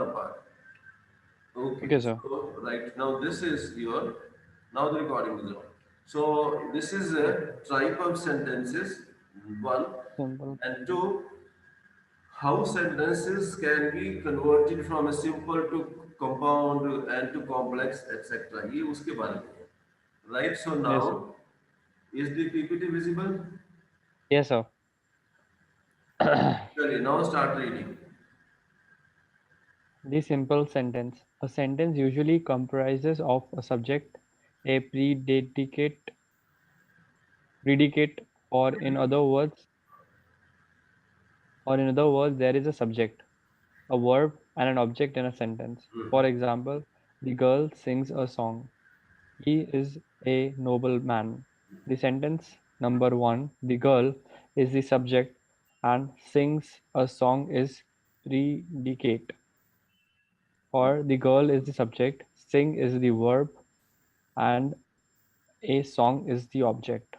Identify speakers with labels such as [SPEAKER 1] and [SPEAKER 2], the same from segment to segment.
[SPEAKER 1] part. Okay,
[SPEAKER 2] Okay, sir.
[SPEAKER 1] so right now this is your, now the recording is on. So this is
[SPEAKER 2] Okay.
[SPEAKER 1] a type of sentences, one,
[SPEAKER 2] Simple.
[SPEAKER 1] and two, how sentences can be converted from a simple to compound and to complex, etc. ये उसके बारे में है. Right, so
[SPEAKER 2] Yes, sir.
[SPEAKER 1] now is the PPT visible?
[SPEAKER 2] Yes, sir.
[SPEAKER 1] Sorry, now start reading.
[SPEAKER 2] The simple sentence. A sentence usually comprises of a subject, a predicate, or in other words, there is a subject, a verb, and an object in a sentence. For example, the girl sings a song. He is a noble man. The sentence number one, the girl is the subject and sings a song is predicate. Or the girl is the subject, sing is the verb, and a song is the object.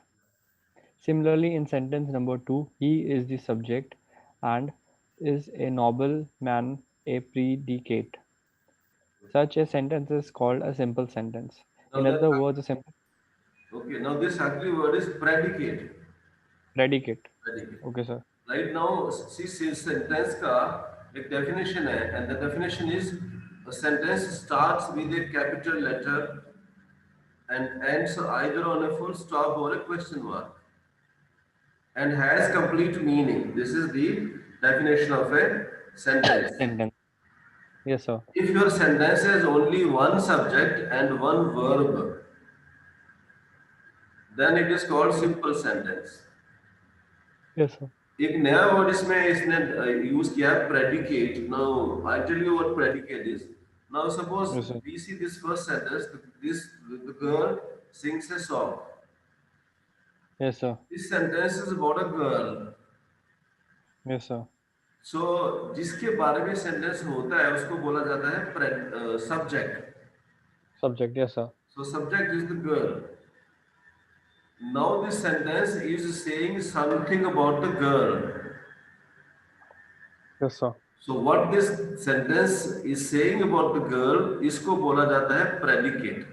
[SPEAKER 2] Similarly, in sentence number two, he is the subject and is a noble man a predicate. Such a sentence is called a simple sentence.
[SPEAKER 1] Now
[SPEAKER 2] In
[SPEAKER 1] that,
[SPEAKER 2] other words, a simple
[SPEAKER 1] okay, now this ugly word is predicate.
[SPEAKER 2] predicate.
[SPEAKER 1] Predicate.
[SPEAKER 2] Okay, sir.
[SPEAKER 1] Right now, see, sentence का एक definition है, and the definition is a sentence starts with a capital letter and ends either on a full stop or a question mark and has complete meaning. This is the definition of a sentence.
[SPEAKER 2] Sentence. Yes, sir.
[SPEAKER 1] If your sentence has only one subject and one verb, then it is called simple sentence.
[SPEAKER 2] Yes, sir.
[SPEAKER 1] एक नया word इसमें इसने use किया है predicate. Now I tell you what predicate is. Now suppose
[SPEAKER 2] Yes, sir.
[SPEAKER 1] we see this first sentence, this, the girl sings a song.
[SPEAKER 2] Yes, sir.
[SPEAKER 1] This sentence is about a girl.
[SPEAKER 2] Yes, sir.
[SPEAKER 1] So जिसके बारे में sentence होता है उसको बोला जाता है subject.
[SPEAKER 2] Subject. Yes, sir.
[SPEAKER 1] So subject is the girl. Now this sentence is saying something about the girl.
[SPEAKER 2] Yes, sir.
[SPEAKER 1] So what this sentence is saying about the girl, इसको बोला जाता है predicate.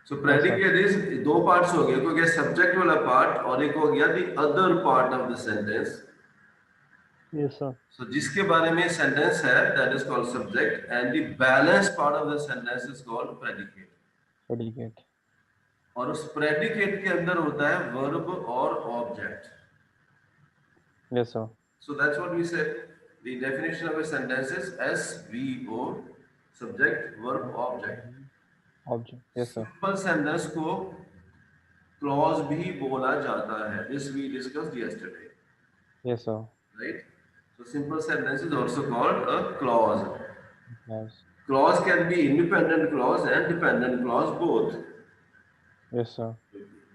[SPEAKER 1] So
[SPEAKER 2] Yes, sir.
[SPEAKER 1] predicate is दो parts हो गए, एक हो गया subject वाला part और एक हो गया the other part of the sentence.
[SPEAKER 2] Yes, sir.
[SPEAKER 1] So जिसके बारे में sentence है, that is called subject, and the balance part of the sentence is called predicate.
[SPEAKER 2] Predicate.
[SPEAKER 1] और उस predicate के अंदर होता है verb और object.
[SPEAKER 2] Yes, sir.
[SPEAKER 1] So that's what we said. The definition of a sentence is SVO, subject, verb, object.
[SPEAKER 2] Object. Yes, sir.
[SPEAKER 1] Simple sentence को clause भी बोला जाता है. This we discussed yesterday,
[SPEAKER 2] Yes, sir.
[SPEAKER 1] right? So simple sentence is also called a clause.
[SPEAKER 2] Yes.
[SPEAKER 1] Clause can be independent clause and dependent clause both.
[SPEAKER 2] Yes, sir.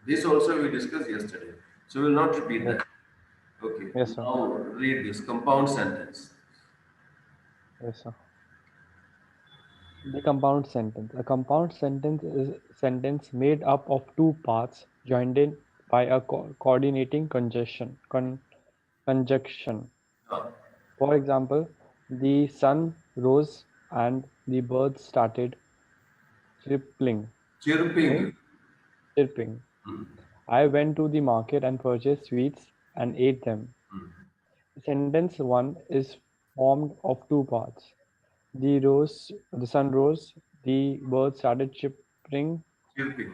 [SPEAKER 1] This also we discussed yesterday, so we will not repeat
[SPEAKER 2] Yes.
[SPEAKER 1] that. Okay,
[SPEAKER 2] Yes, sir.
[SPEAKER 1] now read this compound sentence.
[SPEAKER 2] Yes, sir. The compound sentence. A compound sentence is a sentence made up of two parts joined in by a coordinating conjunction.
[SPEAKER 1] Uh,
[SPEAKER 2] For example, the sun rose and the birds started chirping.
[SPEAKER 1] chirping.
[SPEAKER 2] Chirping. I went to the market and purchased sweets and ate them. Sentence 1 is formed of two parts. The sun rose, the birds started chirping.
[SPEAKER 1] Chirping.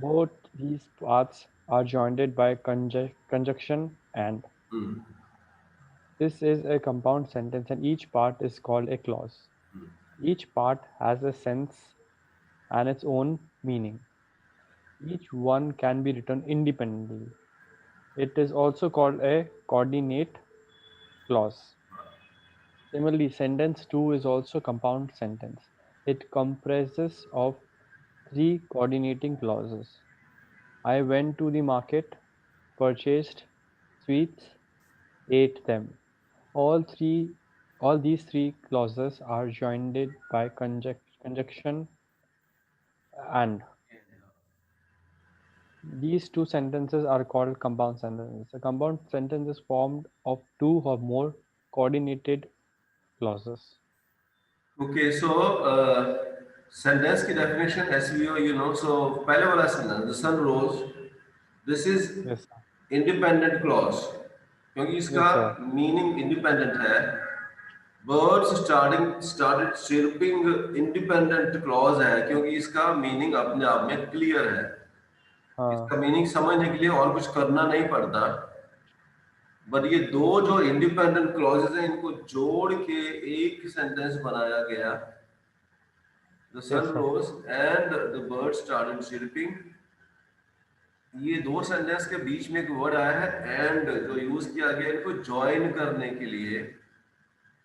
[SPEAKER 2] Both these parts are joined by conjunction and. This is a compound sentence and each part is called a clause. Each part has a sense and its own meaning. Each one can be written independently. It is also called a coordinate clause. Similarly, sentence 2 is also a compound sentence. It comprises of three coordinating clauses. I went to the market, purchased sweets, ate them. All three all these three clauses are joined by conjunction and. These two sentences are called compound sentences. A compound sentence is formed of two or more coordinated clauses.
[SPEAKER 1] Okay, so sentence की definition SVO you know so पहले वाला sentence the sun rose this is
[SPEAKER 2] Yes, sir.
[SPEAKER 1] Independent clause क्योंकि इसका
[SPEAKER 2] Yes, sir.
[SPEAKER 1] Meaning independent है birds started chirping independent clause है क्योंकि इसका meaning अपने आप में क्लियर है
[SPEAKER 2] हाँ,
[SPEAKER 1] इसका मीनिंग समझने के लिए और कुछ करना नहीं पड़ता बट ये दो जो इंडिपेंडेंट क्लॉजेज हैं इनको जोड़ के एक सेंटेंस बनाया गया the
[SPEAKER 2] yes,
[SPEAKER 1] sun
[SPEAKER 2] sir.
[SPEAKER 1] Rose and the bird started chirping ये दो सेंटेंस के बीच में एक वर्ड आया है एंड जो यूज किया गया है इनको ज्वाइन करने के लिए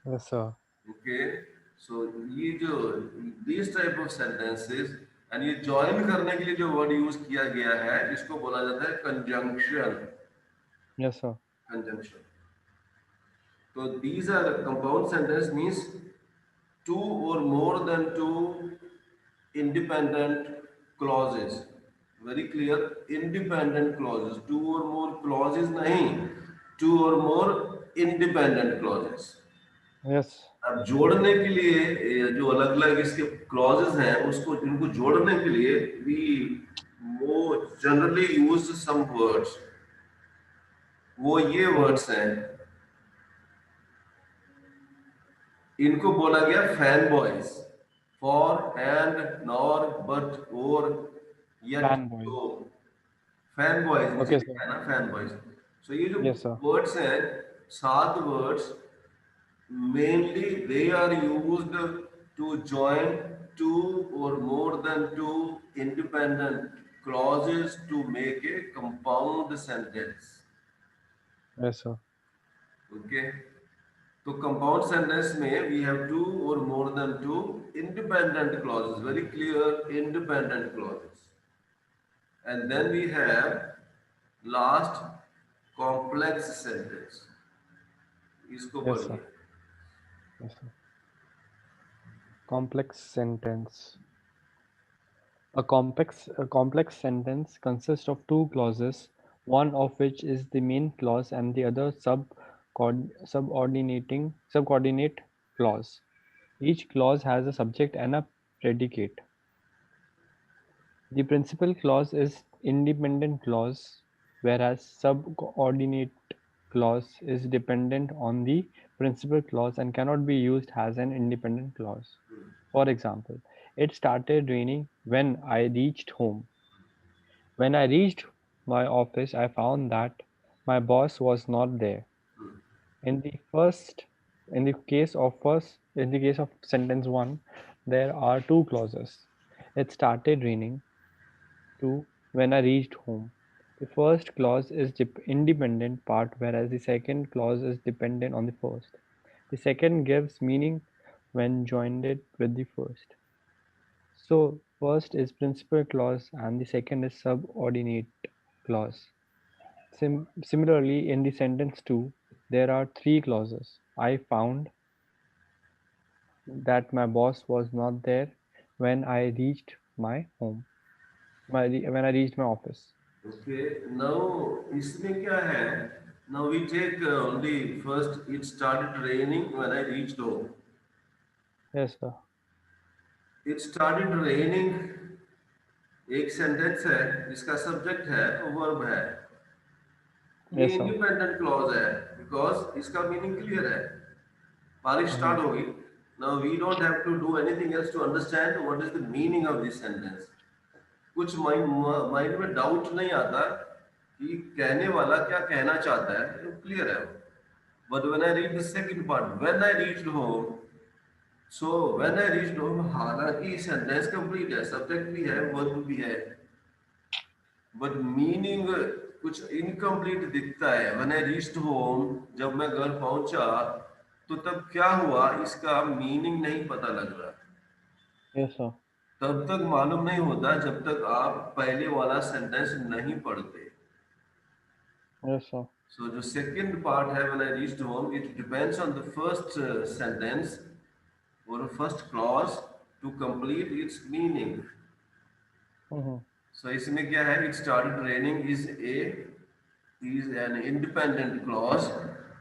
[SPEAKER 2] Yes, sir.
[SPEAKER 1] ओके सो ये जो this type of sentences and ये ज्वाइन करने के लिए जो वर्ड यूज किया गया है इसको बोला जाता है कंजंक्शन
[SPEAKER 2] Yes, sir.
[SPEAKER 1] कंजंक्शन तो these are compound sentence means two or more than two independent clauses very clear independent clauses two or more clauses nahi two or more independent clauses
[SPEAKER 2] Yes.
[SPEAKER 1] अब जोड़ने के लिए जो अलग अलग इसके clauses हैं उसको इनको जोड़ने के लिए वी वो जनरली यूज सम वर्ड्स वो ये
[SPEAKER 2] Mm-hmm.
[SPEAKER 1] वर्ड्स हैं इनको बोला गया fan boys for and nor but और यट
[SPEAKER 2] Fanboys.
[SPEAKER 1] तो फैन बॉयज नीचे
[SPEAKER 2] Okay, sir.
[SPEAKER 1] लिखा है ना फैन बॉयज सो ये जो
[SPEAKER 2] Yes, sir.
[SPEAKER 1] वर्ड्स हैं सात words mainly they are used to join two or more than two independent clauses to make a compound sentence
[SPEAKER 2] Yes, sir.
[SPEAKER 1] okay तो compound sentence में we have two or more than two independent clauses very clear independent clauses and then we have last complex sentence इसको
[SPEAKER 2] Yes, sir.
[SPEAKER 1] पढ़िए
[SPEAKER 2] Yes, sir. Complex sentence. A complex sentence consists of two clauses, one of which is the main clause and the other subordinate clause. Each clause has a subject and a predicate. The principal clause is independent clause, whereas subordinate clause is dependent on the principal clause and cannot be used as an independent clause. For example, it started raining when I reached home. When I reached my office, I found that my boss was not there. In the first, in the case of sentence one, there are two clauses. It started raining. Two, when I reached home. The first clause is independent part, whereas the second clause is dependent on the first. The second gives meaning when joined it with the first. So, first is principal clause and the second is subordinate clause. Similarly, in the sentence 2, there are three clauses. I found that my boss was not there when I reached my home, when I reached my office.
[SPEAKER 1] Okay now इसमें क्या है now we take only first it started raining when I reached home
[SPEAKER 2] Yes, sir.
[SPEAKER 1] It started raining एक sentence है जिसका subject है verb है ये
[SPEAKER 2] Yes, sir.
[SPEAKER 1] Independent clause है बिकॉज इसका मीनिंग क्लियर है बारिश
[SPEAKER 2] Mm-hmm.
[SPEAKER 1] स्टार्ट होगी now we don't have to do anything else to understand what is the meaning of this sentence कुछ माइंड में डाउट नहीं आता कि कहने वाला क्या कहना चाहता है तो क्लियर है but when I read the second part when I reached home so when I reached home हालांकि सेंटेंस कंप्लीट है सब्जेक्ट भी है वर्ब भी है बट मीनिंग कुछ इनकम्प्लीट दिखता है व्हेन आई रीच्ड होम जब मैं घर पहुंचा तो तब क्या हुआ इसका मीनिंग नहीं पता लग रहा
[SPEAKER 2] Yes, sir.
[SPEAKER 1] तब तक मालूम नहीं होता जब तक आप पहले वाला सेंटेंस नहीं पढ़ते
[SPEAKER 2] Yes, sir.
[SPEAKER 1] सो जो सेकंड पार्ट है when I reached home it depends on the first sentence और first clause to complete its meaning
[SPEAKER 2] Mm-hmm.
[SPEAKER 1] So इसमें क्या है? It started raining is an independent clause.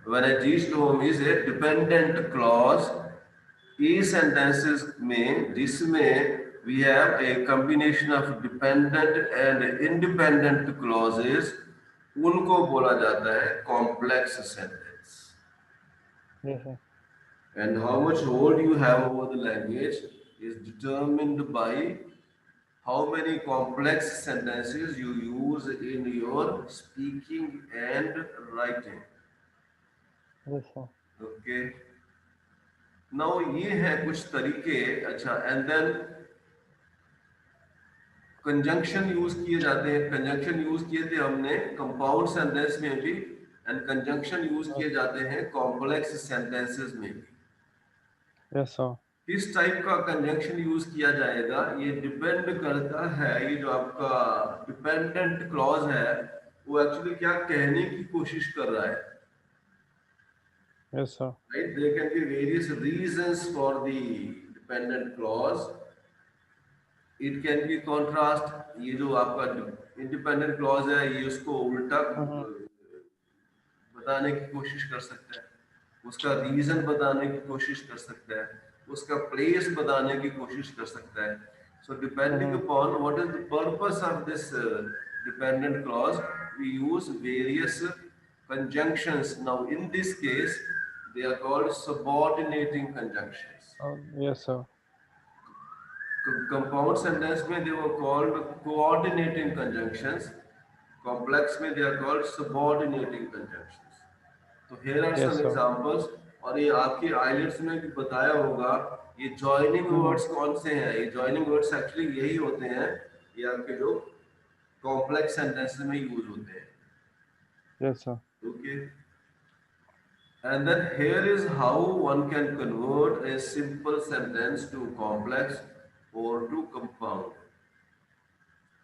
[SPEAKER 1] When I reached home is a dependent clause. इस sentences में जिसमें we have a combination of dependent and independent clauses, उनको बोला जाता है complex sentence.
[SPEAKER 2] Yes, sir.
[SPEAKER 1] And how much hold you have over the language is determined by how many complex sentences you use in your speaking and writing.
[SPEAKER 2] Yes, sir.
[SPEAKER 1] Okay. Now ये है कुछ तरीके. अच्छा, and then conjunction use किए जाते हैं. Conjunction use किए थे हमने कंपाउंड सेंटेंस में भी, एंड कंजंक्शन यूज
[SPEAKER 2] Yes,
[SPEAKER 1] किए जाते हैं कॉम्प्लेक्स सेंटेंसेस में भी.
[SPEAKER 2] yes, sir.
[SPEAKER 1] किस टाइप का कंजंक्शन यूज किया जाएगा ये डिपेंड करता है. ये जो आपका डिपेंडेंट क्लॉज है वो एक्चुअली क्या कहने की कोशिश कर रहा है.
[SPEAKER 2] Yes, sir.
[SPEAKER 1] Right, there can be various reasons for the dependent clause. It can be contrast. ये जो आपका इंडिपेंडेंट क्लॉज है ये उसको उल्टा
[SPEAKER 2] Mm-hmm.
[SPEAKER 1] बताने की कोशिश कर सकता है, उसका रीजन बताने की कोशिश कर सकता है, उसका प्लेस बताने की कोशिश कर सकता है. So depending
[SPEAKER 2] Mm-hmm.
[SPEAKER 1] Upon what is the purpose of this dependent clause we use various conjunctions. Now in this case they are called subordinating conjunctions.
[SPEAKER 2] Yes, sir.
[SPEAKER 1] Compound sentence में they were called coordinating conjunctions. Complex में they are called subordinating conjunctions. तो here are
[SPEAKER 2] Yes,
[SPEAKER 1] some
[SPEAKER 2] sir.
[SPEAKER 1] examples. और ये आपकी islets में भी बताया होगा. ये जॉइनिंग
[SPEAKER 2] Mm-hmm.
[SPEAKER 1] वर्ड्स कौन से हैं? ये जॉइनिंग वर्ड्स एक्चुअली यही होते हैं, ये आपके जो कॉम्प्लेक्स सेंटेंसेस में यूज होते हैं.
[SPEAKER 2] Yes, sir.
[SPEAKER 1] Okay. And then here is how one can convert a simple sentence to complex or to compound.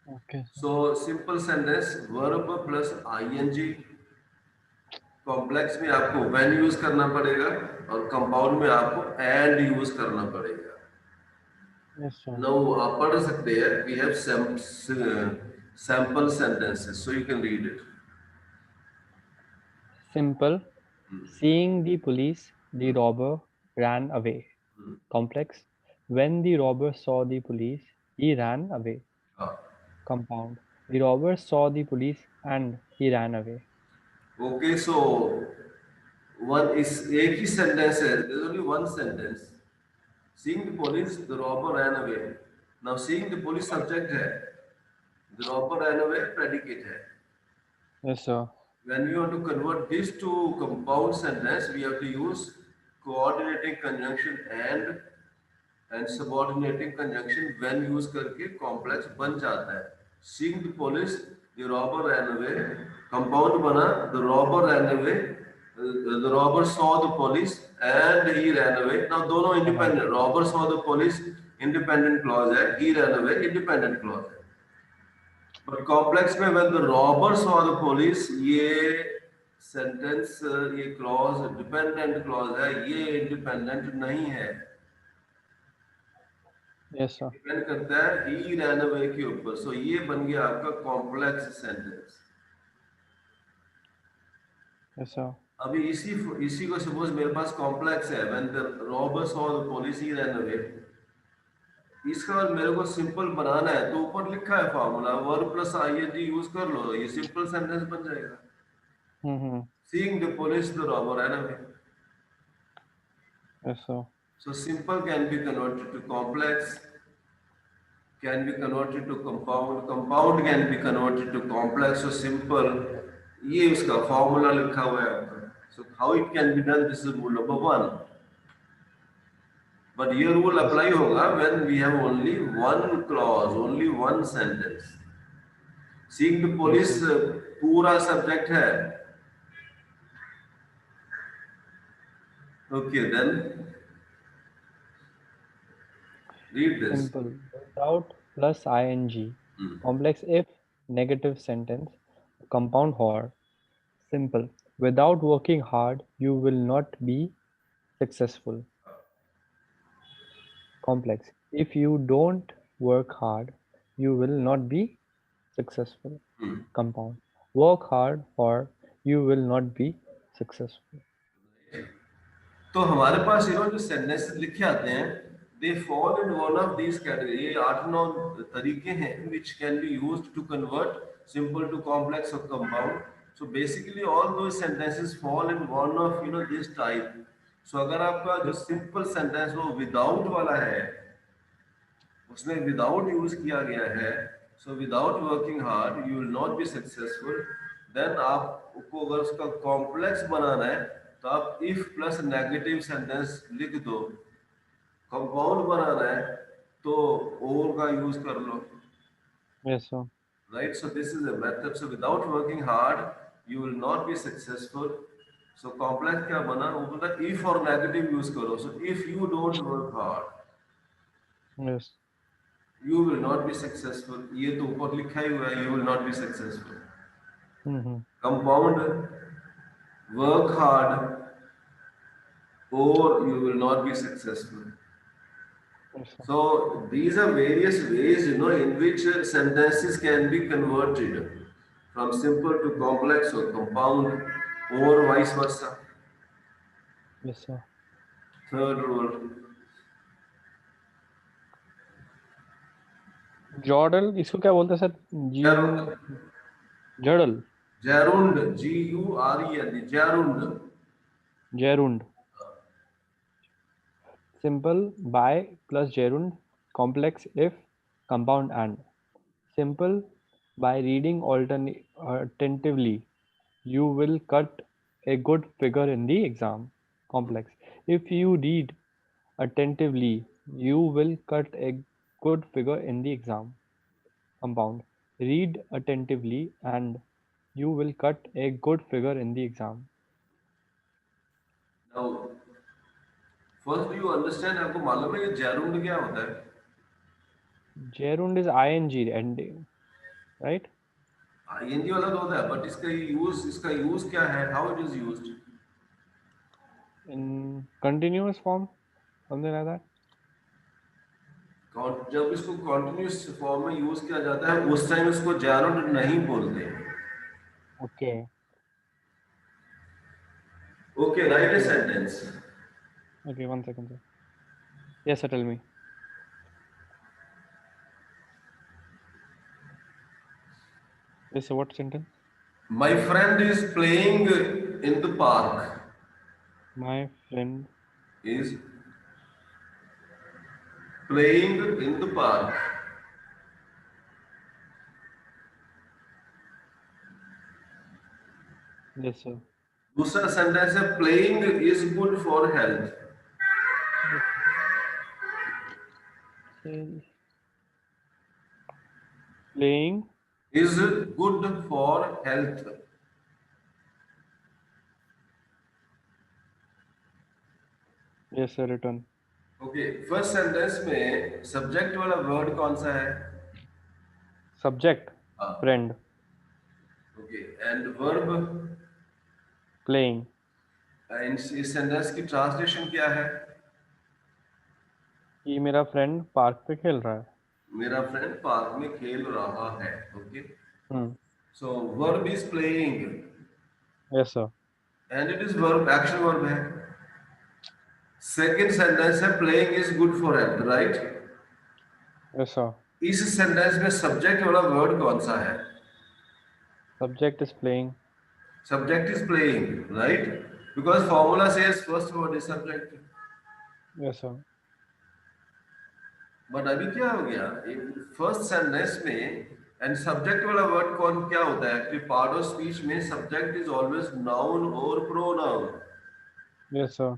[SPEAKER 2] Okay, sir.
[SPEAKER 1] So simple sentence verb plus ing. Complex में आपको when use करना पड़ेगा और compound में आपको and use करना पड़ेगा.
[SPEAKER 2] Yes, sir.
[SPEAKER 1] Now आप पढ़ सकते हैं. We have sample sentences so you can read it.
[SPEAKER 2] Simple. Seeing the police, the robber ran away. Complex. When the robber saw the police, he ran away.
[SPEAKER 1] हाँ.
[SPEAKER 2] Compound. The robber saw the police and he ran away.
[SPEAKER 1] Okay, so one is एक ही sentence है. There is only one sentence. Seeing the police, the robber ran away. Now seeing the police subject है, the robber ran away predicate है.
[SPEAKER 2] Yes, sir.
[SPEAKER 1] When we want to convert this to compound sentence, we have to use coordinating conjunction and subordinating conjunction when use करके complex बन जाता है. Seeing the police, the robber ran away. Compound बना, the robber ran away. The robber saw the police and he ran away. Now दोनों
[SPEAKER 2] Uh-huh.
[SPEAKER 1] independent. Robber saw the police, independent clause है. He ran away, independent clause है. But complex में when the robber saw the police, ये sentence, ये clause dependent clause है, ये independent नहीं है.
[SPEAKER 2] Yes, sir.
[SPEAKER 1] डिपेंड करता है he ran away के ऊपर. So ये बन गया आपका complex sentence.
[SPEAKER 2] Yes, sir.
[SPEAKER 1] अभी इसी को suppose मेरे पास complex है. When the robber saw the police, he ran away. इसका और मेरे को सिंपल बनाना है तो ऊपर लिखा है formula verb plus ING use कर लो, ये सिंपल सेंटेंस बन जाएगा.
[SPEAKER 2] Mm-hmm.
[SPEAKER 1] Seeing the police, the robber ran away.
[SPEAKER 2] Yes, sir.
[SPEAKER 1] So simple can be converted to complex, can be converted to compound, compound can be converted to complex. So simple, ये उसका formula लिखा हुआ है आपका. So how it can be done? This is rule number one. But ये rule
[SPEAKER 2] Yes,
[SPEAKER 1] apply
[SPEAKER 2] sir.
[SPEAKER 1] होगा when we have only one clause, only one sentence. Seeing the
[SPEAKER 2] Yes,
[SPEAKER 1] police
[SPEAKER 2] sir.
[SPEAKER 1] पूरा subject है. Okay, then read this.
[SPEAKER 2] Simple. Without plus ing. Complex if negative sentence. Compound or simple. Without working hard, you will not be successful. Complex. If you don't work hard, you will not be. successful. Compound. Work hard or you will not be successful.
[SPEAKER 1] तो हमारे पास जो sentences लिखे आते हैं they fall in one of these category ये 8-9 तरीके हैं which can be used to convert simple to complex or compound. So basically all those sentences fall in one of this type. So अगर आपका जो
[SPEAKER 2] Yes.
[SPEAKER 1] Simple sentence वो without वाला है उसमें विदाउट यूज किया गया है so without working hard you will not be successful then आपको अगर उसका कॉम्प्लेक्स बनाना है तो आप इफ प्लस नेगेटिव सेंटेंस लिख दो कंपाउंड बनाना है तो और का यूज कर लो
[SPEAKER 2] Yes, sir.
[SPEAKER 1] Right so this is a method so without working hard you will not be successful so complex क्या बना वो बोला इफ और नेगेटिव यूज करो so if you don't work hard
[SPEAKER 2] Yes.
[SPEAKER 1] you will not be successful ये तो ऊपर लिखा ही हुआ है you will not be successful
[SPEAKER 2] Mm-hmm.
[SPEAKER 1] compound work hard or you will not be successful
[SPEAKER 2] Yes, sir.
[SPEAKER 1] so these are various ways in which sentences can be converted from simple to complex or compound or vice versa
[SPEAKER 2] Yes, sir.
[SPEAKER 1] third rule
[SPEAKER 2] जॉर्डल इसको क्या बोलते हैं sir? जी you
[SPEAKER 1] gerund
[SPEAKER 2] gerund
[SPEAKER 1] gerund G-U-R-E-N-D gerund
[SPEAKER 2] gerund simple by plus gerund complex if compound and simple by reading attentively you will cut a good figure in the exam. Complex if you read attentively you will cut a good figure in the exam. Compound read attentively and you will cut a good figure in the exam.
[SPEAKER 1] now first do you understand आपको मालूम है ये gerund क्या होता है
[SPEAKER 2] Gerund is ing ending, right?
[SPEAKER 1] ING वाला तो होता है बट इसका यूज क्या है how it is used
[SPEAKER 2] In continuous form, something like that.
[SPEAKER 1] जब इसको कॉन्टिन्यूस फॉर्म में यूज किया जाता है उस टाइम इसको जैरोड नहीं बोलते
[SPEAKER 2] Okay.
[SPEAKER 1] Okay right A
[SPEAKER 2] Okay.
[SPEAKER 1] Sentence
[SPEAKER 2] Okay. 1 second, sir. Yes, sir. Tell me. Yes, sir. What sentence?
[SPEAKER 1] My friend is playing in the park
[SPEAKER 2] My friend.
[SPEAKER 1] Is playing in the park
[SPEAKER 2] Yes, sir.
[SPEAKER 1] दूसरा sentence है playing is good for health
[SPEAKER 2] Yes. Say, playing.
[SPEAKER 1] Is good for health
[SPEAKER 2] Yes, sir. Return.
[SPEAKER 1] Okay first sentence में subject वाला word कौन सा है
[SPEAKER 2] Subject.
[SPEAKER 1] हाँ
[SPEAKER 2] Friend.
[SPEAKER 1] Okay and verb
[SPEAKER 2] Playing.
[SPEAKER 1] इस sentence की ट्रांसलेशन क्या है
[SPEAKER 2] कि मेरा फ्रेंड पार्क पे खेल रहा है.
[SPEAKER 1] मेरा फ्रेंड पार्क में खेल रहा है okay
[SPEAKER 2] Hmm.
[SPEAKER 1] So verb is playing
[SPEAKER 2] Yes, sir.
[SPEAKER 1] And it is verb action verb है सेकंड सेंटेंस है playing is good for health right
[SPEAKER 2] Yes, sir.
[SPEAKER 1] इस सेंटेंस में सब्जेक्ट वाला वर्ड कौन सा है
[SPEAKER 2] Subject is playing.
[SPEAKER 1] Subject is playing right because formula says first word is subject
[SPEAKER 2] Yes, sir.
[SPEAKER 1] But अभी क्या हो गया फर्स्ट सेंटेंस में एंड सब्जेक्ट वाला वर्ड कौन क्या होता है कि पार्ट ऑफ स्पीच में सब्जेक्ट इज ऑलवेज नाउन और pronoun
[SPEAKER 2] Yes, sir.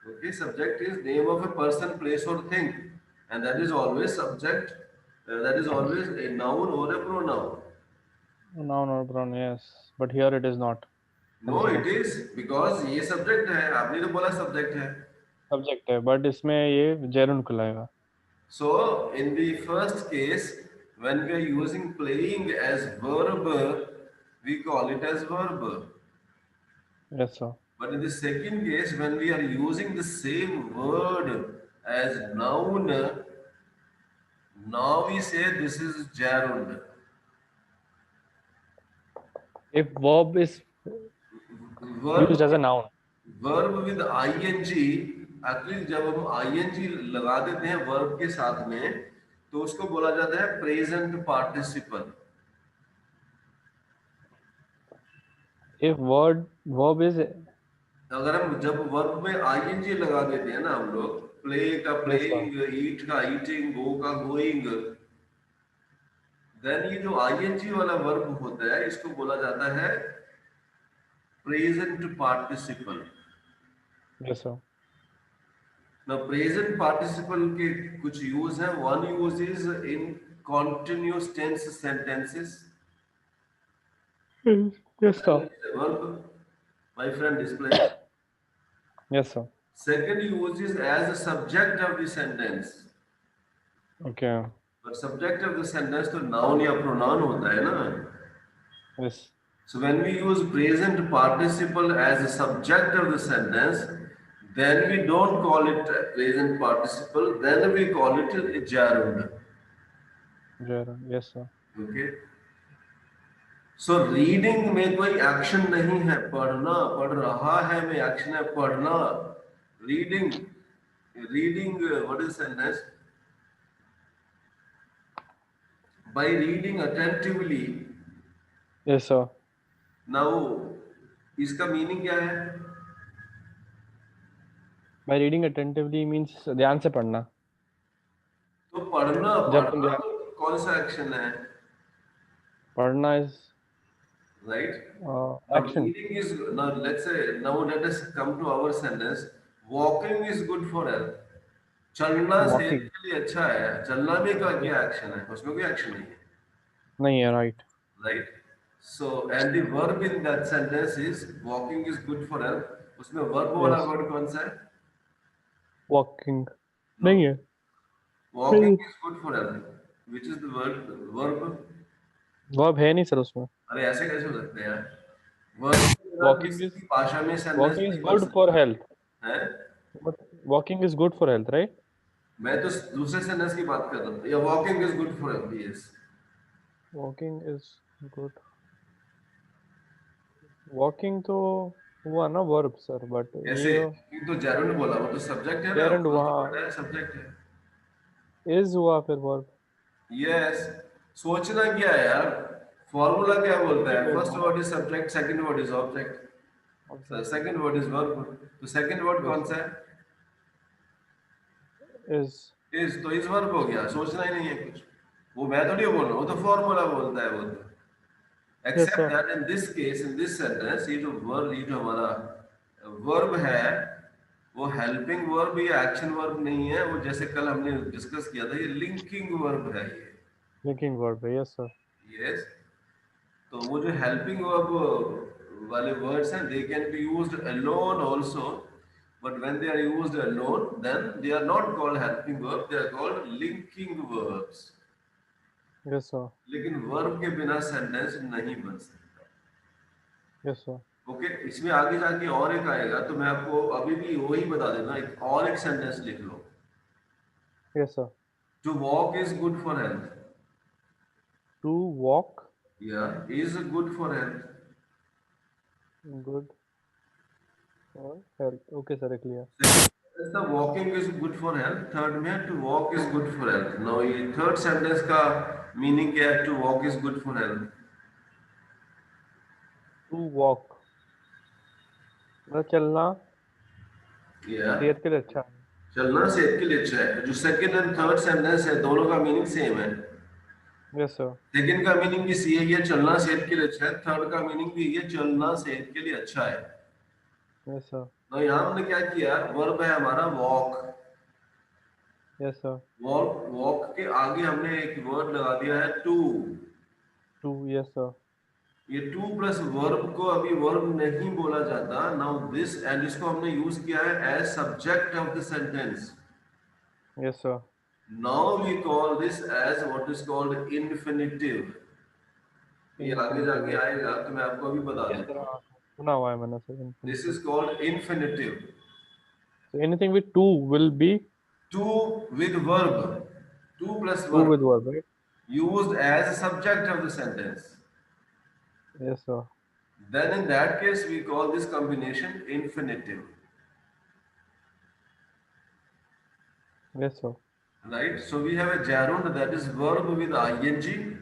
[SPEAKER 1] Okay subject is name of a person place और thing and that is always subject that is always a noun और a pronoun
[SPEAKER 2] Noun or pronoun. Yes, but here it is not.
[SPEAKER 1] No it
[SPEAKER 2] Consider.
[SPEAKER 1] Is because ये subject है आपने तो बोला subject है
[SPEAKER 2] Subject है, but इसमें ये gerund कहलाएगा.
[SPEAKER 1] so in the first case when we are using playing as verb we call it as verb.
[SPEAKER 2] Yes, sir.
[SPEAKER 1] But in the second case, when we are using the same word as noun, now we say this is gerund.
[SPEAKER 2] If verb is
[SPEAKER 1] verb
[SPEAKER 2] used as a noun.
[SPEAKER 1] Verb with ING, actually जब हम ING लगा देते हैं verb के साथ में तो उसको बोला जाता है present participle.
[SPEAKER 2] If verb is
[SPEAKER 1] अगर हम जब वर्ब में आईएनजी लगा देते हैं ना हम लोग, प्ले का
[SPEAKER 2] yes sir,
[SPEAKER 1] प्लेइंग, ईट का ईटिंग, गो का गोइंग, देन ये जो आईएनजी वाला वर्ब होता है इसको बोला जाता है प्रेजेंट पार्टिसिपल।
[SPEAKER 2] yes sir.
[SPEAKER 1] ना प्रेजेंट पार्टिसिपल के कुछ यूज हैं। One use is in continuous tense sentences,
[SPEAKER 2] Yes sir.
[SPEAKER 1] verb, my friend display.
[SPEAKER 2] Yes sir.
[SPEAKER 1] Second use is as a subject of the sentence,
[SPEAKER 2] Okay.
[SPEAKER 1] but subject of the sentence तो noun या pronoun होता है ना।
[SPEAKER 2] Yes.
[SPEAKER 1] So when we use present participle as a subject of the sentence, then we don't call it present participle, then we call it a gerund.
[SPEAKER 2] Yes sir.
[SPEAKER 1] Okay. So reading में कोई action नहीं है, पढ़ना, पढ़ रहा है में action है पढ़ना। Reading, reading what is sentence? By reading attentively.
[SPEAKER 2] Yes sir.
[SPEAKER 1] Now इसका मीनिंग क्या है?
[SPEAKER 2] By reading attentively means ध्यान से पढ़ना.
[SPEAKER 1] तो पढ़ना,
[SPEAKER 2] जब तुम
[SPEAKER 1] पढ़ना
[SPEAKER 2] ध्यान
[SPEAKER 1] तो कौन सा एक्शन है?
[SPEAKER 2] पढ़ना is
[SPEAKER 1] right. Now
[SPEAKER 2] action.
[SPEAKER 1] Reading is, now let's say, now let us come to our sentence. Walking is good for health. चलना सेहत
[SPEAKER 2] Walking.
[SPEAKER 1] के लिए अच्छा है। चलना में का
[SPEAKER 2] Yes.
[SPEAKER 1] क्या एक्शन है? उसमें कोई एक्शन नहीं है,
[SPEAKER 2] नहीं है, right.
[SPEAKER 1] right? So and the verb in that sentence is walking is good for health। उसमें verb वाला
[SPEAKER 2] Yes.
[SPEAKER 1] word कौन सा है?
[SPEAKER 2] Walking.
[SPEAKER 1] No,
[SPEAKER 2] नहीं है.
[SPEAKER 1] walking
[SPEAKER 2] नहीं.
[SPEAKER 1] is good for health, which is the word verb।
[SPEAKER 2] Verb है नहीं सर उसमें.
[SPEAKER 1] अरे ऐसे कैसे हो सकते हैं यार? verb के बिना
[SPEAKER 2] Walking
[SPEAKER 1] किसी
[SPEAKER 2] is
[SPEAKER 1] भी भाषा में सेंटेंस
[SPEAKER 2] walking is
[SPEAKER 1] नहीं बन
[SPEAKER 2] good for
[SPEAKER 1] सकता
[SPEAKER 2] health.
[SPEAKER 1] है।
[SPEAKER 2] But walking is good for health, right?
[SPEAKER 1] मैं तो दूसरे सेंटेंस की बात कर रहा हूँ। या walking is good for health, yes।
[SPEAKER 2] Walking is good. Walking तो हुआ ना verb सर, but
[SPEAKER 1] ऐसे
[SPEAKER 2] ये
[SPEAKER 1] walking तो gerund बोला, वो तो सब्जेक्ट है ना,
[SPEAKER 2] gerund
[SPEAKER 1] फर्स्ट
[SPEAKER 2] वहाँ
[SPEAKER 1] वर्ड है, सब्जेक्ट है।
[SPEAKER 2] is हुआ फिर verb.
[SPEAKER 1] यस। सोचना क्या है यार? फॉर्मूला क्या बोलता
[SPEAKER 2] Thinking
[SPEAKER 1] है?
[SPEAKER 2] is
[SPEAKER 1] फर्स्ट
[SPEAKER 2] ना
[SPEAKER 1] word is subject, second word is object,
[SPEAKER 2] object.
[SPEAKER 1] Second word is verb. तो सेकंड वर्ड
[SPEAKER 2] Yes
[SPEAKER 1] कौन
[SPEAKER 2] sir.
[SPEAKER 1] सा है?
[SPEAKER 2] Is
[SPEAKER 1] इज, तो इज वर्ब हो गया, सोचना ही नहीं है कुछ। वो मैं तो नहीं बोल रहा हूँ, वो तो फॉर्मूला बोलता है वो तो।
[SPEAKER 2] yes
[SPEAKER 1] except
[SPEAKER 2] sir.
[SPEAKER 1] That in this case, in this sentence, ये जो वर्ब, ये जो हमारा वर्ब है वो हेल्पिंग वर्ब या एक्शन वर्ब नहीं है। वो जैसे कल हमने डिस्कस किया था, ये लिंकिंग वर्ब है ये।
[SPEAKER 2] Linking verb. Yes sir.
[SPEAKER 1] Yes. तो वो जो हेल्पिंग वर्ब वाले वर्ड्स हैं, they can be used alone also, but when they are used alone then they are not called helping verb, they are called linking verbs.
[SPEAKER 2] Yes sir.
[SPEAKER 1] लेकिन verb के बिना sentence नहीं बन सकता।
[SPEAKER 2] Yes sir.
[SPEAKER 1] Okay, इसमें आगे जाके और एक आएगा तो मैं आपको अभी भी वही बता देना, एक और एक सेंटेंस लिख लो।
[SPEAKER 2] Yes sir.
[SPEAKER 1] To walk is good for health.
[SPEAKER 2] To walk
[SPEAKER 1] या is good for health.
[SPEAKER 2] good for health. Okay sir, clear.
[SPEAKER 1] The walking is good for health, third में to walk is good for health। now ये third sentence का meaning क्या है? to walk is good for health।
[SPEAKER 2] To walk मतलब चलना
[SPEAKER 1] या
[SPEAKER 2] सेहत के लिए अच्छा है.
[SPEAKER 1] चलना सेहत के लिए अच्छा है। जो सेकंड एंड थर्ड सेंटेंस है दोनों का मीनिंग सेम है।
[SPEAKER 2] Yes sir.
[SPEAKER 1] सेकंड का मीनिंग भी सी है, ये चलना सेहत के लिए अच्छा है। थर्ड का मीनिंग भी ये चलना सेहत के लिए अच्छा है।
[SPEAKER 2] Yes sir.
[SPEAKER 1] तो यहाँ हमने क्या किया, वर्ब है हमारा walk.
[SPEAKER 2] Yes sir.
[SPEAKER 1] Walk, walk के आगे हमने एक वर्ड लगा दिया है टू।
[SPEAKER 2] To yes sir.
[SPEAKER 1] ये टू प्लस वर्ब को अभी वर्ब नहीं बोला जाता। नाउ दिस, एंड इसको हमने यूज किया है as subject of the sentence.
[SPEAKER 2] Yes sir.
[SPEAKER 1] Now we call this as what is called infinitive. ये आगे
[SPEAKER 2] Infinitive.
[SPEAKER 1] जाके
[SPEAKER 2] Yes sir.
[SPEAKER 1] आएगा तो मैं आपको अभी बता
[SPEAKER 2] Yes
[SPEAKER 1] देता
[SPEAKER 2] sir.
[SPEAKER 1] हूँ।
[SPEAKER 2] हाँ, सुना हुआ है मैंने sir
[SPEAKER 1] this
[SPEAKER 2] infinitive.
[SPEAKER 1] Is called infinitive.
[SPEAKER 2] So anything with to will be
[SPEAKER 1] to with verb, to plus
[SPEAKER 2] to with
[SPEAKER 1] verb
[SPEAKER 2] verb, right?
[SPEAKER 1] used as a subject of the sentence।
[SPEAKER 2] Yes sir.
[SPEAKER 1] Then in that case, we call this combination infinitive,
[SPEAKER 2] Yes, sir.
[SPEAKER 1] right? So we have a gerund, that is verb with ing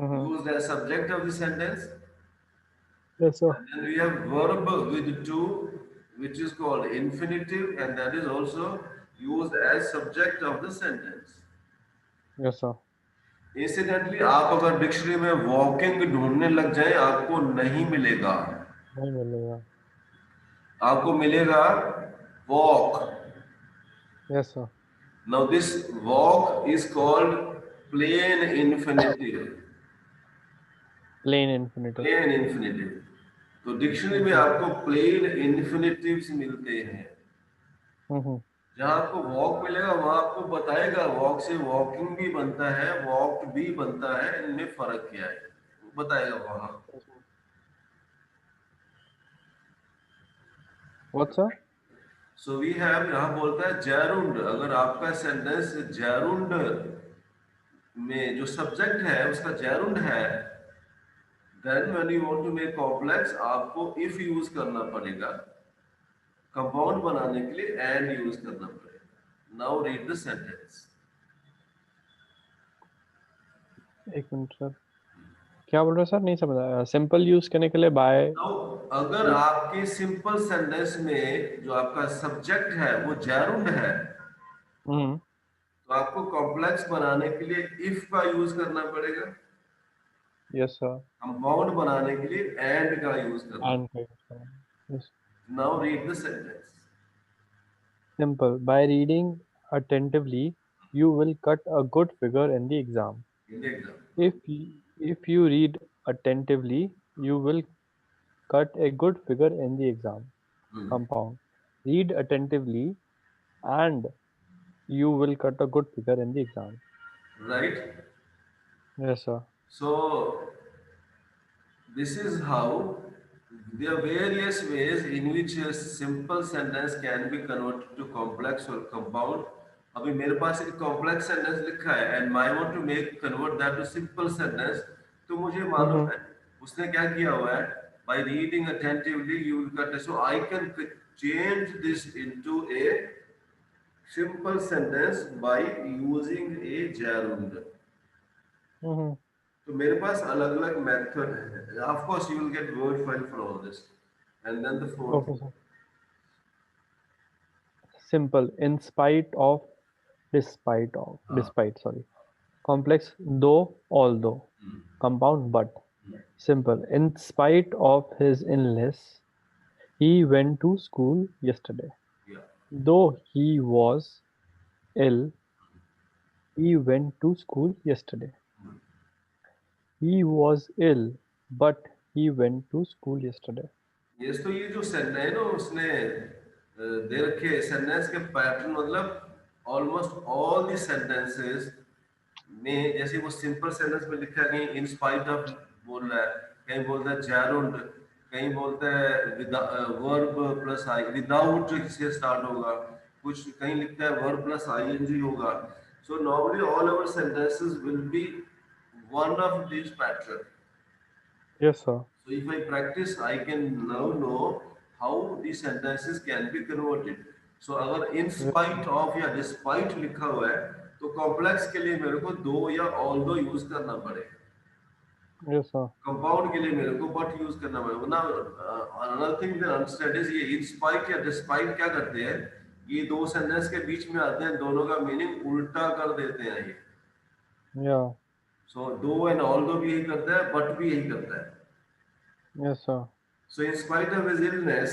[SPEAKER 2] Mm-hmm.
[SPEAKER 1] used as subject of the sentence.
[SPEAKER 2] Yes, sir.
[SPEAKER 1] And then we have verb with to, which is called infinitive, and that is also used as subject of the sentence.
[SPEAKER 2] Yes, sir.
[SPEAKER 1] Incidentally आप अगर dictionary में walking ढूंढने लग जाएं आपको नहीं मिलेगा,
[SPEAKER 2] नहीं मिलेगा.
[SPEAKER 1] आपको मिलेगा walk.
[SPEAKER 2] Yes, sir.
[SPEAKER 1] Now this walk is called plain infinitive.
[SPEAKER 2] Plain infinitive.
[SPEAKER 1] Plain infinitive. तो डिक्शनरी में
[SPEAKER 2] Mm-hmm.
[SPEAKER 1] आपको प्लेन इन्फिनेटिव्स मिलते हैं.
[SPEAKER 2] Mm-hmm.
[SPEAKER 1] जहां आपको वॉक मिलेगा वहां आपको बताएगा वॉक से वॉकिंग भी बनता है, वॉक भी बनता है, इनमें फर्क क्या है, वो बताएगा वहां.
[SPEAKER 2] What, sir?
[SPEAKER 1] So we have यहाँ बोलता है जैरुंड. अगर आपका सेंटेंस जैरुंड में जो सब्जेक्ट है उसका जैरुंड है, then when you want to make complex आपको इफ यूज करना पड़ेगा. कंपाउंड बनाने के लिए एंड यूज करना पड़ेगा. Now read the sentence.
[SPEAKER 2] एक मिनट सर. क्या बोल रहे हो सर? नहीं समझा. सिंपल यूज करने के लिए बाय.
[SPEAKER 1] नाउ अगर आपके सिंपल सेंटेंस में जो आपका सब्जेक्ट है वो जैरुंड है,
[SPEAKER 2] हम्म.
[SPEAKER 1] तो आपको कॉम्प्लेक्स बनाने के लिए इफ का यूज करना पड़ेगा.
[SPEAKER 2] Yes sir.
[SPEAKER 1] कंपाउंड बनाने के लिए एंड का यूज करना.
[SPEAKER 2] एंड का यूज करना. Yes.
[SPEAKER 1] Now read the sentence.
[SPEAKER 2] Simple. By reading attentively, you will cut a good figure in the exam.
[SPEAKER 1] In the exam.
[SPEAKER 2] If you read attentively, you will cut a good figure in the exam. Compound. Read attentively and you will cut a good figure in the exam.
[SPEAKER 1] Right.
[SPEAKER 2] Yes, sir.
[SPEAKER 1] So this is how there are various ways in which a simple sentence can be converted to complex or compound. अभी मेरे पास एक complex sentence लिखा है and I want to make convert that to simple sentence. तो मुझे
[SPEAKER 2] Mm-hmm.
[SPEAKER 1] मालूम है उसने क्या किया हुआ है. By reading attentively you will cut it. So I can change this into a simple sentence by using a gerund.
[SPEAKER 2] Mm-hmm.
[SPEAKER 1] तो मेरे पास अलग अलग मेथड है. Of course you will get word file for all this. And then the fourth.
[SPEAKER 2] Okay, sir. Simple. In spite of, despite, sorry. Complex, though, although. Compound, but. Simple. In spite of his illness, he went to school yesterday.
[SPEAKER 1] या.
[SPEAKER 2] Though he was ill, he went to school yesterday. He was ill, but he went to school yesterday.
[SPEAKER 1] Yes. तो ये जो sentence है ना उसने दे रखे sentence के pattern, मतलब ऑलमोस्ट ऑल द सेंटेंसेस में जैसे वो सिंपल सेंटेंस में लिखा है कहीं इन स्पाइट ऑफ बोल रहा है, कहीं बोलता है जैरुंड, कहीं बोलता है वर्ब प्लस आई विदाउट से स्टार्ट होगा, कुछ कहीं लिखता है वर्ब प्लस आईएनजी होगा. So normally all our sentences will be one of these patterns.
[SPEAKER 2] Yes, sir.
[SPEAKER 1] So if I practice, I can now know how these sentences can be converted. So अगर in
[SPEAKER 2] Yes,
[SPEAKER 1] spite of या despite लिखा हुआ है तो complex के लिए मेरे को दो या ऑल दो यूज करना पड़ेगा.
[SPEAKER 2] yes, sir.
[SPEAKER 1] कंपाउंड के लिए मेरे को बट यूज करना पड़ेगा. ना another thing that understand is ये इन स्पाइट या डिस्पाइट क्या करते हैं, ये दो सेंटेंस के बीच में आते हैं, दोनों का मीनिंग उल्टा कर देते हैं ये.
[SPEAKER 2] Yeah,
[SPEAKER 1] सो दो एंड ऑल दो भी यही करता है, बट भी यही करता है.
[SPEAKER 2] yes, sir.
[SPEAKER 1] So in spite of his illness,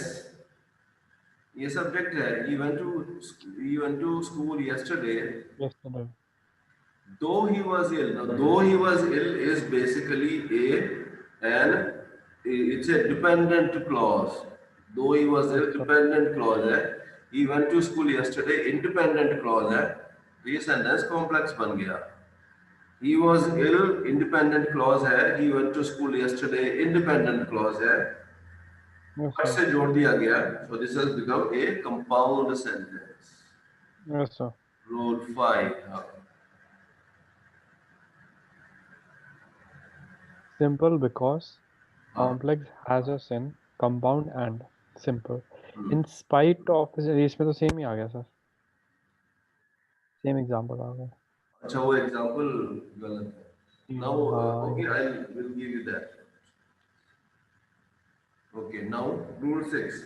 [SPEAKER 1] ये सब्जेक्ट है. he went to school yesterday
[SPEAKER 2] Yesterday.
[SPEAKER 1] though he was ill. Now though he was ill is basically an it's a dependent clause. Though he was
[SPEAKER 2] Yes,
[SPEAKER 1] ill
[SPEAKER 2] sir.
[SPEAKER 1] dependent clause है. He went to school yesterday independent clause है. तो ये sentence complex बन गया. He was ill independent clause है. He went to school yesterday independent clause है.
[SPEAKER 2] Yes,
[SPEAKER 1] but
[SPEAKER 2] sir.
[SPEAKER 1] से जोड़ दिया गया. So this has become a compound sentence.
[SPEAKER 2] Yes, sir.
[SPEAKER 1] Rule 5.
[SPEAKER 2] Simple because
[SPEAKER 1] हाँ.
[SPEAKER 2] complex has a sin, compound and simple. In spite of इसमें तो same ही आ गया sir, same example आ गया.
[SPEAKER 1] अच्छा वो एग्जांपल गलत है. Now,
[SPEAKER 2] हाँ
[SPEAKER 1] okay, I
[SPEAKER 2] yes.
[SPEAKER 1] will give you that. Okay, now rule 6.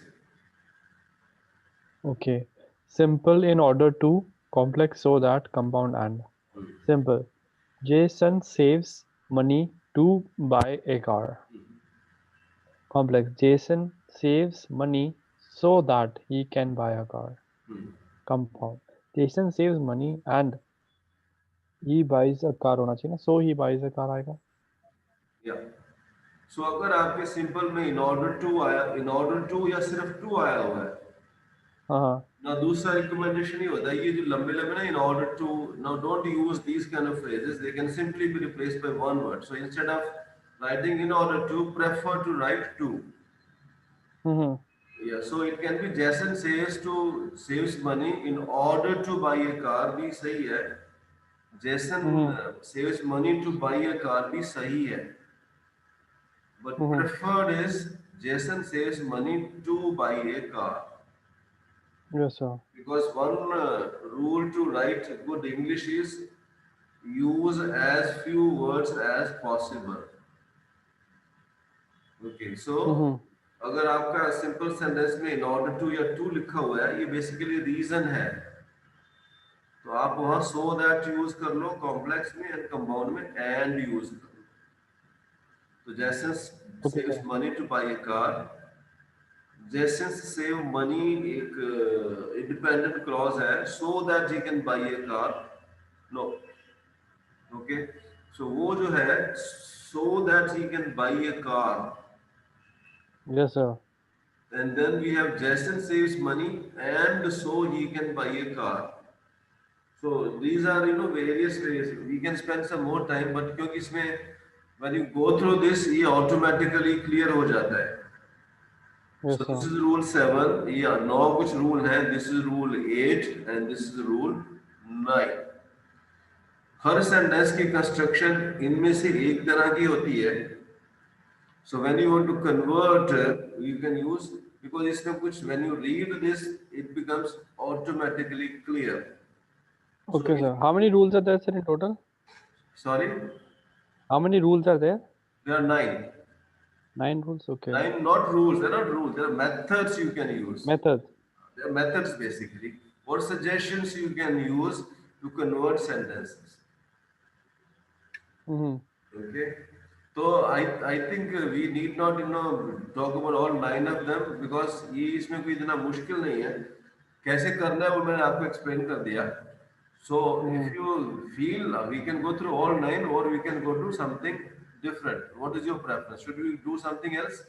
[SPEAKER 2] Okay. Simple in order to, complex so that, compound and. Simple. Jason saves money to buy a car. Complex. Jason saves money so that he can buy a car. Compound. Jason saves money and he buys a car होना चाहिए ना, so he buys a car आएगा.
[SPEAKER 1] या सो अगर आपके simple में इन order to आया, इन order to या सिर्फ टू आया हुआ है
[SPEAKER 2] हाँ हाँ.
[SPEAKER 1] ना, दूसरा रिकमेंडेशन ही होता है ये जो लंबे लंबे ना in order to. Now don't use these kind of phrases, they can simply be replaced by one word. So instead of writing in order to, prefer to write to.
[SPEAKER 2] Hmm.
[SPEAKER 1] Yeah, so it can be Jason saves money in order to buy a car भी सही है. Jason
[SPEAKER 2] hmm.
[SPEAKER 1] saves money to buy a car भी सही है. But
[SPEAKER 2] hmm.
[SPEAKER 1] preferred is Jason saves money to buy a car.
[SPEAKER 2] Yes sir.
[SPEAKER 1] Because one rule to write good English is use as few words as possible. Okay, so
[SPEAKER 2] हम्म.
[SPEAKER 1] अगर आपका simple sentence में in order to या to लिखा हुआ है, ये basically reason है. तो आप वहां so that यूज कर लो कॉम्प्लेक्स में, एंड कंपाउंड में and यूज कर लो. तो Jason
[SPEAKER 2] Okay
[SPEAKER 1] saves
[SPEAKER 2] sir.
[SPEAKER 1] money to buy a car. जैसे सेव मनी एक इंडिपेंडेंट क्लॉज है, so that he can buy a car. No. Okay, so वो जो है so that he can buy a car,
[SPEAKER 2] Yes sir.
[SPEAKER 1] And then we have Jason saves money and so he can buy a car. So these are various ways, we can spend some more time, but क्योंकि इसमें when you go through this ये automatically clear हो जाता है. So
[SPEAKER 2] Yes
[SPEAKER 1] this
[SPEAKER 2] sir.
[SPEAKER 1] is rule 7. Yeah, नौ कुछ rule है. This is rule 8 and this is rule 9. Her sentence की construction इनमें से एक तरह की होती है. So when you want to convert, you can use, because इसमें कुछ when you read this, it becomes automatically clear. So
[SPEAKER 2] Okay
[SPEAKER 1] if,
[SPEAKER 2] sir. How many rules are there sir in total?
[SPEAKER 1] sorry,
[SPEAKER 2] How many rules are there?
[SPEAKER 1] there are nine.
[SPEAKER 2] 9 rules. Okay.
[SPEAKER 1] Nine, not rules. They're not rules. There are methods you can use.
[SPEAKER 2] Methods.
[SPEAKER 1] They are methods basically, or suggestions you can use to convert sentences.
[SPEAKER 2] Hmm.
[SPEAKER 1] Okay. So I think we need not talk about all nine of them, because ये इसमें कोई इतना मुश्किल नहीं है. कैसे करना है वो मैंने आपको एक्सप्लेन कर दिया. So if
[SPEAKER 2] hmm.
[SPEAKER 1] you feel we can go through all nine, or we can go to something different. What is your preference? Should we do something else?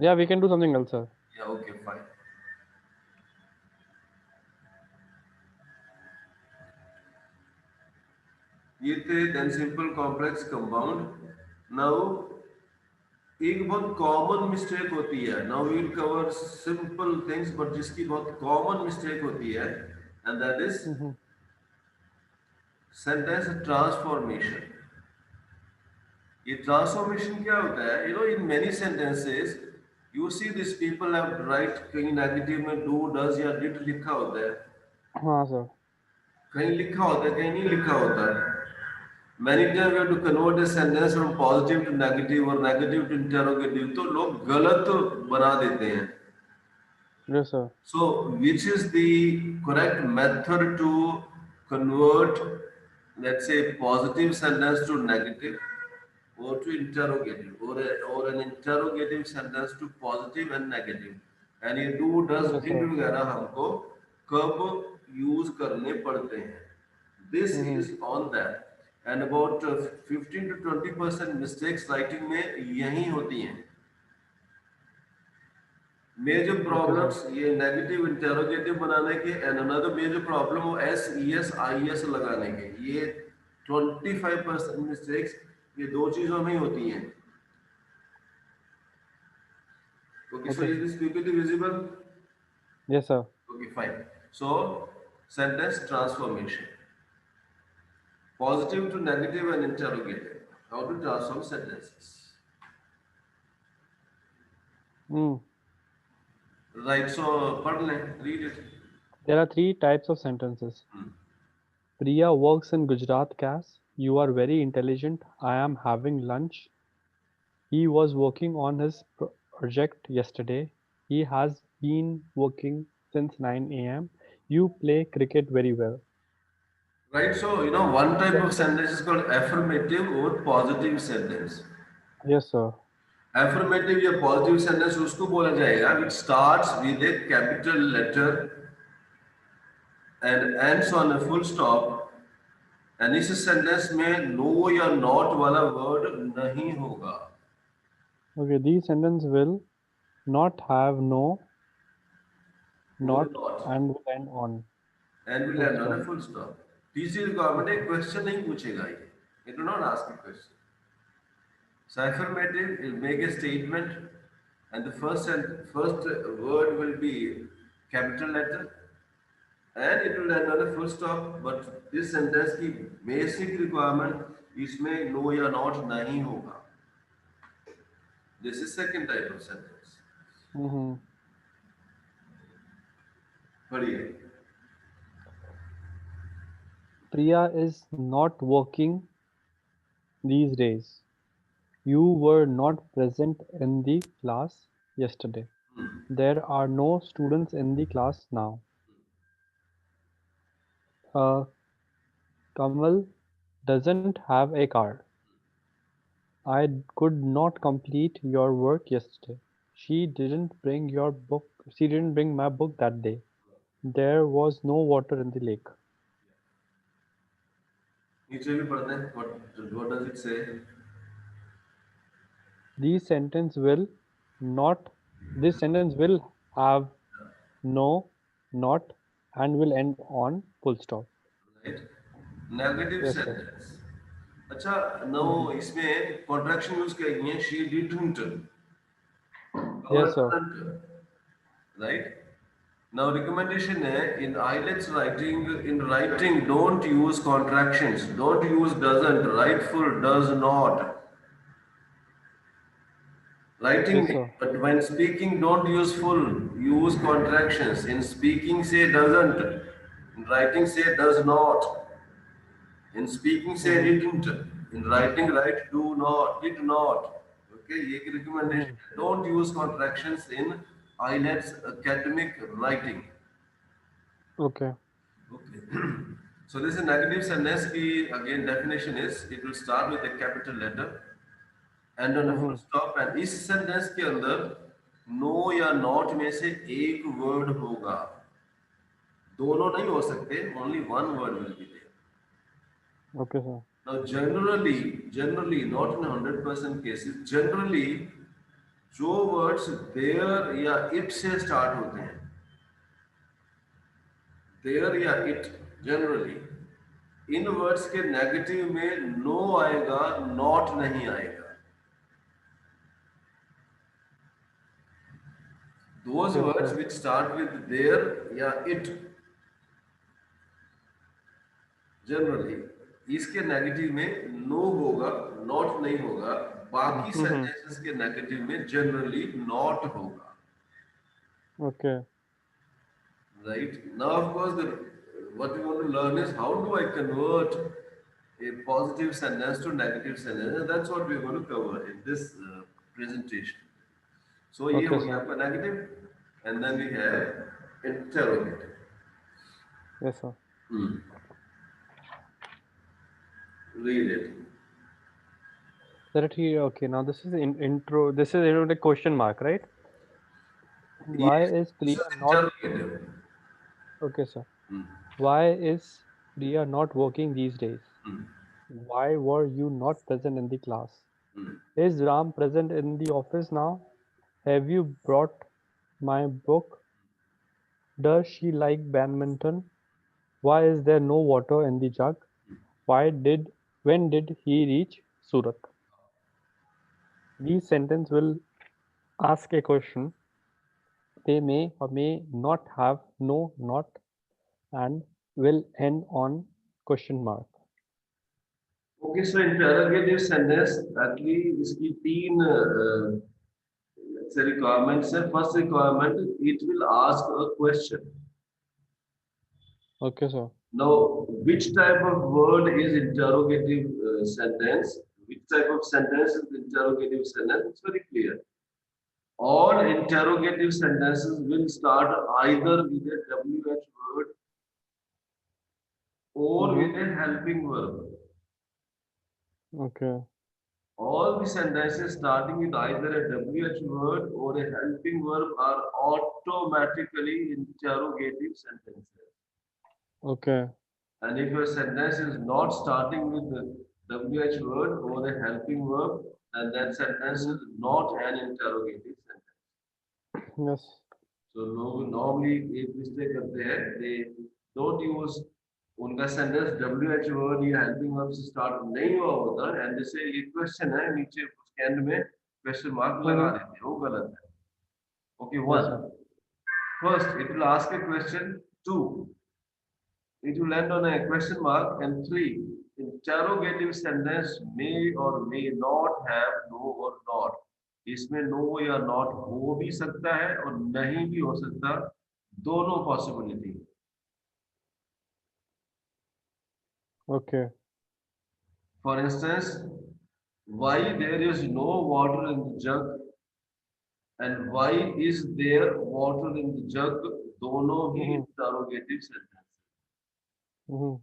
[SPEAKER 2] Yeah, we can do something else sir.
[SPEAKER 1] Yeah, okay, fine. ये थे then simple complex compound. Now एक बहुत common mistake होती है. Now we will cover simple things, but जिसकी बहुत common mistake होती है, and that is
[SPEAKER 2] hmm.
[SPEAKER 1] Sentence transformation. ये ट्रांसफॉर्मेशन क्या होता है? In many sentences you see this people have write, कहीं नेगेटिव में डू डज या डिड लिखा होता है,
[SPEAKER 2] हाँ सर.
[SPEAKER 1] कहीं लिखा होता है, कहीं नहीं लिखा होता है. Many times we have to convert a sentence from positive to negative or negative to interrogative, तो लोग गलत बना देते हैं.
[SPEAKER 2] Yes sir.
[SPEAKER 1] So, which is the correct method to convert, let's say, positive sentence to negative, or to interrogative, or an interrogative sentence to positive and negative? And ये do, does,
[SPEAKER 2] Yes
[SPEAKER 1] did
[SPEAKER 2] sir.
[SPEAKER 1] वगैरह हमको कब use करने पड़ते हैं? This
[SPEAKER 2] hmm.
[SPEAKER 1] is on that. And about 15 to 20% mistakes writing में यही होती हैं. Major
[SPEAKER 2] Okay sir.
[SPEAKER 1] प्रॉब्लम्स ये नेगेटिव इंटेरोगेटिव बनाने के, एंड अनदर मेजर प्रॉब्लम वो S E S I S लगाने के. ये 25% मिस्टेक्स ये दो चीजों में ही होती हैं. Okay, so
[SPEAKER 2] Okay
[SPEAKER 1] is
[SPEAKER 2] sir.
[SPEAKER 1] This PPT visible?
[SPEAKER 2] Yes sir.
[SPEAKER 1] Okay, fine. So sentence transformation, positive to negative and interrogative, how to transform sentences.
[SPEAKER 2] Mm.
[SPEAKER 1] Right, so पढ़ लें, read it.
[SPEAKER 2] There are three types of sentences. Priya works in Gujarat CAS. You are very intelligent. I am having lunch. He was working on his project yesterday. He has been working since 9 a.m. You play cricket very well.
[SPEAKER 1] Right, so one type of
[SPEAKER 2] Sentence.
[SPEAKER 1] sentence is called affirmative or positive sentence.
[SPEAKER 2] Yes, sir.
[SPEAKER 1] Affirmative या positive sentence उसको बोला जाएगा which starts with a capital letter and ends on a full stop. And इस sentence में no या not वाला word नहीं होगा.
[SPEAKER 2] Okay, these sentences will not have no,
[SPEAKER 1] Will
[SPEAKER 2] not,
[SPEAKER 1] not
[SPEAKER 2] and will end on
[SPEAKER 1] and will
[SPEAKER 2] full
[SPEAKER 1] end on a
[SPEAKER 2] stop.
[SPEAKER 1] full stop. तीसरी requirement
[SPEAKER 2] Okay.
[SPEAKER 1] एक question नहीं पूछेगा ये. It do not ask a question. So affirmative will make a statement, and the first word will be capital letter, and it will end on a full stop. But this sentence की basic requirement इसमें no या not नहीं होगा. This is second type of sentence.
[SPEAKER 2] Mm-hmm.
[SPEAKER 1] पढ़िए.
[SPEAKER 2] Priya is not working these days. You were not present in the class yesterday. There are no students in the class now. Uh, Kamal doesn't have a car. I could not complete your work yesterday. She didn't bring your book. She didn't bring my book that day. There was no water in the lake.
[SPEAKER 1] नीचे भी पढ़ते हैं. What does it say?
[SPEAKER 2] These sentence will not. This sentence will have no, not, and will end on full stop.
[SPEAKER 1] Right? Negative
[SPEAKER 2] Yes, sir.
[SPEAKER 1] sentence. अच्छा, no
[SPEAKER 2] Hmm.
[SPEAKER 1] इसमें contraction use करेंगे. She didn't और
[SPEAKER 2] Yes, sir.
[SPEAKER 1] Doesn't. Right. Now recommendation है in IELTS writing, in writing don't use contractions, don't use doesn't, write full does not. Writing
[SPEAKER 2] Yes,
[SPEAKER 1] में,
[SPEAKER 2] sir.
[SPEAKER 1] but when speaking don't use full, use contractions. In speaking say doesn't, in writing say does not. In speaking, say
[SPEAKER 2] Mm-hmm.
[SPEAKER 1] didn't. In writing, write do not, did not. Okay, ये की recommendation.
[SPEAKER 2] Mm-hmm.
[SPEAKER 1] Don't use contractions in IELTS academic writing.
[SPEAKER 2] Okay.
[SPEAKER 1] Okay. So this is negative sentence की again definition is it will start with a capital letter and on a full
[SPEAKER 2] Mm-hmm.
[SPEAKER 1] stop, and इस sentence के अंदर no या not में से एक word होगा. दोनों नहीं हो सकते. Only one word will be there.
[SPEAKER 2] Okay, sir.
[SPEAKER 1] Now, generally, not in 100% cases, generally, जो words there या it से start होते हैं, there या it, generally, इन words के negative में no आएगा, not नहीं आएगा. Those
[SPEAKER 2] Yes,
[SPEAKER 1] words
[SPEAKER 2] sir.
[SPEAKER 1] which start with there या it, generally, इसके negative में no होगा, not नहीं होगा. बाकी
[SPEAKER 2] Mm-hmm.
[SPEAKER 1] sentences के negative में generally not होगा.
[SPEAKER 2] Okay.
[SPEAKER 1] Right now, of course, what we want to learn is how do I convert a positive sentence to negative sentence, and that's what we're going to cover in this presentation. So, ये
[SPEAKER 2] Okay,
[SPEAKER 1] हो गया
[SPEAKER 2] sir.
[SPEAKER 1] आपका negative, and then we have interrogative.
[SPEAKER 2] Yes, sir.
[SPEAKER 1] Hmm. Read it.
[SPEAKER 2] That here. Okay. Now this is intro. This is the question mark, right? Why
[SPEAKER 1] Yes,
[SPEAKER 2] is
[SPEAKER 1] this is
[SPEAKER 2] Priya not?
[SPEAKER 1] interrogative.
[SPEAKER 2] Okay, sir. Why is Priya not working these days? Why were you not present in the class? Is Ram present in the office now? Have you brought my book? Does she like badminton? Why is there no water in the jug? Why did when did he reach Surat? These sentences will ask a question. They may or may not have no, not, and will end on question mark.
[SPEAKER 1] Okay, so interrogative sentence, actually, इसकी तीन It's a requirement. So first requirement, it will ask a question.
[SPEAKER 2] Okay, sir.
[SPEAKER 1] Now, which type of word is interrogative sentence? Which type of sentence is interrogative sentence? It's very clear. All interrogative sentences will start either with a WH word or
[SPEAKER 2] Mm-hmm.
[SPEAKER 1] with a helping verb.
[SPEAKER 2] Okay.
[SPEAKER 1] All the sentences starting with either a WH word or a helping verb are automatically interrogative sentences.
[SPEAKER 2] Okay.
[SPEAKER 1] And if your sentence is not starting with the WH word or a helping verb, then that sentence
[SPEAKER 2] Mm-hmm.
[SPEAKER 1] is not an interrogative sentence.
[SPEAKER 2] Yes.
[SPEAKER 1] So लोग normally एक mistake करते हैं, they don't use उनका sentence WH word या helping verb से start नहीं हुआ होता, and जैसे ये question है नीचे उसके end में question mark लगा
[SPEAKER 2] Mm-hmm.
[SPEAKER 1] देते हैं, वो गलत है. Okay,
[SPEAKER 2] Yes,
[SPEAKER 1] one.
[SPEAKER 2] sir.
[SPEAKER 1] First, it will ask a question. Two, it will end on a question mark. And three, interrogative sentence may or may not have no or not. इसमें no या not हो भी सकता है और नहीं भी हो सकता, दोनों possibility.
[SPEAKER 2] Okay.
[SPEAKER 1] For instance, why there is no water in the jug and why is there water in the jug, दोनों ही
[SPEAKER 2] Mm-hmm.
[SPEAKER 1] interrogative sentence.
[SPEAKER 2] Mm-hmm.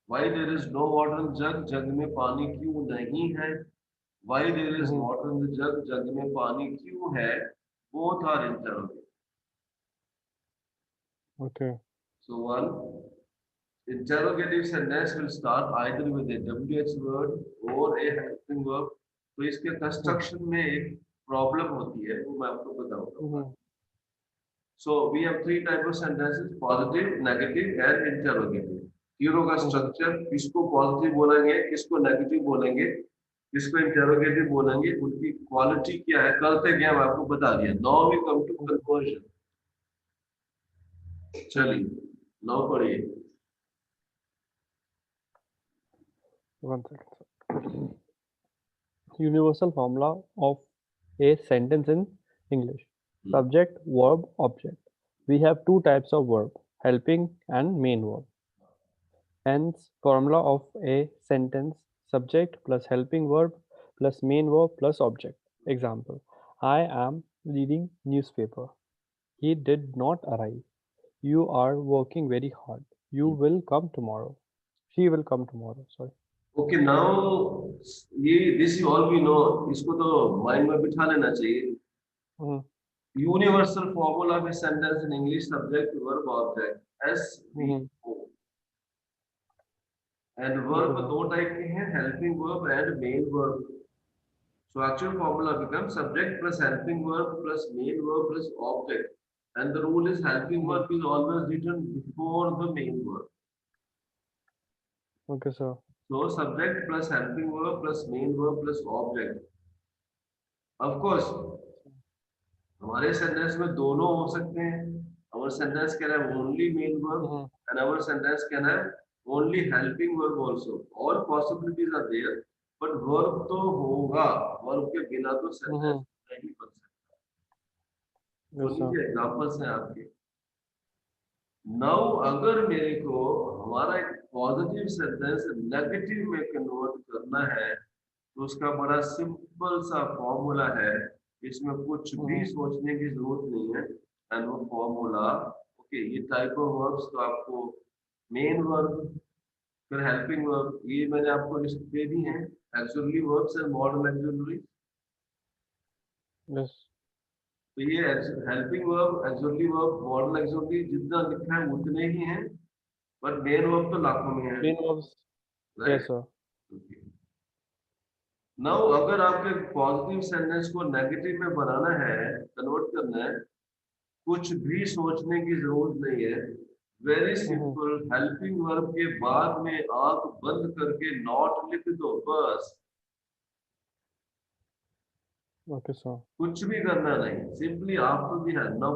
[SPEAKER 1] Why there is no water in jug, जग में पानी क्यों नहीं है? Why there is
[SPEAKER 2] Mm-hmm.
[SPEAKER 1] water in the jug, जग में पानी क्यों है? Both are interrogative.
[SPEAKER 2] Okay.
[SPEAKER 1] So one interrogative sentence will start either with a WH word or a helping verb. तो इसके construction में एक problem होती है, वो मैं आपको बताऊंगा.
[SPEAKER 2] Mm-hmm.
[SPEAKER 1] So we have three types of sentences: positive, negative, and interrogative. तीनों का
[SPEAKER 2] Mm-hmm.
[SPEAKER 1] structure, किसको positive बोलेंगे, किसको negative बोलेंगे, किसको interrogative बोलेंगे, उनकी quality क्या है, करते क्या मैं आपको बता दिया. Now we come to conversion.
[SPEAKER 2] Mm-hmm.
[SPEAKER 1] चलिए, now पढ़िए.
[SPEAKER 2] One second, sir. Universal formula of a sentence in English. Subject, verb, object. We have two types of verb, helping and main verb. Hence, formula of a sentence, subject plus helping verb plus main verb plus object. Example, I am reading newspaper. He did not arrive. You are working very hard. You will come tomorrow. She will come tomorrow. Sorry.
[SPEAKER 1] Okay, now ये this all we know, इसको तो mind में बिठा लेना चाहिए.
[SPEAKER 2] Mhm,
[SPEAKER 1] Universal formula of a sentence in English: subject, verb, object.
[SPEAKER 2] mhm.
[SPEAKER 1] SVO. And
[SPEAKER 2] Okay,
[SPEAKER 1] verb
[SPEAKER 2] sir.
[SPEAKER 1] दो type के हैं, helping verb and main verb. So actual formula becomes subject plus helping verb plus main verb plus object. And the rule is helping
[SPEAKER 2] Mhm.
[SPEAKER 1] verb is always written before the main verb.
[SPEAKER 2] Okay, sir.
[SPEAKER 1] So subject plus helping verb plus main verb plus object. Of course, हमारे sentence में दोनों हो सकते हैं. Our sentence can have only main verb
[SPEAKER 2] Mhm,
[SPEAKER 1] and our sentence can have only helping verb also. All possibilities are there, but verb तो होगा. Verb के बिना तो sentence
[SPEAKER 2] mhm.
[SPEAKER 1] नहीं बन सकता. तो
[SPEAKER 2] Yes, sir.
[SPEAKER 1] नीचे एग्जांपल्स हैं आपके. नाउ अगर मेरे को हमारा एक पॉजिटिव सेंटेंस नेगेटिव में कन्वर्ट करना है, तो उसका बड़ा सिंपल सा फॉर्मूला है. इसमें कुछ भी
[SPEAKER 2] Mhm,
[SPEAKER 1] सोचने की जरूरत नहीं है. एंड वो फॉर्मूला, ओके, ये टाइप ऑफ वर्ब्स तो आपको मेन वर्ब, फिर हेल्पिंग वर्ब, ये मैंने आपको लिस्ट दे दी
[SPEAKER 2] mhm.
[SPEAKER 1] है. Actually verbs and model actually.
[SPEAKER 2] Yes.
[SPEAKER 1] तो ये helping verb, actually verb, model actually जितना लिखा है उतने ही हैं, बट मेन वर्ब तो लाखों में है.
[SPEAKER 2] Main verbs. Yes,
[SPEAKER 1] right.
[SPEAKER 2] sir.
[SPEAKER 1] Now अगर आपके पॉजिटिव सेंटेंस को नेगेटिव में बनाना है, कन्वर्ट करना है, कुछ भी सोचने की जरूरत नहीं है. Very
[SPEAKER 2] Mhm.
[SPEAKER 1] Simple, helping verb के बाद में आंख बंद करके नॉट लिख दो बस.
[SPEAKER 2] Okay, sir.
[SPEAKER 1] कुछ भी करना नहीं, सिंपली आफ्टर दी है ना.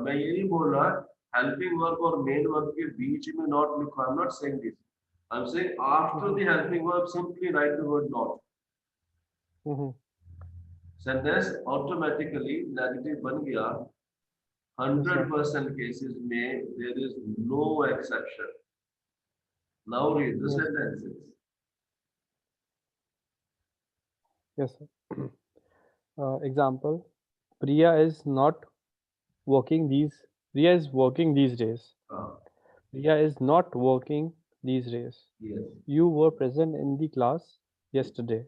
[SPEAKER 1] मैं ये नहीं बोल रहा हेल्पिंग वर्ब और मेन वर्ब के बीच में नॉट लिखो. I am not saying this. I am saying after
[SPEAKER 2] Mhm,
[SPEAKER 1] the helping verb simply write the word not.
[SPEAKER 2] mhm.
[SPEAKER 1] Sentence automatically negative बन गया.
[SPEAKER 2] Yes, sir.
[SPEAKER 1] 100% cases में there is no exception. Now read the
[SPEAKER 2] Yes, sir.
[SPEAKER 1] sentences.
[SPEAKER 2] Yes, sir. Example: Priya is not working these. Priya is working these days.
[SPEAKER 1] Ah,
[SPEAKER 2] Priya is not working these days.
[SPEAKER 1] yes.
[SPEAKER 2] You were present in the class yesterday.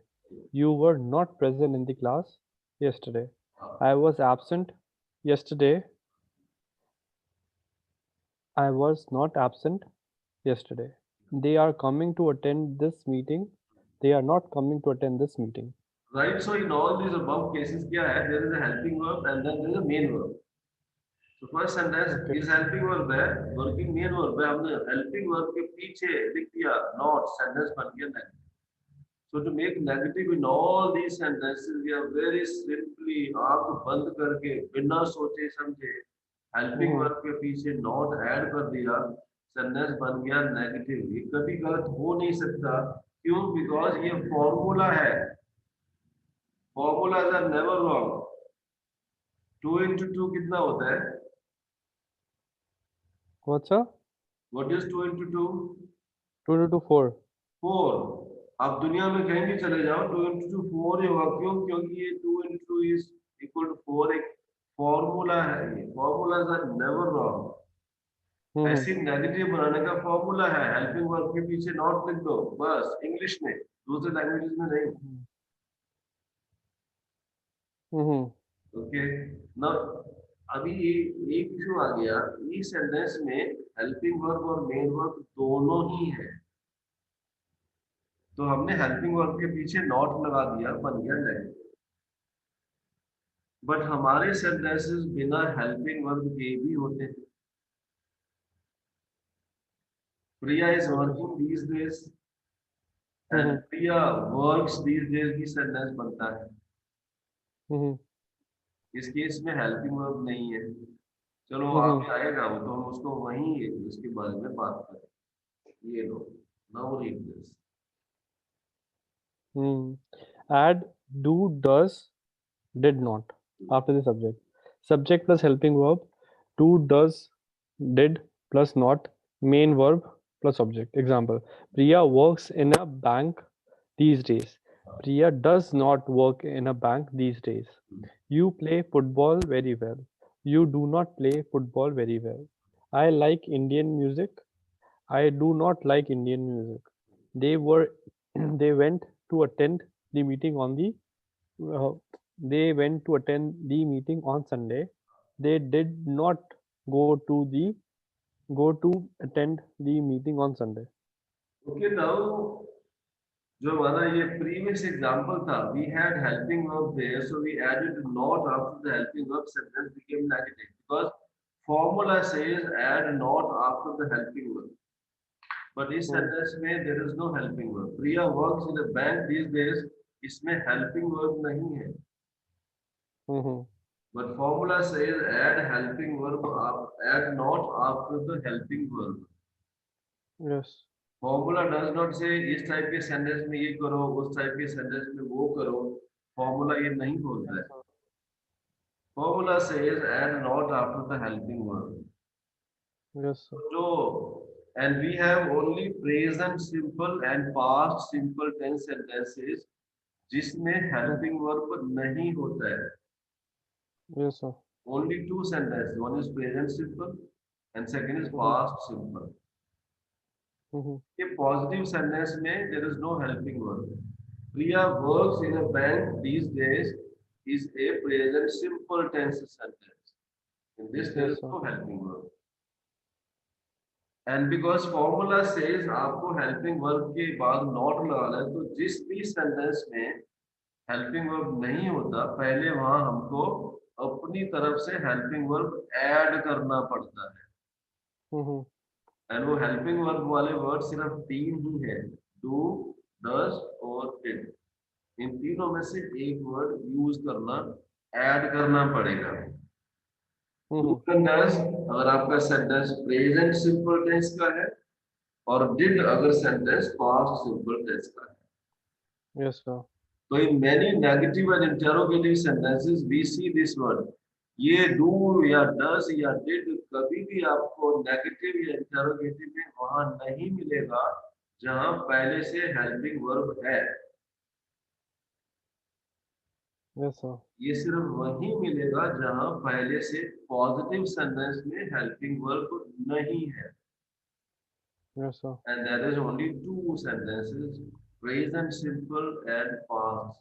[SPEAKER 2] You were not present in the class yesterday.
[SPEAKER 1] Ah,
[SPEAKER 2] I was absent yesterday. I was not absent yesterday. They are coming to attend this meeting. They are not coming to attend this meeting.
[SPEAKER 1] right. So in all these above cases, क्या है? There is a helping verb and then there is a main verb. So first sentence
[SPEAKER 2] Okay.
[SPEAKER 1] is helping verb है, working main verb है. हमने helping verb के पीछे लिख दिया not, sentence बन गया negative. So to make negative in all these sentences, we are very simply आंख बंद करके बिना सोचे समझे हेल्पिंग
[SPEAKER 2] Mm-hmm.
[SPEAKER 1] वर्ब के पीछे नॉट ऐड कर दिया, सेंटेंस बन गया नेगेटिव. ये कभी गलत हो नहीं सकता. क्यों? बिकॉज ये फॉर्मूला है. Formulas are never wrong. 2 into 2 कितना होता है?
[SPEAKER 2] What's sir?
[SPEAKER 1] What is 2 into 2?
[SPEAKER 2] 2 to 4.
[SPEAKER 1] 4. आप दुनिया में कहीं भी चले जाओ 2 into 2 4 ही होगा. क्यों? क्योंकि ये 2 into 2 इज इक्वल टू 4 एक फॉर्मूला है. ये formulas are never wrong.
[SPEAKER 2] Mm-hmm.
[SPEAKER 1] ऐसी नेगेटिव बनाने का फॉर्मूला है. हेल्पिंग वर्ब के पीछे नॉट लिख दो बस, इंग्लिश में, दूसरे लैंग्वेजेस में नहीं.
[SPEAKER 2] Mm-hmm.
[SPEAKER 1] ओके. ना अभी एक इशू आ गया. इस सेंटेंस में हेल्पिंग वर्ब और मेन वर्ब दोनों ही है. तो हमने हेल्पिंग वर्ब के पीछे नॉट लगा दिया, बन गया नेगेटिव. बट हमारे सेंटेंसेस बिना हेल्पिंग वर्ब के भी होते हैं. Priya is
[SPEAKER 2] Okay, sir.
[SPEAKER 1] Working these days and
[SPEAKER 2] Mm-hmm.
[SPEAKER 1] Priya works these days भी सेंटेंस बनता है.
[SPEAKER 2] Mm-hmm.
[SPEAKER 1] इस केस में हेल्पिंग वर्ब नहीं है. चलो
[SPEAKER 2] Mm-hmm.
[SPEAKER 1] आगे आएगा वो, तो हम उसको वहीं उसके बारे में बात करें. ये लो, now read this.
[SPEAKER 2] Hmm. Add do, does, did not after the subject. Subject plus helping verb. Do, does, did plus not. Main verb plus object. Example: Priya works in a bank these days. Priya does not work in a bank these days. You play football very well. You do not play football very well. I like Indian music. I do not like Indian music. They were they went to attend the meeting on the uh, they went to attend the meeting on Sunday. They did not go to attend the meeting on Sunday.
[SPEAKER 1] Okay. Now जो हमारा ये previous example था, we had helping verb there, so we added not after the helping verb, sentence became negative because formula says add not after the helping verb. But इस
[SPEAKER 2] Hmm.
[SPEAKER 1] Sentence में there is no helping verb. Priya works in a bank these days, इसमें helping verb नहीं है.
[SPEAKER 2] Hmm.
[SPEAKER 1] But formula says add helping verb, add not after the helping verb.
[SPEAKER 2] Yes.
[SPEAKER 1] Formula does not से इस type के sentence में ये करो, उस टाइप के सेंटेंस में वो करो. फॉर्मूला ये नहीं बोलता
[SPEAKER 2] Yes,
[SPEAKER 1] है.
[SPEAKER 2] sir.
[SPEAKER 1] Formula says add not after the helping verb.
[SPEAKER 2] Yes, sir.
[SPEAKER 1] जो and we have only present simple and past simple tense sentences जिसमें
[SPEAKER 2] Hmm.
[SPEAKER 1] हेल्पिंग वर्ब नहीं होता है.
[SPEAKER 2] Yes, sir.
[SPEAKER 1] Only two sentences. One is present simple and second is
[SPEAKER 2] Hmm.
[SPEAKER 1] past simple.
[SPEAKER 2] Hmm.
[SPEAKER 1] ये positive sentence में there is no helping verb. Priya works in a bank these days is a present simple tense sentence. In this there
[SPEAKER 2] Yes,
[SPEAKER 1] is
[SPEAKER 2] sir.
[SPEAKER 1] no helping verb. And because formula says आपको helping verb के बाद not लगाना है, तो जिस भी sentence में helping verb नहीं होता, पहले वहां हमको अपनी तरफ से हेल्पिंग वर्ब ऐड करना पड़ता है.
[SPEAKER 2] Hmm.
[SPEAKER 1] एंड वो हेल्पिंग वर्ब वाले वर्ड सिर्फ 3 ही है, डू, डज और डिड. इन तीनों में से एक वर्ड यूज करना, ऐड करना पड़ेगा. Do
[SPEAKER 2] Hmm.
[SPEAKER 1] एंड डज अगर आपका सेंटेंस प्रेजेंट सिंपल टेंस का है, और डिड अगर सेंटेंस पास्ट सिंपल टेंस का है.
[SPEAKER 2] Yes, sir.
[SPEAKER 1] तो in many negative and interrogative sentences we see this word. ये डू या डस या डिड कभी भी आपको नेगेटिव या इंटरोगेटिव में वहां नहीं मिलेगा जहां पहले से हेल्पिंग वर्ब है।
[SPEAKER 2] Yes, sir.
[SPEAKER 1] ये सिर्फ वही मिलेगा जहां पहले से पॉजिटिव सेंटेंस में हेल्पिंग वर्ब नहीं है।
[SPEAKER 2] Yes, sir.
[SPEAKER 1] And there is only two sentences, present simple and past।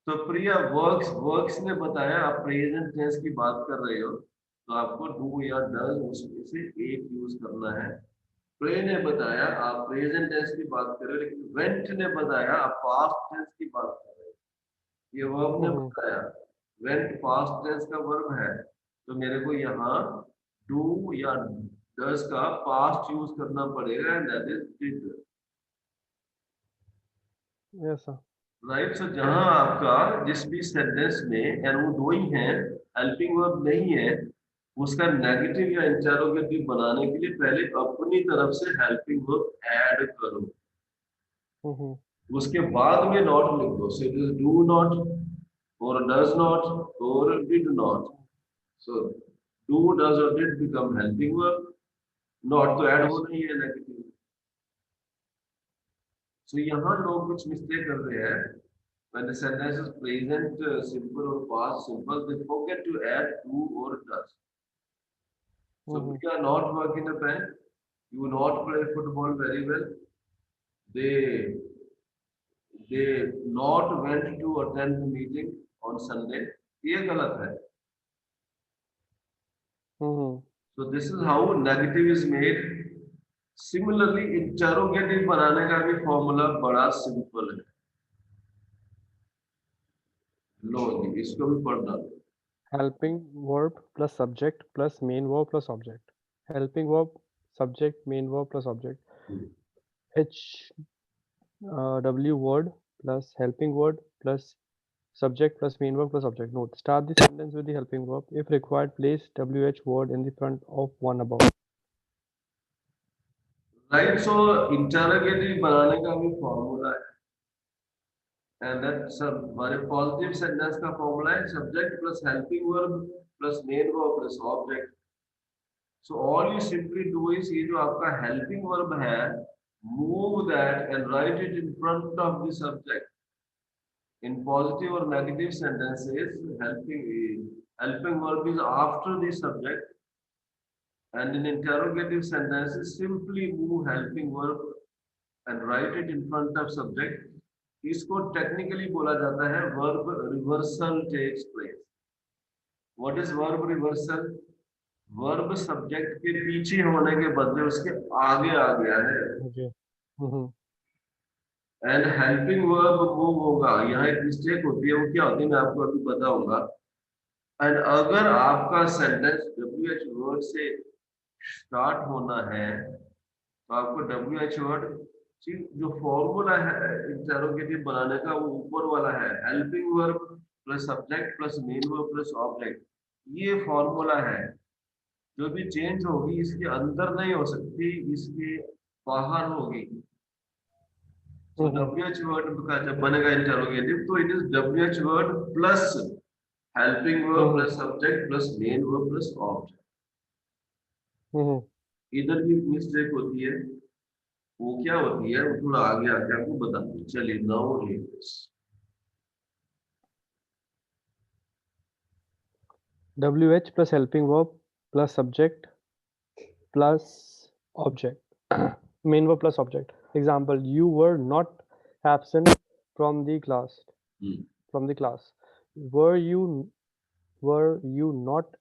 [SPEAKER 1] तो प्रिया वर्क्स वर्क्स ने बताया आप प्रेजेंट टेंस की बात कर रहे हो तो आपको डू या डज उसमें से एक यूज करना है। प्रे ने बताया आप प्रेजेंट टेंस की बात कर रहे हो, लेकिन वेंट ने बताया आप पास्ट टेंस की बात कर रहे हो। ये वर्ब ने
[SPEAKER 2] Mm-hmm.
[SPEAKER 1] बताया वेंट पास्ट टेंस का वर्ब है, तो मेरे को यहाँ डू या डज का पास्ट यूज करना पड़ेगा and that is did.
[SPEAKER 2] Yes, sir.
[SPEAKER 1] Right. So जहां आपका जिस भी सेंटेंस में एंड वो दो ही है, हेल्पिंग वर्ब नहीं है, उसका नेगेटिव या इंटरोगेटिव बनाने के लिए पहले अपनी तरफ से हेल्पिंग वर्ब ऐड करो,
[SPEAKER 2] Mm-hmm.
[SPEAKER 1] उसके बाद में नॉट लिख दो। So it is do not और डज नॉट और did not. So do does और did become helping verb, not तो ऐड
[SPEAKER 2] Yes.
[SPEAKER 1] होना ही है नेगेटिव। सो यहाँ लोग कुछ मिस्टेक कर रहे हैं। When the sentence is present simple or past simple, they forget to add do or does. So
[SPEAKER 2] Mm-hmm.
[SPEAKER 1] we are not working a pen. You not play football very well. They they not went to attend the meeting on Sunday. ये गलत है।
[SPEAKER 2] Mm-hmm.
[SPEAKER 1] So this is how negative is made. Similarly, interrogative बनाने का भी formula बड़ा simple है। लो जी इसको भी पढ़ डालो।
[SPEAKER 2] Helping verb plus subject plus main verb plus object. Helping verb, subject, main verb plus object. H W word plus helping word plus subject plus main verb plus object. Note: start the sentence with the helping verb. If required, place WH word in the front of one above.
[SPEAKER 1] Right. So interrogative बनाने का भी formula है, and that सब हमारे positive sentence का formula है subject plus helping verb plus main verb plus object. So all you simply do is ये जो आपका हेल्पिंग वर्ब है, move that and write it in front of the subject. In positive और negative sentences helping verb is after the subject, and in interrogative sentences simply move helping verb and write it in front of subject। इसको technically बोला जाता है verb reversal takes place. What is verb reversal? Verb subject के पीछे होने के बदले उसके आगे आ गया है,
[SPEAKER 2] Okay. Mm-hmm.
[SPEAKER 1] And helping verb move होगा। यहाँ एक मिस्टेक होती है, वो क्या होती है मैं आपको अभी बताऊंगा। एंड अगर आपका सेंटेंस डब्ल्यू एच वर्ड से स्टार्ट होना है तो आपको डब्ल्यू एच वर्ड जो फॉर्मूला है इंटरोगेटिव बनाने का वो ऊपर वाला है, helping verb plus subject plus main verb plus object. ये फॉर्मूला है, जो भी चेंज होगी इसके अंदर नहीं हो सकती, इसके बाहर होगी। सो
[SPEAKER 2] Mm-hmm.
[SPEAKER 1] डब्ल्यू एच वर्ड का जब बनेगा इंटरोगेटिव तो it is W H word plus helping verb
[SPEAKER 2] Mm-hmm.
[SPEAKER 1] Plus subject plus main verb plus object.
[SPEAKER 2] Mm-hmm.
[SPEAKER 1] इधर भी मिस्टेक होती है, वो क्या होती है वो थोड़ा आगे आके आपको बता दूं। चलिए now read.
[SPEAKER 2] WH plus helping verb plus subject plus object. Main verb plus object. Example: you were not absent from the class. From the class. Were you not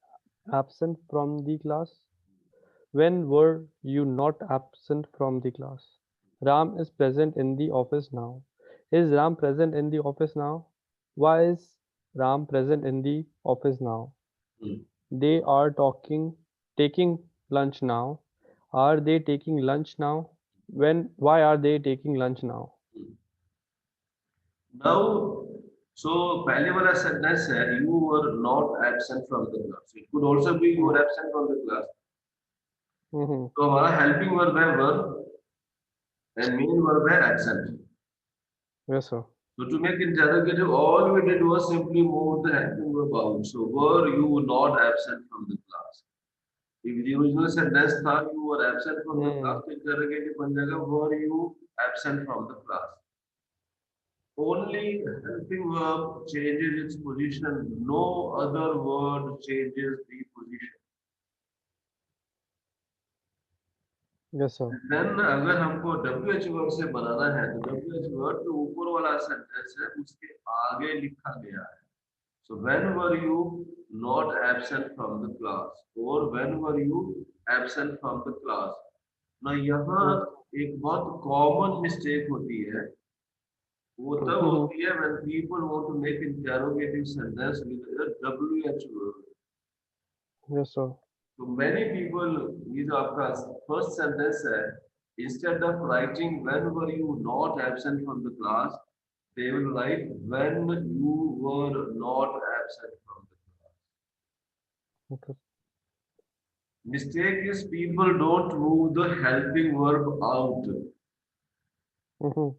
[SPEAKER 2] absent from the class? When were you not absent from the class? Ram is present in the office now. Is Ram present in the office now? Why is Ram present in the office now? They are taking lunch now. Are they taking lunch now? Why are they taking lunch now?
[SPEAKER 1] Now so पहले वाला sentence है you were not absent from the class, it could also be you were absent from the class.
[SPEAKER 2] Mm-hmm.
[SPEAKER 1] तो हमारा helping verb है were and main verb है absent.
[SPEAKER 2] Yes, sir.
[SPEAKER 1] So to make interrogative, all we did was simply move the helping verb out. So were you not absent from the class? If the original sentence था you were absent from the
[SPEAKER 2] Hmm.
[SPEAKER 1] class, तो interrogative बन जाएगा were you absent from the class? Only helping verb changes its position. No other word changes the position.
[SPEAKER 2] Yes, sir.
[SPEAKER 1] देन अगर हमको WH word से बनाना है तो WH वर्ड जो ऊपर वाला सेंटेंस है उसके आगे लिखा गया है. So when were you not absent from the class or when were you absent from the class? ना यहाँ
[SPEAKER 2] Hmm.
[SPEAKER 1] एक बहुत कॉमन मिस्टेक होती है. वो तब
[SPEAKER 2] Hmm.
[SPEAKER 1] होती है when people want to make interrogative sentence with a WH word.
[SPEAKER 2] Yes, sir.
[SPEAKER 1] So many people, ये जो आपका first sentence है, instead of writing when were you not absent from the class, they will write when you were not absent from the class.
[SPEAKER 2] Okay.
[SPEAKER 1] Mistake is people don't move the helping verb out.
[SPEAKER 2] Hmm.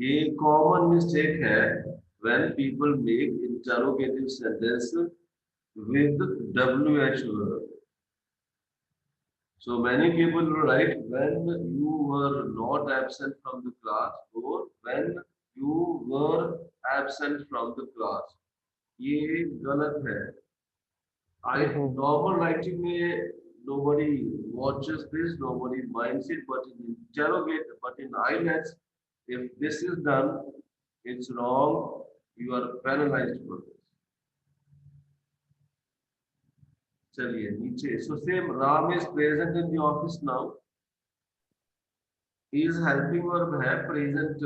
[SPEAKER 1] ये common mistake है when people make interrogative sentence with WH word. So many people will write when you were not absent from the class or when you were absent from the class. ये गलत है. I
[SPEAKER 2] Hmm.
[SPEAKER 1] normal writing में nobody watches this, nobody minds it, but in interrogate, but in IELTS, if this is done, it's wrong. You are penalized for this. चलिए नीचे. So same Ram is present in the office now. Is helping verb है present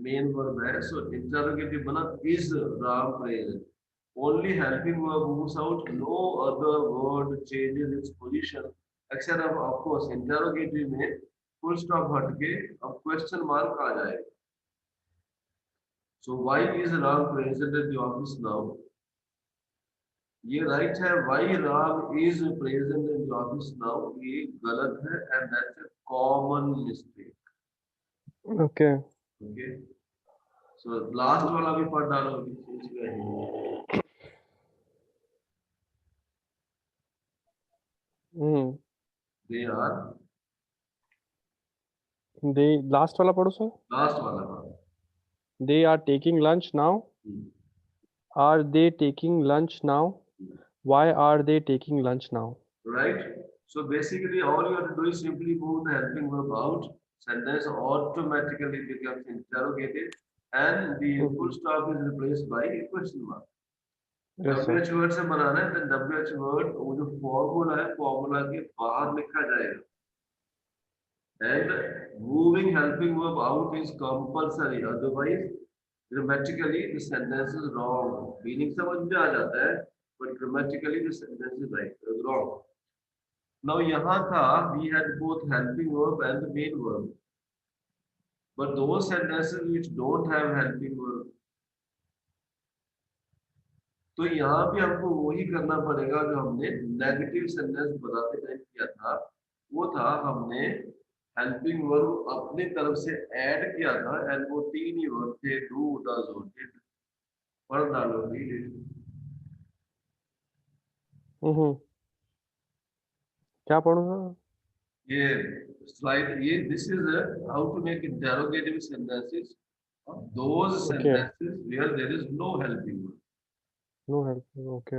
[SPEAKER 1] main verb है. So interrogative बना is Ram present. Only helping verb moves out. No other word changes its position except of course interrogative में full stop हट के अब question mark आ जाएगा. So why is Ram present at the office now? ये right है. why Ram is present in the office now ये गलत है and that's a common mistake.
[SPEAKER 2] Okay.
[SPEAKER 1] Okay. So last वाला भी पढ़ डालो इसमें.
[SPEAKER 2] Hmm.
[SPEAKER 1] They are
[SPEAKER 2] They last वाला पढ़ो sir.
[SPEAKER 1] लास्ट वाला पढ़ो.
[SPEAKER 2] They are taking lunch now. Are they taking lunch now? Why are they taking lunch now?
[SPEAKER 1] Right. So basically all you have to do is simply move the helping verb out. Sentence automatically becomes interrogative and the full
[SPEAKER 2] Mhm.
[SPEAKER 1] stop is replaced by a question mark.
[SPEAKER 2] Yes, sir.
[SPEAKER 1] WH word से बनाना है तो WH word वो जो formula है formula के बाहर लिखा जाएगा. And moving helping verb out is compulsory. Otherwise, grammatically the sentence is wrong. Meaning समझ में आ जाता है, but grammatically the sentence is right, wrong. Now यहाँ था we had both helping verb and the main verb. But those sentences which don't have helping verb, तो यहाँ पे हमको वही करना पड़ेगा जो हमने नेगेटिव सेंटेंस बनाते टाइम किया था. वो था हमने हेल्पिंग वर्ब अपनी तरफ से ऐड किया था एंड वो तीन ही वर्ब थे डू डज और डिड. पढ़ डालो रीड इट.
[SPEAKER 2] हम्म. क्या पढ़ूँ सर?
[SPEAKER 1] ये स्लाइड ये this is how to make interrogative sentences of those
[SPEAKER 2] Okay.
[SPEAKER 1] sentences where there is no helping verb.
[SPEAKER 2] No help. Okay.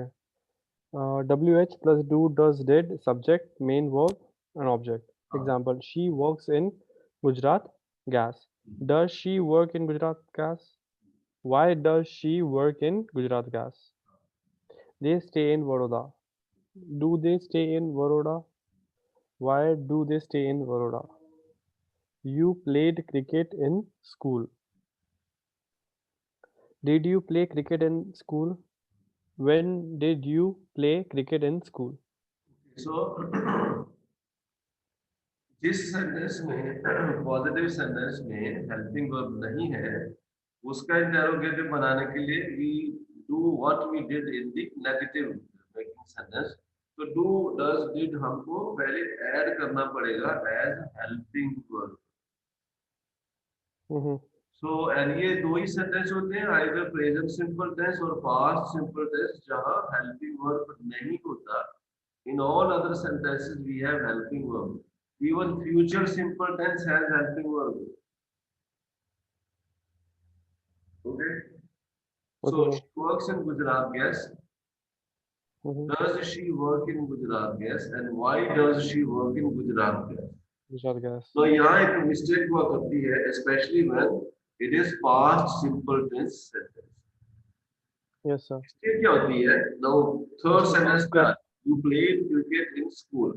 [SPEAKER 2] WH plus do does did subject main verb and object. Example: She works in Gujarat Gas. Does she work in Gujarat Gas? Why does she work in Gujarat Gas? They stay in Baroda. Do they stay in Baroda? Why do they stay in Baroda? You played cricket in school. Did you play cricket in school? When did you play cricket in school?
[SPEAKER 1] So जिस sentence में positive sentence में helping verb नहीं है उसका interrogative बनाने के लिए we do what we did in the negative making sentence. तो डू डज डिड हमको पहले ऐड करना पड़ेगा as helping verb.
[SPEAKER 2] Mm-hmm.
[SPEAKER 1] So and ये दो ही सेंटेंस होते हैं, आइदर प्रेजेंट सिंपल टेंस और पास्ट सिंपल टेंस, जहां हेल्पिंग वर्ब नहीं होता. In all other sentences we have helping verb. Even future simple tense has helping verb. Okay.
[SPEAKER 2] Okay,
[SPEAKER 1] So
[SPEAKER 2] bro.
[SPEAKER 1] she works in Gujarat, yes.
[SPEAKER 2] Mm-hmm.
[SPEAKER 1] Does she work in Gujarat, yes? And why does she work in Gujarat, yes?
[SPEAKER 2] Vishal gas.
[SPEAKER 1] तो यहाँ एक mistake हुआ करती है, especially when it is past simple tense sentence.
[SPEAKER 2] Yes, sir.
[SPEAKER 1] Mistake क्या होती है? Now third
[SPEAKER 2] Mistake
[SPEAKER 1] sentence
[SPEAKER 2] is
[SPEAKER 1] पे
[SPEAKER 2] that.
[SPEAKER 1] you played cricket in school.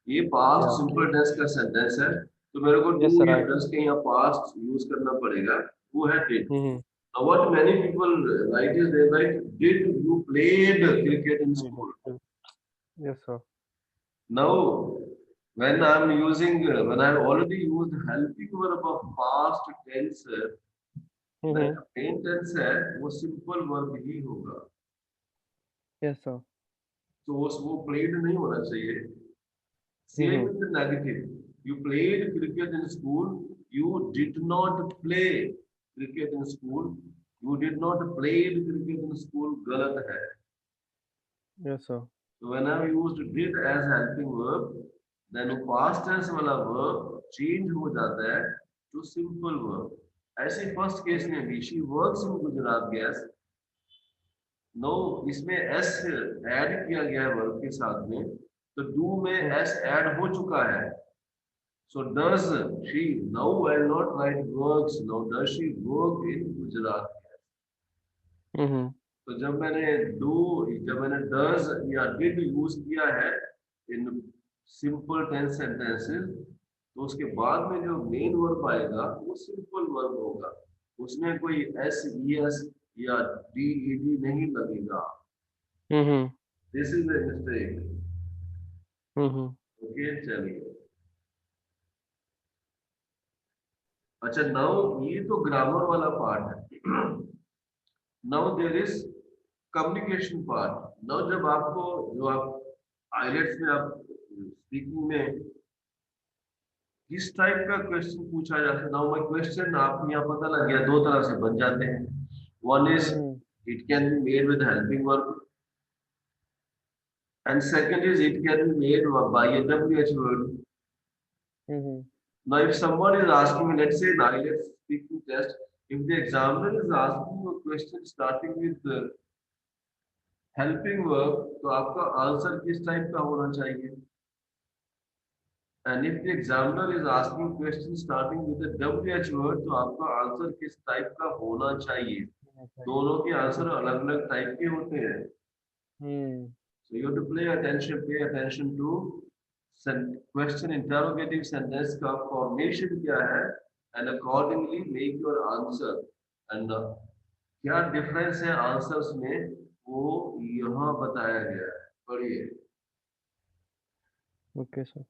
[SPEAKER 1] ये पास्ट
[SPEAKER 2] Yeah.
[SPEAKER 1] सिंपल टेंस का सेंटेंस है, तो मेरे को
[SPEAKER 2] Yes,
[SPEAKER 1] डू
[SPEAKER 2] sir.
[SPEAKER 1] या
[SPEAKER 2] Right.
[SPEAKER 1] डज के यहाँ पास्ट यूज करना पड़ेगा. वो है did.
[SPEAKER 2] Mm-hmm.
[SPEAKER 1] Now what many people write is they write did you played cricket in
[SPEAKER 2] Right.
[SPEAKER 1] school.
[SPEAKER 2] Yes, sir.
[SPEAKER 1] Now when I'm using when I've already used helping verb of past tense, then
[SPEAKER 2] Mm-hmm.
[SPEAKER 1] main tense है वो simple verb ही होगा.
[SPEAKER 2] Yes, sir.
[SPEAKER 1] तो वो played नहीं होना चाहिए. Same
[SPEAKER 2] Mm-hmm.
[SPEAKER 1] with the negative. You played cricket in school. You did not play cricket in school. You did not play cricket in school. गलत है.
[SPEAKER 2] Yes, sir.
[SPEAKER 1] So when I used did as helping verb, then past tense वाला verb change हो जाता है to simple verb. ऐसे first case में भी she works in Gujarat, yes. No इसमें एस ऐड किया गया है वर्ब के साथ में, तो डू में एस ऐड हो चुका है. So does she now I'll not write works now does she work in Gujarat?
[SPEAKER 2] Mm-hmm.
[SPEAKER 1] तो जब मैंने does या did यूज किया है इन सिंपल टेंस सेंटेंसेस, तो उसके बाद में जो मेन वर्ब आएगा वो सिंपल वर्ब होगा. उसमें कोई एस ई एस या डी ई डी नहीं लगेगा.
[SPEAKER 2] Mm-hmm.
[SPEAKER 1] This is a mistake.
[SPEAKER 2] Mm-hmm.
[SPEAKER 1] Okay चलिए. अच्छा नाउ ये तो ग्रामर वाला पार्ट है. Now there is communication part. Now जब आपको जो आप आईलेट्स में आप स्पीकिंग में किस टाइप का क्वेश्चन पूछा जाता है. नाउ माय क्वेश्चन आपको यहाँ पता लग गया, दो तरह से बन जाते हैं. One is
[SPEAKER 2] Mm-hmm.
[SPEAKER 1] It can be made with helping verb and second is it can be made by A WH word.
[SPEAKER 2] Mm-hmm.
[SPEAKER 1] Now, if someone is asking me, let's say in IELTS speaking test, if the examiner is asking you a question starting with the helping verb, तो आपका answer किस type का होना चाहिए? And if the examiner is asking question starting with the WH word, तो आपका answer किस type का होना चाहिए?
[SPEAKER 2] Okay.
[SPEAKER 1] दोनों के
[SPEAKER 2] Okay.
[SPEAKER 1] आंसर अलग-अलग टाइप के होते हैं.
[SPEAKER 2] Hmm.
[SPEAKER 1] So you have to pay attention to question interrogative sentence का formation क्या है, and accordingly make your answer. And क्या difference है answers में वो यहाँ बताया गया है. पढ़िए.
[SPEAKER 2] Okay, sir.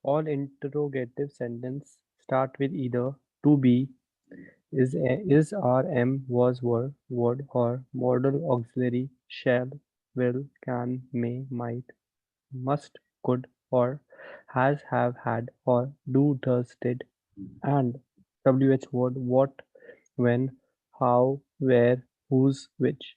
[SPEAKER 2] All interrogative sentences start with either to be, is, are, am, was, were, would, or modal auxiliary, shall, will, can, may, might, must, could, or has, have, had, or do, does, did, and WH word what, when, how, where, whose, which.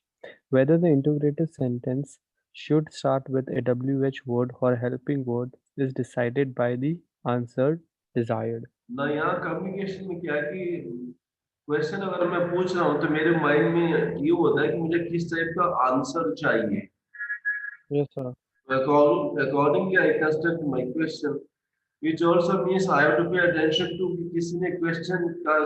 [SPEAKER 2] Whether the interrogative sentence should start with a WH word or helping word is decided by the answer desired.
[SPEAKER 1] ना यहाँ communication में क्या है कि question अगर मैं पूछ रहा हूँ तो मेरे माइंड में ये होता है कि मुझे किस टाइप का आंसर चाहिए.
[SPEAKER 2] Yes, sir.
[SPEAKER 1] Accordingly, I construct my question, which also means I have to pay attention to कि किसी ने question का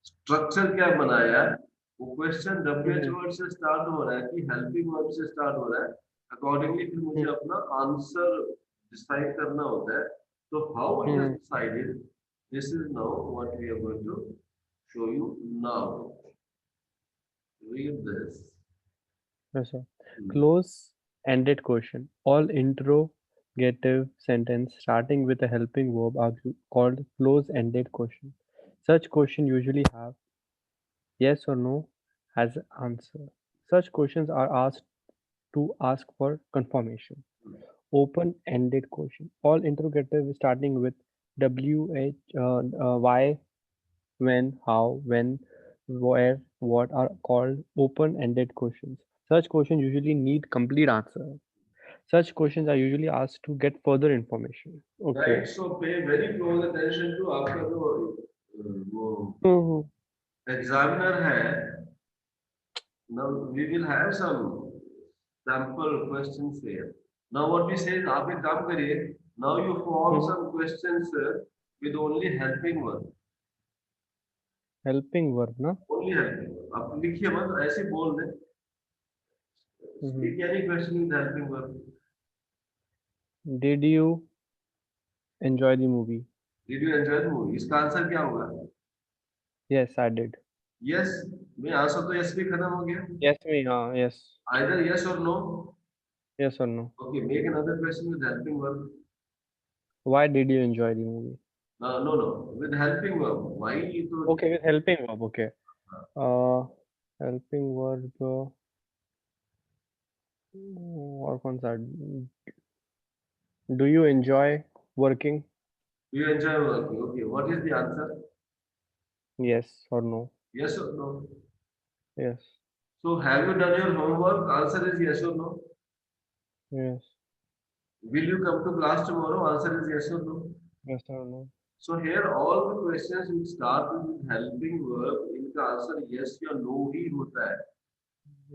[SPEAKER 1] स्ट्रक्चर क्या बनाया है. वो क्वेश्चन WH
[SPEAKER 2] Mm-hmm.
[SPEAKER 1] वर्ड से स्टार्ट हो रहा है कि हेल्पिंग वर्ब से स्टार्ट हो रहा है. अकॉर्डिंगली फिर मुझे अपना आंसर डिसाइड करना होता है. तो how it is
[SPEAKER 2] Mm-hmm.
[SPEAKER 1] Decided, this is now what we are going to show you now. Read this.
[SPEAKER 2] Yes, sir. Close-ended question. All interrogative sentence starting with a helping verb are called close-ended question. Such question usually have yes or no as answer. Such questions are asked to ask for confirmation. Open-ended question. All interrogative starting with W H Y when, how, when, where, what are called open-ended questions. Such questions usually need complete answer. Such questions are usually asked to get further information. Okay.
[SPEAKER 1] Right? So pay very close attention to आपका जो वो
[SPEAKER 2] Mm-hmm.
[SPEAKER 1] examiner है. Now we will have some sample questions here. Now what we say is आप एक काम करिए. Now you form
[SPEAKER 2] Mm-hmm.
[SPEAKER 1] some questions with only helping verb.
[SPEAKER 2] Helping verb, na?
[SPEAKER 1] Only helping verb. आप लिखिए मत ऐसे बोल दें.
[SPEAKER 2] Mm-hmm.
[SPEAKER 1] Speak any question with helping verb.
[SPEAKER 2] Did you enjoy the movie?
[SPEAKER 1] Did you enjoy the movie? इसका answer क्या होगा?
[SPEAKER 2] Yes, I did.
[SPEAKER 1] Yes. में आंसर तो yes पे खत्म हो गया.
[SPEAKER 2] Yes, me, yes.
[SPEAKER 1] Either yes or no.
[SPEAKER 2] Yes or no?
[SPEAKER 1] Okay, make another question with helping verb.
[SPEAKER 2] Why did you enjoy the movie?
[SPEAKER 1] No, no, no. With helping verb. Why to
[SPEAKER 2] Okay, with helping verb, okay. Uh, helping verb, और कौन सा? Do you enjoy working?
[SPEAKER 1] do you enjoy working? Okay, what is the answer?
[SPEAKER 2] Yes or no?
[SPEAKER 1] Yes or no?
[SPEAKER 2] Yes.
[SPEAKER 1] So have you done your homework? Answer is yes or no.
[SPEAKER 2] Yes.
[SPEAKER 1] Will you come to class tomorrow? Answer is yes or no.
[SPEAKER 2] Yes or no?
[SPEAKER 1] So here all the questions will start with helping verb. इनका answer yes या no ही होता है.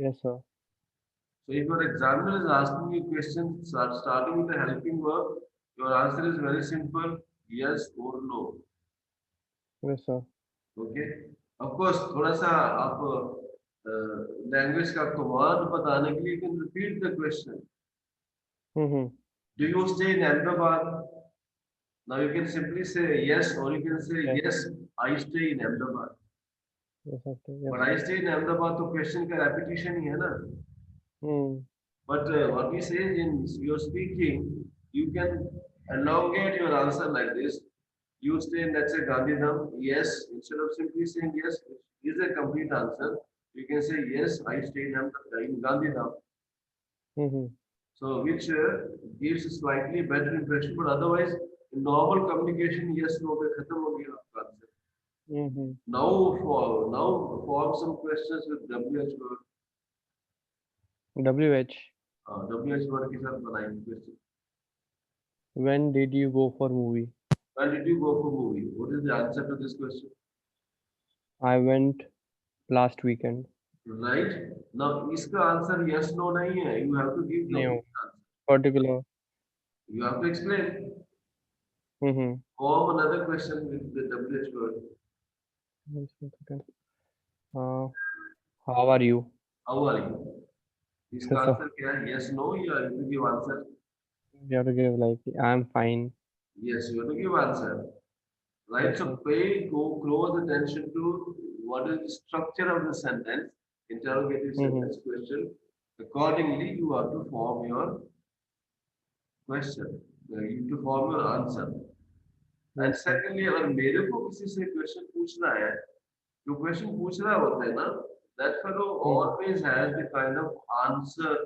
[SPEAKER 2] Yes, sir.
[SPEAKER 1] So if your examiner is asking you questions starting with a helping verb, your answer is very simple, yes or no.
[SPEAKER 2] Yes, sir.
[SPEAKER 1] Okay. Of course, थोड़ा सा आप language का command बताने के लिए you can repeat the question.
[SPEAKER 2] Mm-hmm.
[SPEAKER 1] Do you stay in Ahmedabad? Now you can simply say yes, or you can say
[SPEAKER 2] Yes.
[SPEAKER 1] yes, I stay in Ahmedabad.
[SPEAKER 2] Yes, okay. Yes,
[SPEAKER 1] But
[SPEAKER 2] sir.
[SPEAKER 1] I stay in Ahmedabad तो question का repetition ही है ना.
[SPEAKER 2] Hmm.
[SPEAKER 1] But what we say in your speaking, you can elongate your answer like this. You stay in, let's say, Gandhidham. Yes, instead of simply saying yes, is a complete answer. You can say yes, I stay in Gandhidham.
[SPEAKER 2] Mm-hmm.
[SPEAKER 1] So, which gives a slightly better impression. But otherwise, in normal communication, yes, no, पे खत्म हो गया आपका answer.
[SPEAKER 2] Mm-hmm.
[SPEAKER 1] Now form some questions with WH word.
[SPEAKER 2] WH.
[SPEAKER 1] WH word के साथ बनाएंगे question.
[SPEAKER 2] When did you go for movie?
[SPEAKER 1] When did you go for movie? What is the answer to this question?
[SPEAKER 2] I went last weekend.
[SPEAKER 1] Right? Now, इसका answer yes no नहीं है. You have to give
[SPEAKER 2] नहीं हो.
[SPEAKER 1] complete answer.
[SPEAKER 2] Particular.
[SPEAKER 1] You have to explain.
[SPEAKER 2] Mm-hmm.
[SPEAKER 1] Form another question with the WH word.
[SPEAKER 2] Yes, one second. Uh, how are you?
[SPEAKER 1] How are you? इसका
[SPEAKER 2] Yes, sir.
[SPEAKER 1] answer क्या है? Yes no या you have to give answer?
[SPEAKER 2] You have to give like I'm fine.
[SPEAKER 1] Yes, you have to give answer. Right?
[SPEAKER 2] Yes,
[SPEAKER 1] So
[SPEAKER 2] sir.
[SPEAKER 1] pay close attention to what is the structure of the sentence, interrogative
[SPEAKER 2] Mm-hmm.
[SPEAKER 1] sentence question. Accordingly, you have to form your question. You have to form your answer. And
[SPEAKER 2] Yes, sir.
[SPEAKER 1] Secondly अगर मेरे को किसी से question पूछना है जो question पूछ रहा होता है ना that fellow
[SPEAKER 2] Mm-hmm.
[SPEAKER 1] Always has the kind of answer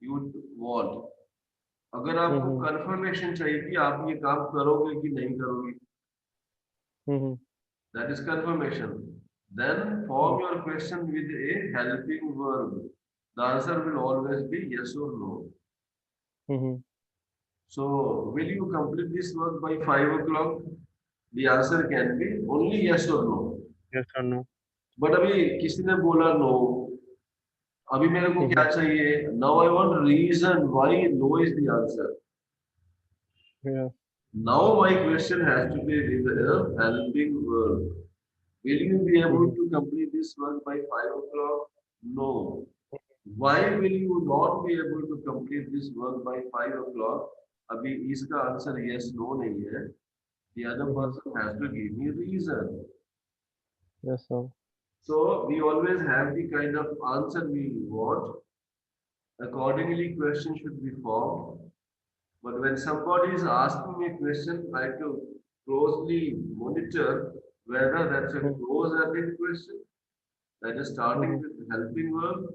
[SPEAKER 1] you want अगर आपको
[SPEAKER 2] Mm-hmm.
[SPEAKER 1] कंफर्मेशन चाहिए कि आप ये काम करोगे कि नहीं करोगे
[SPEAKER 2] Mm-hmm.
[SPEAKER 1] That is confirmation then form your question with a helping verb the answer will always be yes or no.
[SPEAKER 2] Mm-hmm.
[SPEAKER 1] So will you complete this work by 5 o'clock? The answer can be only yes or no.
[SPEAKER 2] Yes or no?
[SPEAKER 1] But अभी किसी ने बोला no अभी मेरे को
[SPEAKER 2] Mm-hmm.
[SPEAKER 1] क्या चाहिए now I want reason why no is the answer
[SPEAKER 2] Yeah.
[SPEAKER 1] Now my question has to be with a helping verb will you be able
[SPEAKER 2] Mm-hmm.
[SPEAKER 1] to complete this work by 5 o'clock no why will you not be able to complete this work by 5 o'clock अभी इसका answer yes no नहीं है the other
[SPEAKER 2] Mm-hmm.
[SPEAKER 1] person has to give me reason.
[SPEAKER 2] Yes, sir.
[SPEAKER 1] So we always have the kind of answer we want. Accordingly, question should be formed. But when somebody is asking me a question, I have to closely monitor whether that's a close-ended question, that is starting
[SPEAKER 2] Mm-hmm.
[SPEAKER 1] with helping verb,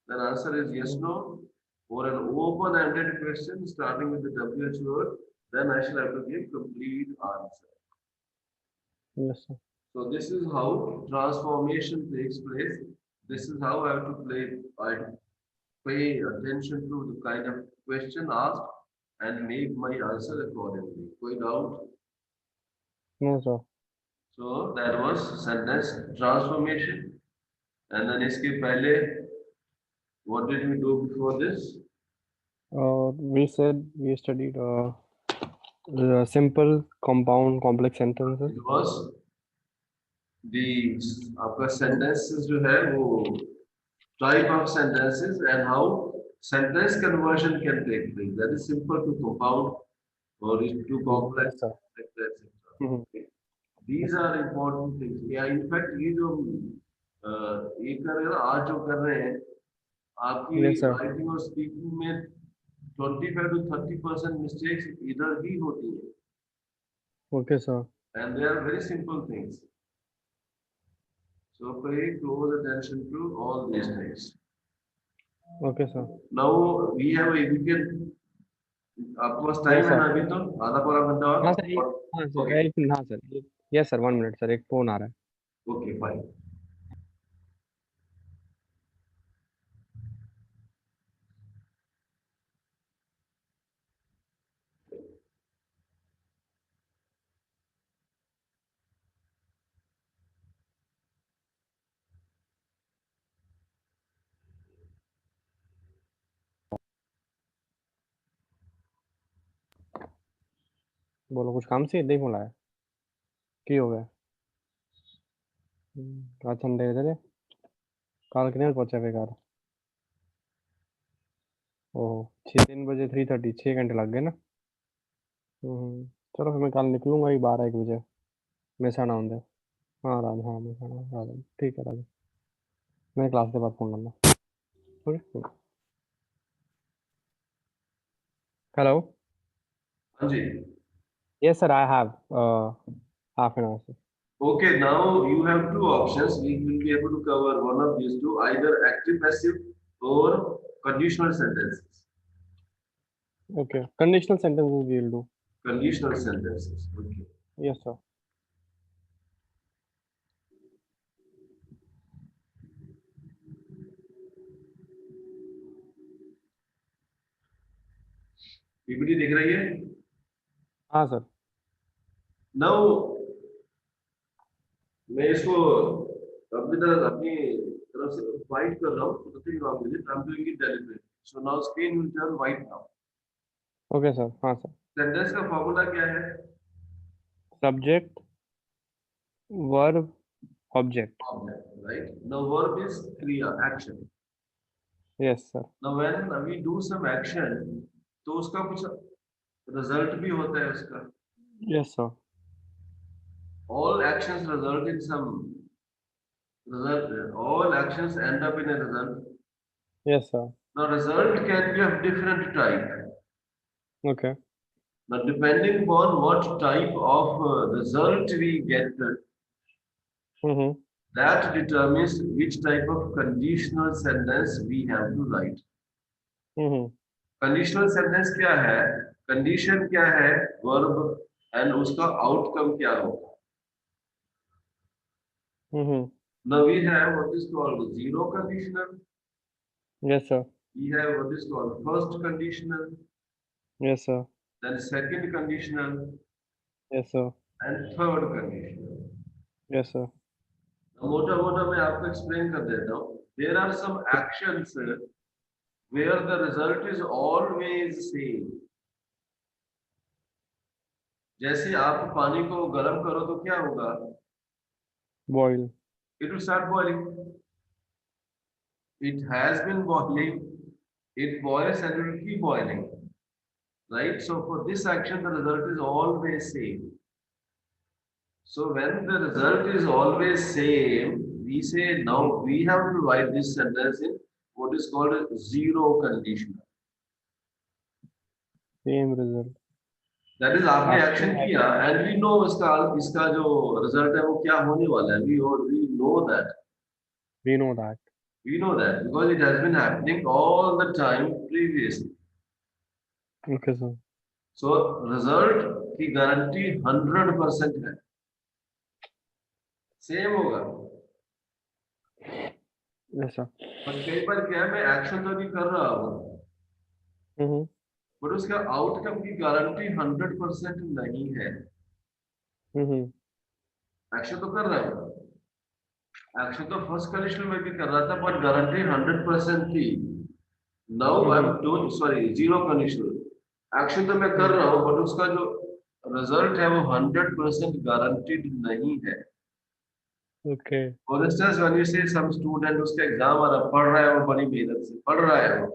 [SPEAKER 1] then answer is yes,
[SPEAKER 2] Mm-hmm.
[SPEAKER 1] no, or an open-ended question starting with the WH word, then I shall have to give complete answer.
[SPEAKER 2] Yes, sir.
[SPEAKER 1] So this is how transformation takes place. This is how I have to pay attention to the kind of question asked and make my answer accordingly. કોઈ doubt?
[SPEAKER 2] No, sir.
[SPEAKER 1] So that was sentence transformation. And then iske pehle, what did we do before this?
[SPEAKER 2] We said we studied the simple, compound, complex sentences.
[SPEAKER 1] It was the आपका sentences जो है वो type of sentences and how sentence conversion can take place. That is simple to compound or is to complex,
[SPEAKER 2] Yes, sir.
[SPEAKER 1] etc.
[SPEAKER 2] Mhm.
[SPEAKER 1] Okay. These are important things. Yeah, in fact, ये जो ये कर रहे हैं ना, आज जो कर रहे हैं आपकी
[SPEAKER 2] Yes, sir.
[SPEAKER 1] राइटिंग और स्पीकिंग में 25 to 30% मिस्टेक्स इधर ही होती है
[SPEAKER 2] Okay, sir.
[SPEAKER 1] and they are very simple things. So pay close attention to all these things.
[SPEAKER 2] Okay, sir.
[SPEAKER 1] Now we can आपके पास टाइम
[SPEAKER 2] Yes,
[SPEAKER 1] है
[SPEAKER 2] sir.
[SPEAKER 1] ना अभी तो आधा पौना घंटा
[SPEAKER 2] हाँ सर एक
[SPEAKER 1] और
[SPEAKER 2] हाँ सर
[SPEAKER 1] ओके
[SPEAKER 2] एक हाँ sir yes sir 1 minute sir एक फोन आ रहा है
[SPEAKER 1] ओके फाइन
[SPEAKER 2] बोलो कुछ काम से इतना ही फोन आया की हो गया आज संडे है कल कितने बजे पहुंचा फिर घर ओह 3 बजे 3:30 6 घंटे लग गए ना चलो फिर मैं कल निकलूंगा ही 12-1 बजे मेहसाणा आऊंगा हाँ मेहसाणा राजा ठीक है राजा मैं क्लास के बाद फोन करना ओके हेलो
[SPEAKER 1] हाँ जी
[SPEAKER 2] yes sir I have half an hour sir
[SPEAKER 1] okay now you have two options we will be able to cover one of these two either active passive or conditional sentences
[SPEAKER 2] okay conditional sentences we will do
[SPEAKER 1] conditional sentences okay
[SPEAKER 2] yes sir
[SPEAKER 1] PPT दिख रही है
[SPEAKER 2] हाँ sir
[SPEAKER 1] now मैं इसको अपनी तरफ से fight कर रहा हूँ nothing wrong with it I'm doing it deliberately so now screen will turn white now
[SPEAKER 2] okay sir हाँ सर
[SPEAKER 1] सेंटेंस का फॉर्मूला क्या है
[SPEAKER 2] subject verb object
[SPEAKER 1] object right now verb is kriya action
[SPEAKER 2] yes sir
[SPEAKER 1] now when we do some action तो उसका कुछ result भी होता है उसका
[SPEAKER 2] yes sir
[SPEAKER 1] all actions result in some result all actions end up in a result
[SPEAKER 2] yes sir
[SPEAKER 1] now result can be of different type
[SPEAKER 2] okay
[SPEAKER 1] now depending upon what type of result we get
[SPEAKER 2] hmm
[SPEAKER 1] that determines which type of conditional sentence we have to write
[SPEAKER 2] hmm
[SPEAKER 1] conditional sentence क्या है condition क्या है verb and उसका outcome क्या होगा
[SPEAKER 2] हम्म
[SPEAKER 1] now we have what is called zero conditional
[SPEAKER 2] yes sir
[SPEAKER 1] we have what is called first conditional
[SPEAKER 2] yes sir
[SPEAKER 1] then second conditional
[SPEAKER 2] yes sir
[SPEAKER 1] and third conditional
[SPEAKER 2] yes sir
[SPEAKER 1] मोटा मोटा मैं आपको explain कर देता हूँ there are some actions where the result is always same जैसे आप पानी को गर्म करो तो क्या होगा
[SPEAKER 2] boil
[SPEAKER 1] it will start boiling it has been boiling it boils and it will keep boiling right so for this action the result is always same so when the result is always same we say now we have to write this sentence in what is called a zero conditional
[SPEAKER 2] same result
[SPEAKER 1] that is आपने
[SPEAKER 2] action
[SPEAKER 1] action किया and we know इसका जो result है वो क्या होने वाला है we know that
[SPEAKER 2] we know that
[SPEAKER 1] we know that because it has been happening all the time previously
[SPEAKER 2] okay sir
[SPEAKER 1] so result की गारंटी 100% है सेम होगा।
[SPEAKER 2] Yes, sir.
[SPEAKER 1] बट कई बार क्या है, मैं एक्शन तो भी कर रहा हूँ
[SPEAKER 2] Mm-hmm.
[SPEAKER 1] बट उसका आउटकम की गारंटी 100% नहीं है।
[SPEAKER 2] Mm-hmm.
[SPEAKER 1] एक्शन तो कर रहा हूँ, एक्शन तो फर्स्ट कंडीशन में भी कर रहा था बट गारंटी 100% थी। Now I am
[SPEAKER 2] Mm-hmm.
[SPEAKER 1] Doing, sorry, zero conditional action तो मैं कर
[SPEAKER 2] Mm-hmm.
[SPEAKER 1] रहा हूँ बट उसका जो रिजल्ट है वो 100% गारंटीड नहीं है।
[SPEAKER 2] Okay.
[SPEAKER 1] For instance when you से सम स्टूडेंट, उसका एग्जाम आ रहा, पढ़ रहा है, वो बड़ी मेहनत से पढ़ रहा है वो,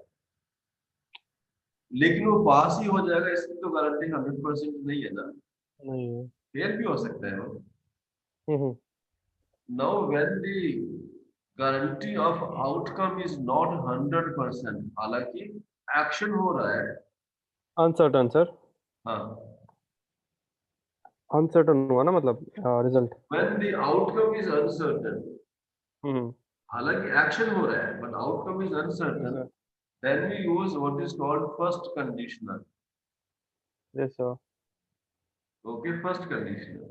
[SPEAKER 1] लेकिन वो पास ही हो जाएगा इसकी तो गारंटी 100% नहीं है ना,
[SPEAKER 2] नहीं।
[SPEAKER 1] फेल भी हो सकता है वो।
[SPEAKER 2] Mm-hmm.
[SPEAKER 1] Now when the guarantee of outcome is not 100%, हालांकि एक्शन हो रहा है।
[SPEAKER 2] Uncertain, sir.
[SPEAKER 1] हाँ,
[SPEAKER 2] Uncertain हुआ ना मतलब result.
[SPEAKER 1] when the outcome is uncertain,
[SPEAKER 2] Mm-hmm.
[SPEAKER 1] हालांकि एक्शन हो रहा है but outcome is
[SPEAKER 2] Yes,
[SPEAKER 1] uncertain,
[SPEAKER 2] sir.
[SPEAKER 1] then we use what is called first conditional.
[SPEAKER 2] Yes, sir.
[SPEAKER 1] Okay, first conditional.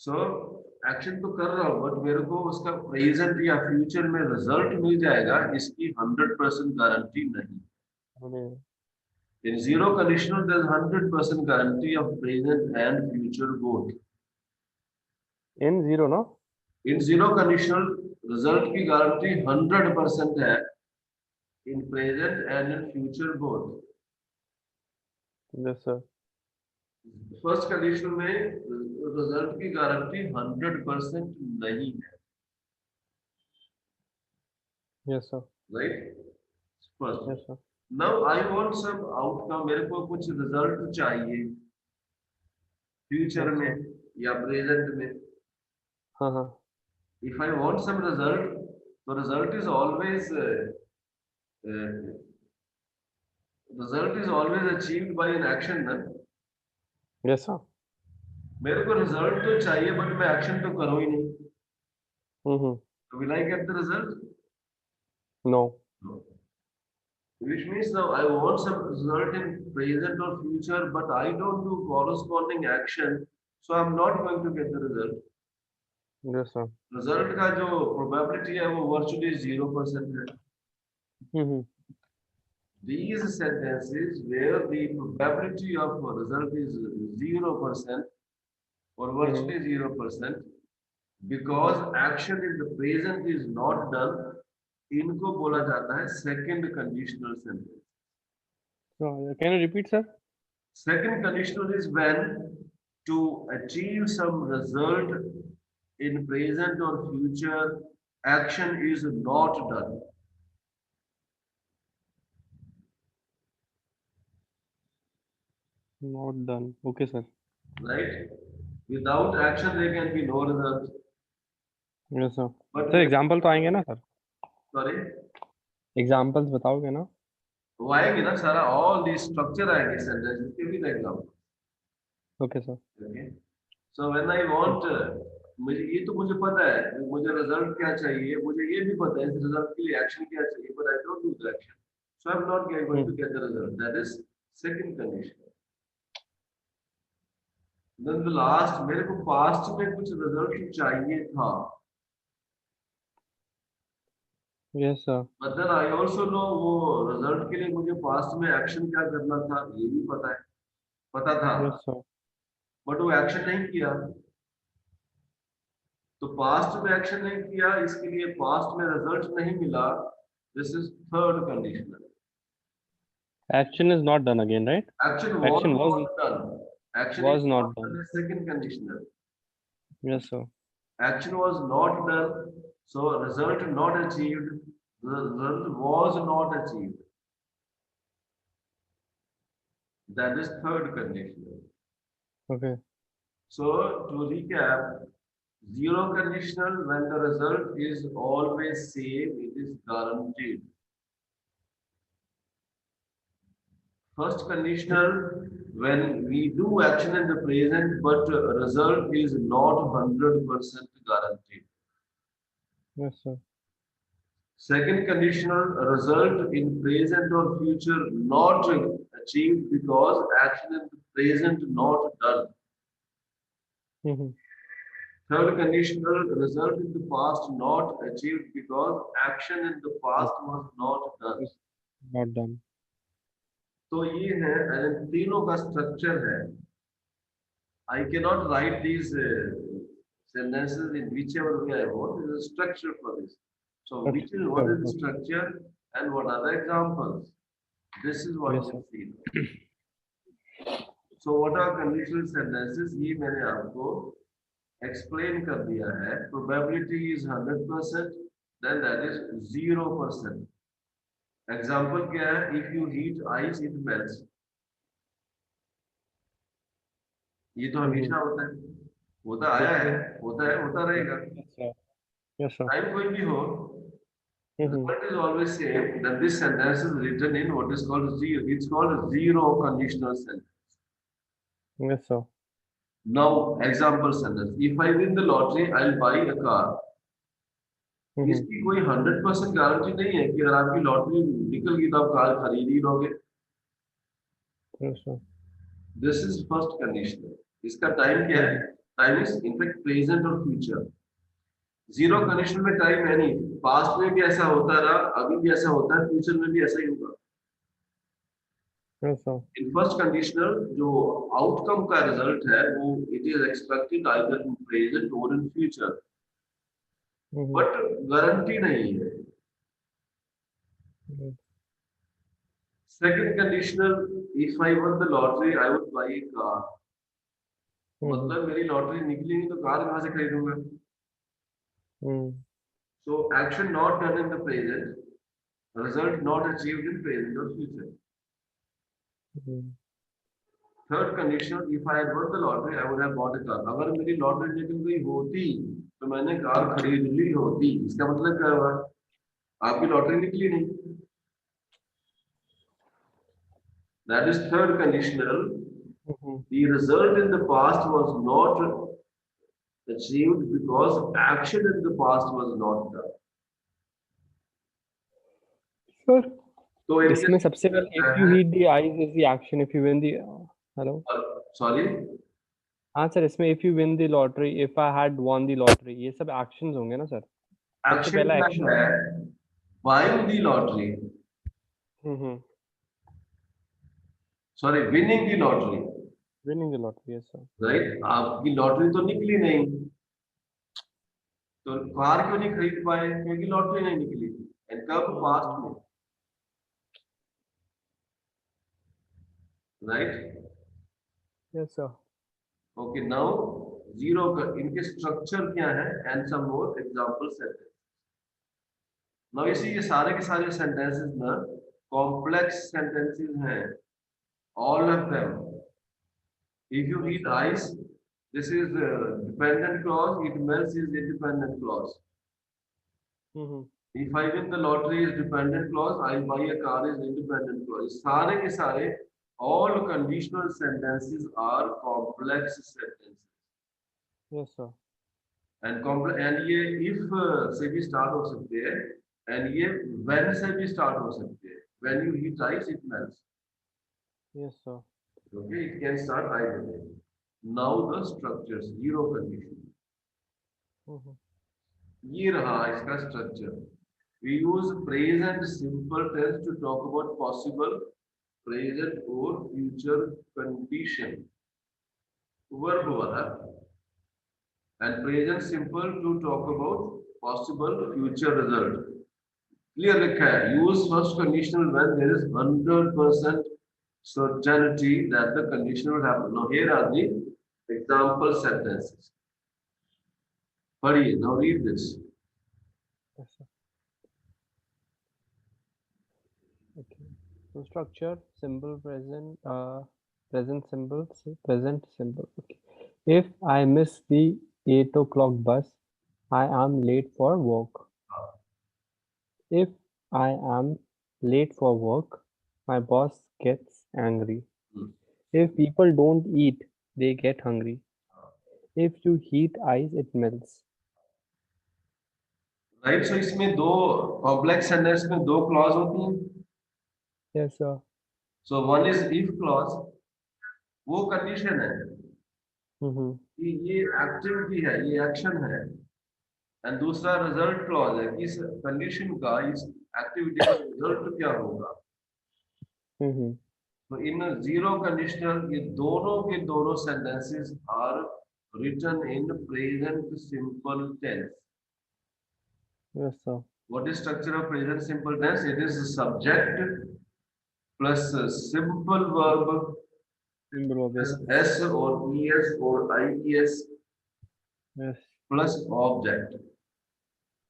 [SPEAKER 1] So action तो कर रहा हूँ बट मेरे को उसका प्रेजेंट या फ्यूचर में रिजल्ट मिल जाएगा, इसकी 100% गारंटी नहीं।
[SPEAKER 2] Okay.
[SPEAKER 1] In zero conditional, there is 100% guarantee of present and future both.
[SPEAKER 2] In zero, no?
[SPEAKER 1] In zero conditional, result की गारंटी 100% है in present and in future both.
[SPEAKER 2] Yes, sir.
[SPEAKER 1] First condition में result की guarantee 100% नहीं है,
[SPEAKER 2] Yes, sir.
[SPEAKER 1] Right? First,
[SPEAKER 2] Yes, sir.
[SPEAKER 1] Now I want some outcome, मेरे को कुछ result चाहिए फ्यूचर
[SPEAKER 2] Yes,
[SPEAKER 1] में
[SPEAKER 2] sir.
[SPEAKER 1] या प्रेजेंट में।
[SPEAKER 2] हाँ हाँ.
[SPEAKER 1] If I want some result, तो result is always result is always achieved by an action ना।
[SPEAKER 2] Yes, sir.
[SPEAKER 1] मेरे को रिजल्ट तो चाहिए बट मैं एक्शन तो करूँ ही नहीं,
[SPEAKER 2] Mm-hmm.
[SPEAKER 1] तो will I get the result?
[SPEAKER 2] No.
[SPEAKER 1] No. Which means now I want some result in present or future but I don't do corresponding action, so I'm not going to get the result।
[SPEAKER 2] Yes, sir.
[SPEAKER 1] Result का जो probability है वो virtually 0% है।
[SPEAKER 2] Mm-hmm.
[SPEAKER 1] These sentences where the probability of a result is 0% or
[SPEAKER 2] Mm-hmm.
[SPEAKER 1] virtually 0%,
[SPEAKER 2] Mm-hmm.
[SPEAKER 1] because action in the present is not done, इनको बोला जाता है second conditional sentence।
[SPEAKER 2] So, can you repeat, sir?
[SPEAKER 1] Second conditional is when to achieve some result in present or future, action is not done।
[SPEAKER 2] Not done. Okay, sir.
[SPEAKER 1] Right? Without action there can be no result।
[SPEAKER 2] Yes, sir.
[SPEAKER 1] But
[SPEAKER 2] Sir, example तो आएंगे ना sir?
[SPEAKER 1] sorry,
[SPEAKER 2] Examples बताओगे ना?
[SPEAKER 1] वो आएंगे ना सारा, all the structure आएंगे sentence के भी example.
[SPEAKER 2] Okay, sir.
[SPEAKER 1] Okay, so when I want, मुझे ये तो मुझे पता है मुझे रिजल्ट क्या चाहिए, मुझे ये भी पता है इस रिजल्ट के लिए एक्शन क्या चाहिए, but I don't do the action, so I'm not going to
[SPEAKER 2] Mm-hmm.
[SPEAKER 1] get the result। That is second condition। Then the last, मेरे को पास्ट में कुछ रिजल्ट चाहिए था,
[SPEAKER 2] Yes, sir.
[SPEAKER 1] but then I also know वो result के लिए मुझे पास्ट में एक्शन क्या करना था ये भी पता था,
[SPEAKER 2] Yes, sir.
[SPEAKER 1] बट वो एक्शन नहीं किया। तो पास्ट में एक्शन नहीं किया, इसके लिए पास्ट में रिजल्ट नहीं मिला। This is third conditional.
[SPEAKER 2] Action is not done again, right?
[SPEAKER 1] Action was
[SPEAKER 2] Action was
[SPEAKER 1] not done, action is
[SPEAKER 2] was not
[SPEAKER 1] not
[SPEAKER 2] done.
[SPEAKER 1] Done, second conditional.
[SPEAKER 2] Yes, sir.
[SPEAKER 1] Action was not done, so result not achieved, result was not achieved, that is third conditional.
[SPEAKER 2] Okay.
[SPEAKER 1] So to recap, zero conditional, when the result is always same, it is guaranteed। First conditional, when we do action in the present, but result is not 100% guaranteed।
[SPEAKER 2] Yes, sir.
[SPEAKER 1] Second conditional, result in present or future not achieved because action in the present not done।
[SPEAKER 2] Mm-hmm.
[SPEAKER 1] Third conditional, result in the past not achieved because action in the past was not done.
[SPEAKER 2] Is not done.
[SPEAKER 1] तो ये है and तीनों का structure है. I cannot write these sentences in whichever way I want. There is a structure for this. So
[SPEAKER 2] Okay.
[SPEAKER 1] which is what
[SPEAKER 2] Sure.
[SPEAKER 1] is the
[SPEAKER 2] Okay.
[SPEAKER 1] structure and what are the examples? This is what
[SPEAKER 2] Yes,
[SPEAKER 1] we
[SPEAKER 2] sir.
[SPEAKER 1] see. So what are conditional sentences? ये मैंने आपको explain कर दिया है. Probability is 100%. Then that is 0%. Example क्या है? If you heat ice, it melts. ये तो
[SPEAKER 2] Mm-hmm.
[SPEAKER 1] हमेशा होता है. होता आया
[SPEAKER 2] Yes,
[SPEAKER 1] है,
[SPEAKER 2] sir.
[SPEAKER 1] होता रहेगा.
[SPEAKER 2] Yes, sir. Yes, sir.
[SPEAKER 1] Time कोई भी हो,
[SPEAKER 2] Mm-hmm.
[SPEAKER 1] result is always same. Then this sentence is written in what is called zero. It's called zero conditional sentence.
[SPEAKER 2] Yes, sir.
[SPEAKER 1] Now, example sentence. If I win the lottery, I'll buy a car.
[SPEAKER 2] Mm-hmm.
[SPEAKER 1] इसकी कोई 100% guarantee नहीं है कि अगर आपकी lottery निकल गई तो आप कार खरीद ही लोगे.
[SPEAKER 2] Yes, sir.
[SPEAKER 1] This is first condition. इसका टाइम क्या है?
[SPEAKER 2] Mm-hmm.
[SPEAKER 1] Time is in fact present और फ्यूचर. Zero
[SPEAKER 2] Mm-hmm.
[SPEAKER 1] कंडीशन में टाइम है नहीं. पास्ट में भी ऐसा होता रहा, अभी भी ऐसा होता है, फ्यूचर में भी ऐसा ही होगा.
[SPEAKER 2] Yes, sir.
[SPEAKER 1] In first conditional जो आउटकम का रिजल्ट है वो it is expected either in present और in future.
[SPEAKER 2] Mm-hmm.
[SPEAKER 1] But guarantee नहीं है.
[SPEAKER 2] Mm-hmm.
[SPEAKER 1] Second conditional, if I won the lottery I would buy a car.
[SPEAKER 2] Mm-hmm.
[SPEAKER 1] मतलब मेरी lottery निकलेगी तो कार कहां से खरीदूंगा.
[SPEAKER 2] Mm-hmm.
[SPEAKER 1] So action not done in the present, result not achieved in present और future.
[SPEAKER 2] Mm-hmm.
[SPEAKER 1] Third condition, if I won the lottery I would have bought a car. अगर मेरी लॉटरी निकल गई होती तो मैंने कार खरीद ली होती. इसका मतलब क्या हुआ? आपकी लॉटरी निकली नहीं. That is third conditional.
[SPEAKER 2] Mm-hmm.
[SPEAKER 1] The result in the past was not achieved because action in the past was not done.
[SPEAKER 2] Sure.
[SPEAKER 1] तो इनके
[SPEAKER 2] इसमें सबसे पहले if you heat the ice is the action. If you win the hello.
[SPEAKER 1] Sorry,
[SPEAKER 2] हाँ sir, इसमें if you win the lottery, if I had won the lottery, ये सब actions होंगे ना सर. सबसे
[SPEAKER 1] एक्शन
[SPEAKER 2] पहला
[SPEAKER 1] क्या
[SPEAKER 2] action.
[SPEAKER 1] है? Buying the lottery.
[SPEAKER 2] Mm-hmm.
[SPEAKER 1] Sorry, winning the lottery.
[SPEAKER 2] Winning the lottery, yes sir.
[SPEAKER 1] Right. आपकी लॉटरी तो निकली नहीं तो कार क्यों नहीं खरीद पाए? क्योंकि लॉटरी नहीं निकली. एंड कब? पास्ट में. Right.
[SPEAKER 2] Yes sir.
[SPEAKER 1] Okay. Now zero का इनके स्ट्रक्चर क्या है and some more example sentence. Now इसी ये सारे के सारे सेंटेंसेस ना कॉम्प्लेक्स सेंटेंसेस हैं. All of them. If you heat ice, this is dependent clause. It melts is independent clause.
[SPEAKER 2] Mm-hmm.
[SPEAKER 1] If I win the lottery is dependent clause. I buy a car is independent clause. सारे के सारे all conditional sentences are complex sentences.
[SPEAKER 2] Yes sir.
[SPEAKER 1] And ये if से भी start हो सकते हैं and ये when से भी start हो सकते हैं. When you heat ice, it melts.
[SPEAKER 2] Yes sir.
[SPEAKER 1] Okay, it can start either way. Now the structures, zero condition.
[SPEAKER 2] Mm-hmm.
[SPEAKER 1] ये रहा इसका structure. We use present simple tense to talk about possible present or future condition. Verb वाला and present simple to talk about possible future result. Clear लिखा है. Use first conditional when there is 100% certainty that the condition will happen. Now here are the example sentences. पढ़िए. Now read this.
[SPEAKER 2] Yes sir. Okay. So structure, simple present, present simple, present simple. Okay. If I miss the 8 o'clock bus, I am late for work. If I am late for work, my boss gets angry. If people don't eat, they get hungry. If you heat ice, it melts.
[SPEAKER 1] Right. So इसमें दो complex sentence में दो clause होती हैं.
[SPEAKER 2] Yes sir.
[SPEAKER 1] So one is if clause. वो condition है.
[SPEAKER 2] Mm-hmm.
[SPEAKER 1] कि ये एक्टिविटी है, ये एक्शन है। एंड दूसरा रिजल्ट क्लॉज है कि इस कंडीशन का, इस एक्टिविटी का रिजल्ट क्या होगा।
[SPEAKER 2] Mm-hmm.
[SPEAKER 1] तो इन जीरो कंडीशनल, ये दोनों के दोनों sentences are written in present simple tense.
[SPEAKER 2] Yes, sir.
[SPEAKER 1] What is structure of present simple tense? It is subject plus simple verb
[SPEAKER 2] Symbol
[SPEAKER 1] plus
[SPEAKER 2] obviously.
[SPEAKER 1] S और ES और IES
[SPEAKER 2] Yes.
[SPEAKER 1] Plus object,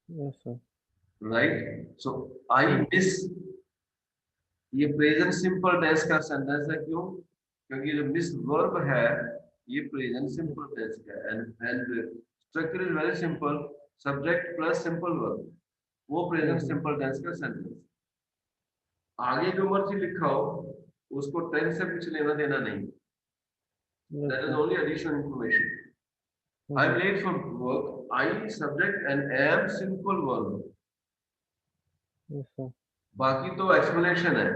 [SPEAKER 2] Yes, sir.
[SPEAKER 1] Right. So I
[SPEAKER 2] Mm-hmm.
[SPEAKER 1] Miss, ये present simple tense का sentence है। क्यों? क्योंकि जो miss verb है ये प्रेजेंट सिंपल टेंस का है। And structure is very simple, subject plus simple verb, वो प्रेजेंट
[SPEAKER 2] Mm-hmm.
[SPEAKER 1] सिंपल टेंस का सेंटेंस। आगे जो मर्जी लिखा हो उसको टेंस से कुछ लेना देना नहीं,
[SPEAKER 2] Yes,
[SPEAKER 1] that is
[SPEAKER 2] sir.
[SPEAKER 1] Only additional information. I
[SPEAKER 2] Mm-hmm.
[SPEAKER 1] Am late for work, I subject and am simple verb,
[SPEAKER 2] Yes, sir.
[SPEAKER 1] बाकी तो एक्सप्लेनेशन है।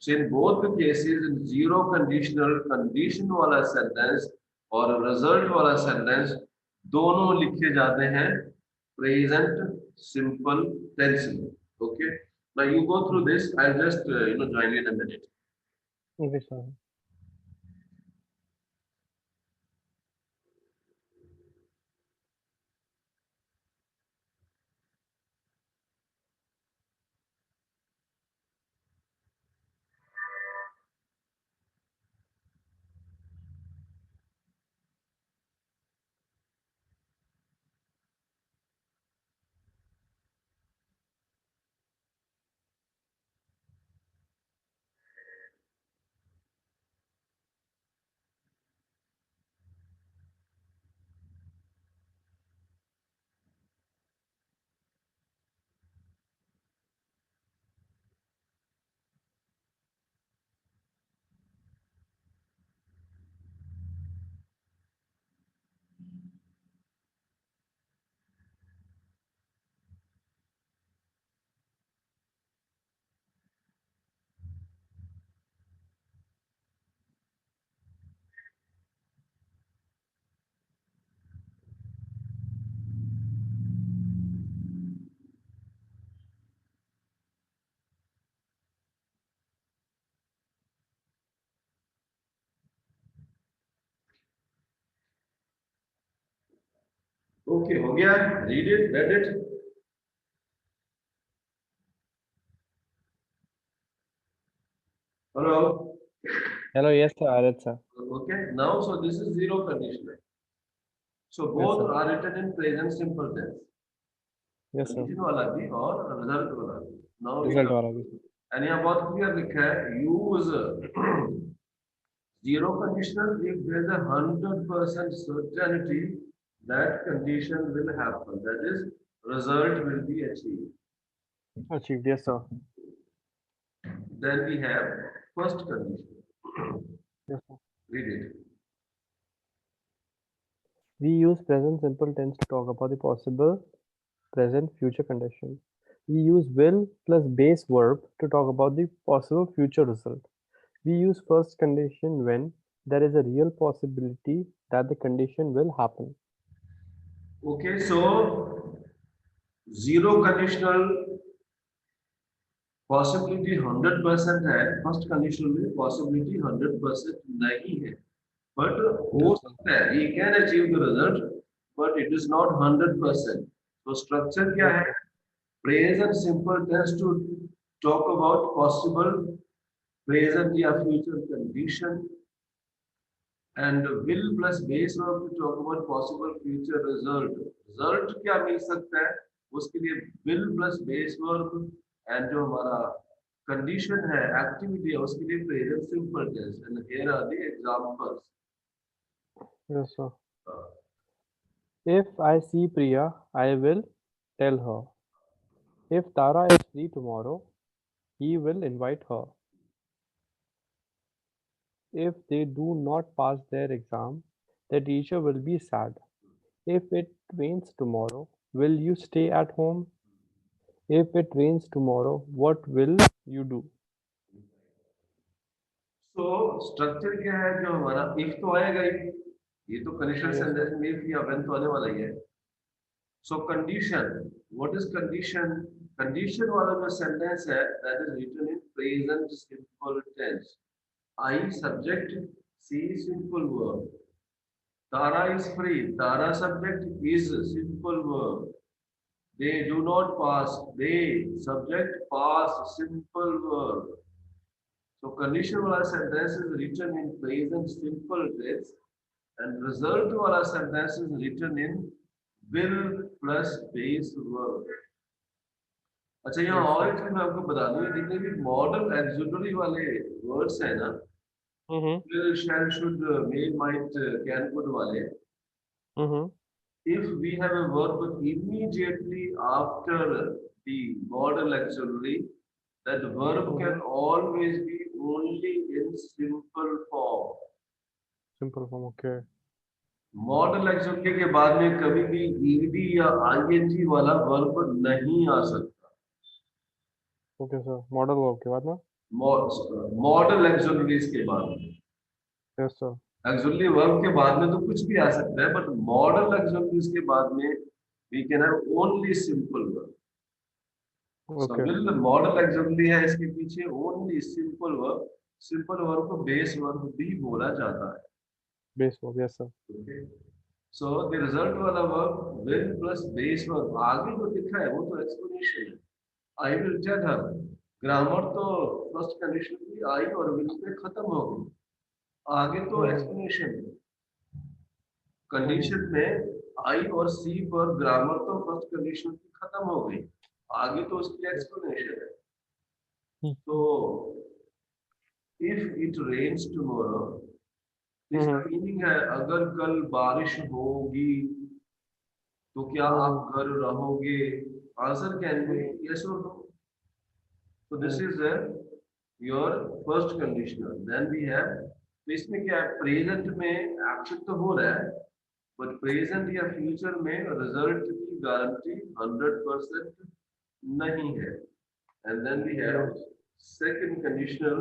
[SPEAKER 1] So in both cases, in zero conditional, condition वाला sentence और result वाला sentence दोनों लिखे जाते हैं प्रेजेंट सिंपल टेंस में। Okay, now you go through
[SPEAKER 2] Mm-hmm.
[SPEAKER 1] This, I just join you in a minute.
[SPEAKER 2] Okay, sir.
[SPEAKER 1] Okay, हो गया, रीड इट, रेड इट। Hello.
[SPEAKER 2] Hello, yes, sir. Arad, sir.
[SPEAKER 1] Okay, now so this is zero conditional, so
[SPEAKER 2] Yes,
[SPEAKER 1] both
[SPEAKER 2] sir.
[SPEAKER 1] Are written in present simple tense,
[SPEAKER 2] Yes, sir.
[SPEAKER 1] Condition वाला भी और result वाला भी। Now we
[SPEAKER 2] Result
[SPEAKER 1] कम,
[SPEAKER 2] वाला भी.
[SPEAKER 1] And यहाँ बहुत clear लिखा है, use zero conditional if there is a 100% certainty that condition will happen, that is result will be achieved.
[SPEAKER 2] Achieved. Yes, sir.
[SPEAKER 1] Then we have first condition.
[SPEAKER 2] Yes, sir.
[SPEAKER 1] Read it.
[SPEAKER 2] We use present simple tense to talk about the possible present future condition. We use will plus base verb to talk about the possible future result. We use first condition when there is a real possibility that the condition will happen.
[SPEAKER 1] Okay, so zero conditional possibility 100% है, first condition में possibility 100% नहीं है, but हो
[SPEAKER 2] Yes, sir.
[SPEAKER 1] सकता है, we can achieve the result, but it is not 100%. तो structure क्या
[SPEAKER 2] Yes,
[SPEAKER 1] है?
[SPEAKER 2] sir.
[SPEAKER 1] Present simple tense to talk about possible present या future condition, and will plus base verb to talk about possible future result. Result क्या मिल सकता है? उसके लिए will plus base verb, and जो हमारा condition है, activity है, उसके लिए present simple tense. And here are the examples.
[SPEAKER 2] Yes, sir.
[SPEAKER 1] Uh,
[SPEAKER 2] If I see Priya, I will tell her. If Tara is free tomorrow, he will invite her. If they do not pass their exam, the teacher will be sad. If it rains tomorrow, will you stay at home? If it rains tomorrow, what will you do?
[SPEAKER 1] so structure क्या है? जो हमारा if तो आएगा ही, ये तो conditional
[SPEAKER 2] Yes, sir.
[SPEAKER 1] Sentence में भी अवेन तो आने वाला ही है. So condition, what is condition? Condition वाला जो सेंटेंस है that is written in present simple tense. I subject, see simple verb. Tara is free. Tara subject is simple verb. They do not pass. They subject pass simple verb. So condition wala sentence is written in present simple tense and result wala sentence is written in will plus base verb. अच्छा यहाँ
[SPEAKER 2] Yes,
[SPEAKER 1] और
[SPEAKER 2] sir.
[SPEAKER 1] एक चीज मैं आपको बता दूं, जितने भी मॉडल एक्सिलरी वाले वर्ड्स है ना,
[SPEAKER 2] Mm-hmm.
[SPEAKER 1] will, shall, should, may, might, can, could वाले,
[SPEAKER 2] Mm-hmm.
[SPEAKER 1] if we have a verb immediately after the modal auxiliary, that verb
[SPEAKER 2] Mm-hmm.
[SPEAKER 1] can always be only in simple form.
[SPEAKER 2] Simple form. Okay.
[SPEAKER 1] Model auxiliary के बाद में कभी भी ed या ing वाला verb नहीं आ सकता.
[SPEAKER 2] Okay, sir. Model verb के बाद ना?
[SPEAKER 1] मॉडल auxiliaries के बाद में,
[SPEAKER 2] Yes, sir.
[SPEAKER 1] auxiliary वर्ब के बाद में तो कुछ भी आ सकता है, बट मॉडल auxiliaries के बाद में we can have only simple verb. So
[SPEAKER 2] Okay.
[SPEAKER 1] will modal auxiliary है इसके पीछे only simple verb. Simple verb को बेस वर्ब भी बोला जाता है.
[SPEAKER 2] Base verb. Yes, sir.
[SPEAKER 1] Okay. So the result वाला verb will plus base verb आगे जो लिखा है वो तो एक्सप्लेनेशन है. I will tell her. Grammar तो फर्स्ट कंडीशन की आई और विल पे खत्म हो गई. आगे तो
[SPEAKER 2] Mm-hmm.
[SPEAKER 1] एक्सप्लेनेशन है.
[SPEAKER 2] Mm-hmm.
[SPEAKER 1] कंडीशन में आई और सी पर ग्रामर तो फर्स्ट कंडीशन की खत्म हो गई. आगे तो उसकी
[SPEAKER 2] Yes.
[SPEAKER 1] एक्सप्लेनेशन है.
[SPEAKER 2] Mm-hmm.
[SPEAKER 1] तो if it rains tomorrow, इसका
[SPEAKER 2] Mm-hmm.
[SPEAKER 1] मीनिंग है अगर कल बारिश होगी तो क्या
[SPEAKER 2] Mm-hmm.
[SPEAKER 1] आप घर रहोगे. Answer can be
[SPEAKER 2] Mm-hmm.
[SPEAKER 1] Yes और no. So this
[SPEAKER 2] Mm-hmm.
[SPEAKER 1] is your first conditional. Then we have, तो इसमें क्या है, प्रेजेंट में एक्शन तो हो रहा है, बट प्रेजेंट या फ्यूचर में रिजल्ट की गारंटी 100% नहीं है. And then we have
[SPEAKER 2] Yes.
[SPEAKER 1] Second conditional,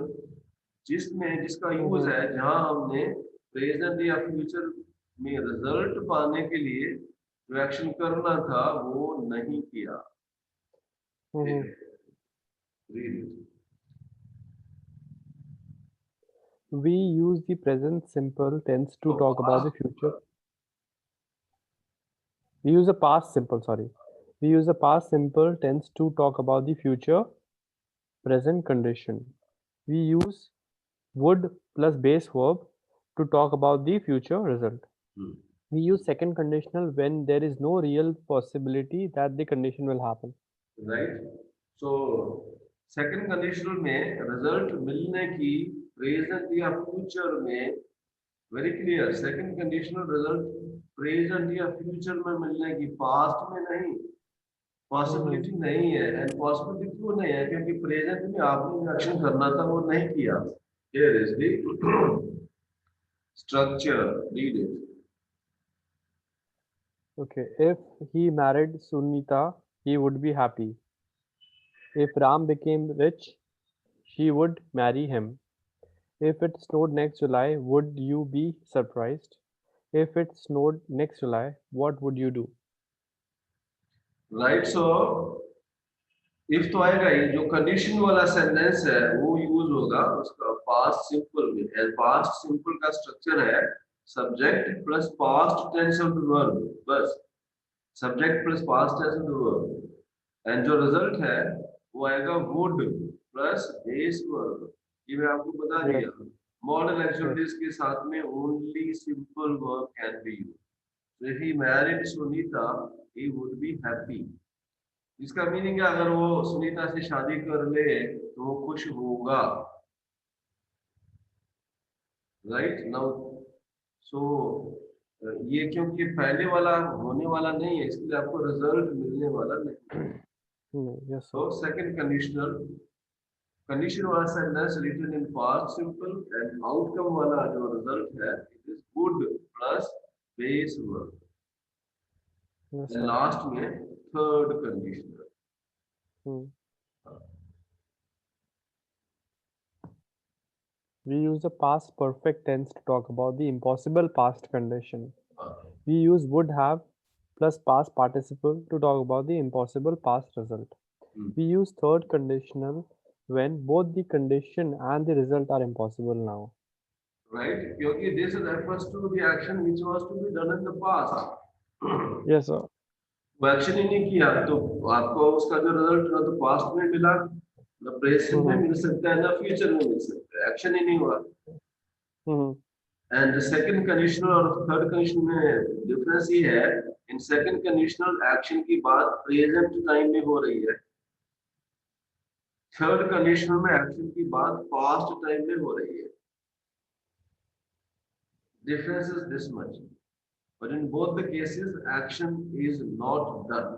[SPEAKER 1] जिसका यूज
[SPEAKER 2] Mm-hmm.
[SPEAKER 1] है जहां हमने प्रेजेंट या फ्यूचर में रिजल्ट पाने के लिए जो एक्शन करना था वो नहीं किया.
[SPEAKER 2] Mm-hmm.
[SPEAKER 1] Read it.
[SPEAKER 2] We use the present simple tense to
[SPEAKER 1] तो
[SPEAKER 2] talk about the future. We use the past simple, sorry. We use the past simple tense to talk about the future present condition. We use would plus base verb to talk about the future result. We use second conditional when there is no real possibility that the condition will happen.
[SPEAKER 1] Right. So second conditional में result मिलने की present या future में very clear. Second conditional result present या future में मिलने की, past में नहीं.
[SPEAKER 2] Mhm.
[SPEAKER 1] पॉसिबिलिटी नहीं है. एंड पॉसिबिलिटी क्यों नहीं है? क्योंकि प्रेजेंट में आपने जो एक्शन करना था वो नहीं किया. Here is the structure. Read it.
[SPEAKER 2] Okay, if he married Sunita, he would be happy. If Ram became rich, she would marry him. If it snowed next July, would you be surprised? If it snowed next July, what would you do?
[SPEAKER 1] Right. So if तो आएगा ही. जो condition वाला sentence है वो use होगा उसका past simple में. And past simple का स्ट्रक्चर है subject plus past tense of the verb. बस subject plus past tense of the verb. And जो रिजल्ट है वो आएगा वुड प्लस बेस वर्ब. ये मैं आपको बता
[SPEAKER 2] Yes,
[SPEAKER 1] दिया. Model
[SPEAKER 2] yes.
[SPEAKER 1] एक्चुअलिटीज के साथ में only simple verb can be used. So if he married Sunita, he would be happy. इसका मीनिंग है अगर वो सुनीता से शादी कर ले तो वो खुश होगा. Right now. सो ये क्योंकि पहले वाला होने वाला नहीं है इसलिए आपको रिजल्ट मिलने वाला नहीं.
[SPEAKER 2] Yes, sir.
[SPEAKER 1] तो सेकंड कंडीशनल, कंडीशन वाला sentence written in past simple and outcome वाला जो रिजल्ट है it is would plus base verb.
[SPEAKER 2] Yes,
[SPEAKER 1] and
[SPEAKER 2] sir.
[SPEAKER 1] Last में third conditional.
[SPEAKER 2] Hmm. We use the past perfect tense to talk about the impossible past condition.
[SPEAKER 1] हाँ,
[SPEAKER 2] We use would have plus past participle to talk about the impossible past result.
[SPEAKER 1] Hmm,
[SPEAKER 2] We use third conditional when both the condition and the result are impossible now.
[SPEAKER 1] right, क्योंकि this refers to the action which was to be done in the past.
[SPEAKER 2] Yes, sir.
[SPEAKER 1] वो action ही नहीं किया तो आपको उसका जो result ना तो पास्ट में मिला, ना प्रेजेंट में
[SPEAKER 2] Mm-hmm.
[SPEAKER 1] मिल सकता है, ना फ्यूचर में मिल सकता है, एक्शन ही नहीं हुआ।
[SPEAKER 2] Mm-hmm.
[SPEAKER 1] एंड सेकंड कंडीशनल और थर्ड कंडीशनल में डिफरेंस ये है, इन सेकंड कंडीशनल एक्शन की बात प्रेजेंट टाइम में हो रही है, थर्ड कंडीशनल में एक्शन की बात पास्ट टाइम में हो रही है। Difference is this much, but in both the cases action is not done.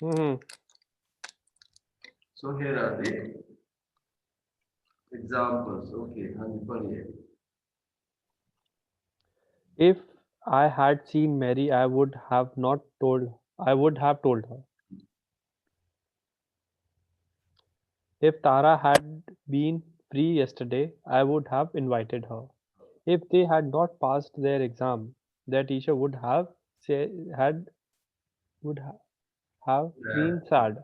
[SPEAKER 2] Mm-hmm.
[SPEAKER 1] So here are the examples. Okay, हाँ जी पढ़िए।
[SPEAKER 2] If I had seen Mary, I would have told her. If Tara had been free yesterday, I would have invited her. If they had not passed their exam, their teacher had would have
[SPEAKER 1] Yeah.
[SPEAKER 2] been sad.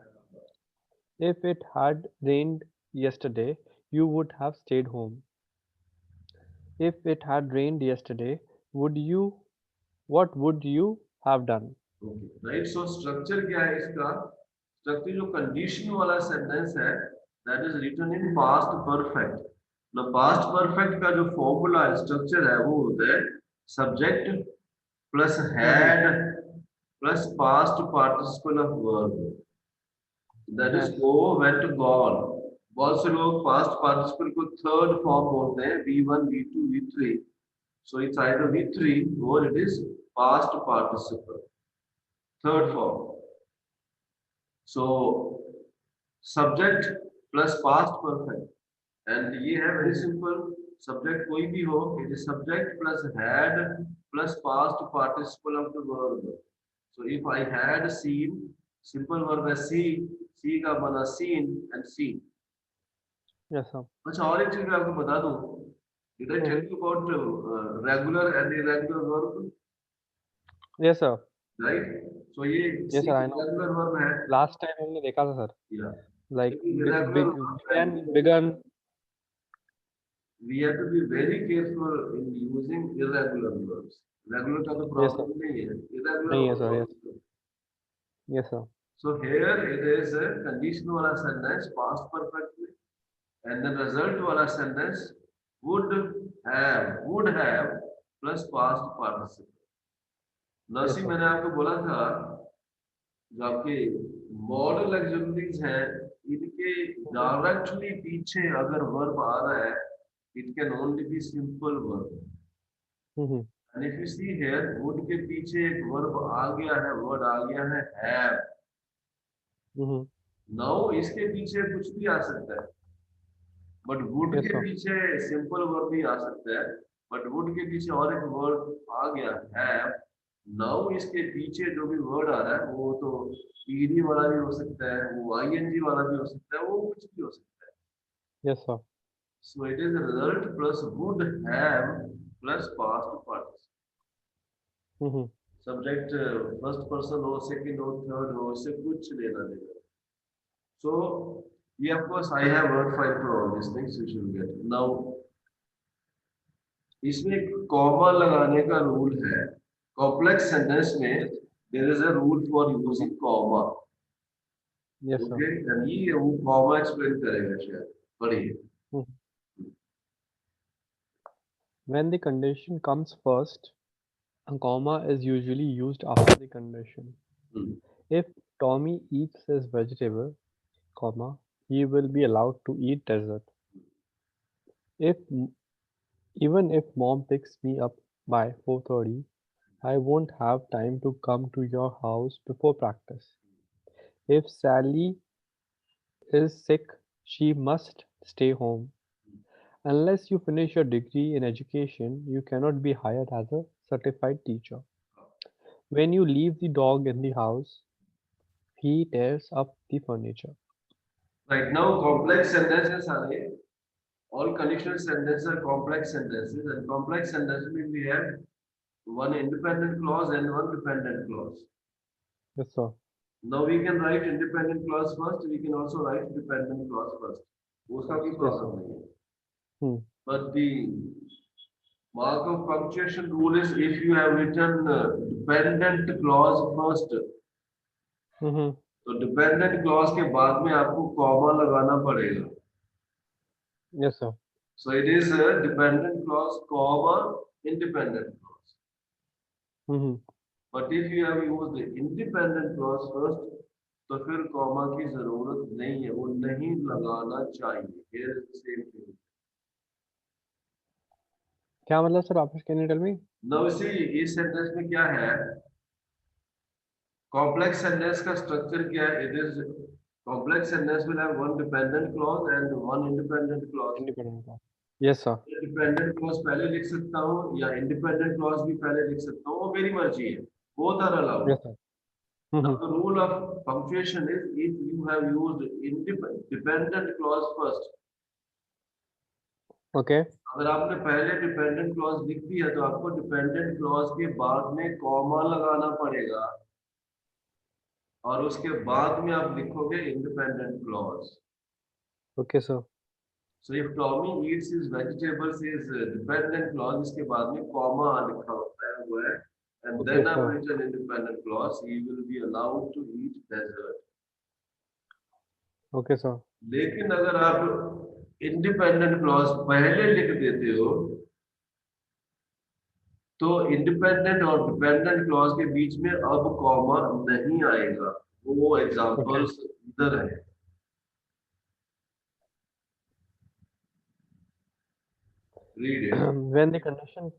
[SPEAKER 2] If it had rained yesterday, you would have stayed home. If it had rained yesterday, would you what would you have done?
[SPEAKER 1] Okay, right. So structure क्या है इसका? Structure जो condition वाला sentence है, that is written in past perfect. Now past perfect का जो formula structure है वो होता है subject plus
[SPEAKER 2] Mhm.
[SPEAKER 1] had plus past participle of verb. That is
[SPEAKER 2] Yes.
[SPEAKER 1] go, went, gone. बहुत से लोग past participle को third form बोलते हैं, V1, V2, V3. So it's either V3 or it is past participle, third form. So subject plus past perfect. And ये है very
[SPEAKER 2] Mhm.
[SPEAKER 1] simple. Subject कोई भी हो, it is subject plus had plus past participle of the verb. So if I had seen, simple verb है see का बना seen and seen.
[SPEAKER 2] Yes, sir.
[SPEAKER 1] अच्छा और एक चीज मैं आपको बता दूं, did I tell
[SPEAKER 2] Mhm.
[SPEAKER 1] you about regular and irregular verb,
[SPEAKER 2] Yes, sir.
[SPEAKER 1] right? So ये
[SPEAKER 2] Yes,
[SPEAKER 1] see
[SPEAKER 2] sir. I know.
[SPEAKER 1] irregular verb है,
[SPEAKER 2] Laस्ट टाइम हमने देखा था sir.
[SPEAKER 1] yeah.
[SPEAKER 2] Like
[SPEAKER 1] So irregular verb
[SPEAKER 2] began,
[SPEAKER 1] and
[SPEAKER 2] begun.
[SPEAKER 1] we have to be very careful in using irregular verbs. Regular का तो
[SPEAKER 2] Yes, sir.
[SPEAKER 1] problem नहीं है, irregular
[SPEAKER 2] नहीं है
[SPEAKER 1] होगा
[SPEAKER 2] सर. Yes.
[SPEAKER 1] तो।
[SPEAKER 2] Yes, sir.
[SPEAKER 1] So here it is a conditional वाला sentence past perfect में, and the result वाला sentence would have plus past participle.
[SPEAKER 2] Yes,
[SPEAKER 1] Narsingh
[SPEAKER 2] sir.
[SPEAKER 1] मैंने आपको बोला था जो आपके मॉडल एक्सुलरीज हैं, इनके
[SPEAKER 2] Mhm.
[SPEAKER 1] डायरेक्टली पीछे अगर वर्ब आ रहा है, it can only be simple verb.
[SPEAKER 2] Mhm.
[SPEAKER 1] And if you see here would के पीछे एक वर्ब आ गया है, वर्ड आ गया है हैव।
[SPEAKER 2] Mhm.
[SPEAKER 1] नाउ इसके पीछे कुछ भी आ सकता है, बट वुड
[SPEAKER 2] Yes,
[SPEAKER 1] के
[SPEAKER 2] sir.
[SPEAKER 1] पीछे सिंपल वर्ब भी आ सकता है, बट वुड के पीछे और एक वर्ड आ गया हैव। नाउ इसके पीछे जो भी वर्ड आ रहा है वो तो ईडी वाला भी हो सकता है, वो आईएनजी वाला भी हो सकता है, वो कुछ भी हो सकता है।
[SPEAKER 2] Yes, sir.
[SPEAKER 1] So it is result plus would have plus past participle.
[SPEAKER 2] Mhm.
[SPEAKER 1] Subject first person हो, सेकंड हो, थर्ड हो, इससे कुछ लेना देना। सो ये of course I have word file for all this things you should get now. इसमें comma लगाने का रूल है, कॉम्प्लेक्स सेंटेंस में
[SPEAKER 2] Yes.
[SPEAKER 1] There is a rule for
[SPEAKER 2] Mhm.
[SPEAKER 1] Using comma.
[SPEAKER 2] Yes, sir.
[SPEAKER 1] Okay, and ये वो comma explain करेगा शायद, पढ़िए।
[SPEAKER 2] Mhm. When the condition comes first, a comma is usually used after the condition.
[SPEAKER 1] Hmm,
[SPEAKER 2] If Tommy eats his vegetable, comma, he will be allowed to eat dessert. If even if mom picks me up by 4:30, I won't have time to come to your house before practice. If Sally is sick, she must stay home. Unless you finish your degree in education, you cannot be hired as a certified teacher. When you leave the dog in the house, he tears up the furniture.
[SPEAKER 1] Right now complex sentences आ रहे हैं, All conditional sentences are complex sentences, and complex sentences mean we have one independent clause and one dependent clause.
[SPEAKER 2] Yes, sir.
[SPEAKER 1] Now we can write independent clause first, we can also write dependent clause first. उसका कोई
[SPEAKER 2] Yes, sir.
[SPEAKER 1] problem नहीं है.
[SPEAKER 2] Hmm.
[SPEAKER 1] But the mark of punctuation rule is if you have written dependent clause first,
[SPEAKER 2] Mm-hmm.
[SPEAKER 1] तो dependent clause के बाद में आपको comma लगाना पड़ेगा.
[SPEAKER 2] Yes, sir.
[SPEAKER 1] So it is a dependent clause, comma, independent clause.
[SPEAKER 2] Mm-hmm.
[SPEAKER 1] But if you have used the independent clause first, तो फिर comma की जरूरत नहीं है, वो नहीं लगाना चाहिए. Here is the same thing.
[SPEAKER 2] क्या मतलब सर, वापस can you tell me?
[SPEAKER 1] Now see, इस sentence में क्या है? Complex sentence का structure क्या है? It is complex sentence will have one dependent clause and one independent clause.
[SPEAKER 2] Independent का. Yes sir.
[SPEAKER 1] डिपेंडेंट क्लॉज पहले लिख सकता हूँ या इंडिपेंडेंट क्लॉज भी पहले लिख सकता हूँ, वो मेरी मर्जी है. Both are allowed.
[SPEAKER 2] Yes sir.
[SPEAKER 1] Now
[SPEAKER 2] Mm-hmm.
[SPEAKER 1] the rule of punctuation is if you have used dependent clause first.
[SPEAKER 2] Okay.
[SPEAKER 1] अगर आपने पहले डिपेंडेंट क्लॉज लिख दिया तो आपको डिपेंडेंट क्लॉज के बाद में कॉमा लगाना पड़ेगा और उसके बाद में आप लिखोगे independent clause.
[SPEAKER 2] Okay sir.
[SPEAKER 1] So if Tommy eats his vegetables is dependent clause, इसके बाद में comma लिखा होता है हुआ है, and
[SPEAKER 2] okay
[SPEAKER 1] then I've
[SPEAKER 2] sir.
[SPEAKER 1] written independent clause. He will be allowed to eat dessert.
[SPEAKER 2] Okay sir.
[SPEAKER 1] लेकिन अगर आप independent clause पहले लिख देते हो, तो independent और dependent clause के बीच में अब comma नहीं आएगा. वो
[SPEAKER 2] ओके.
[SPEAKER 1] examples इधर है. Read it.
[SPEAKER 2] when the condition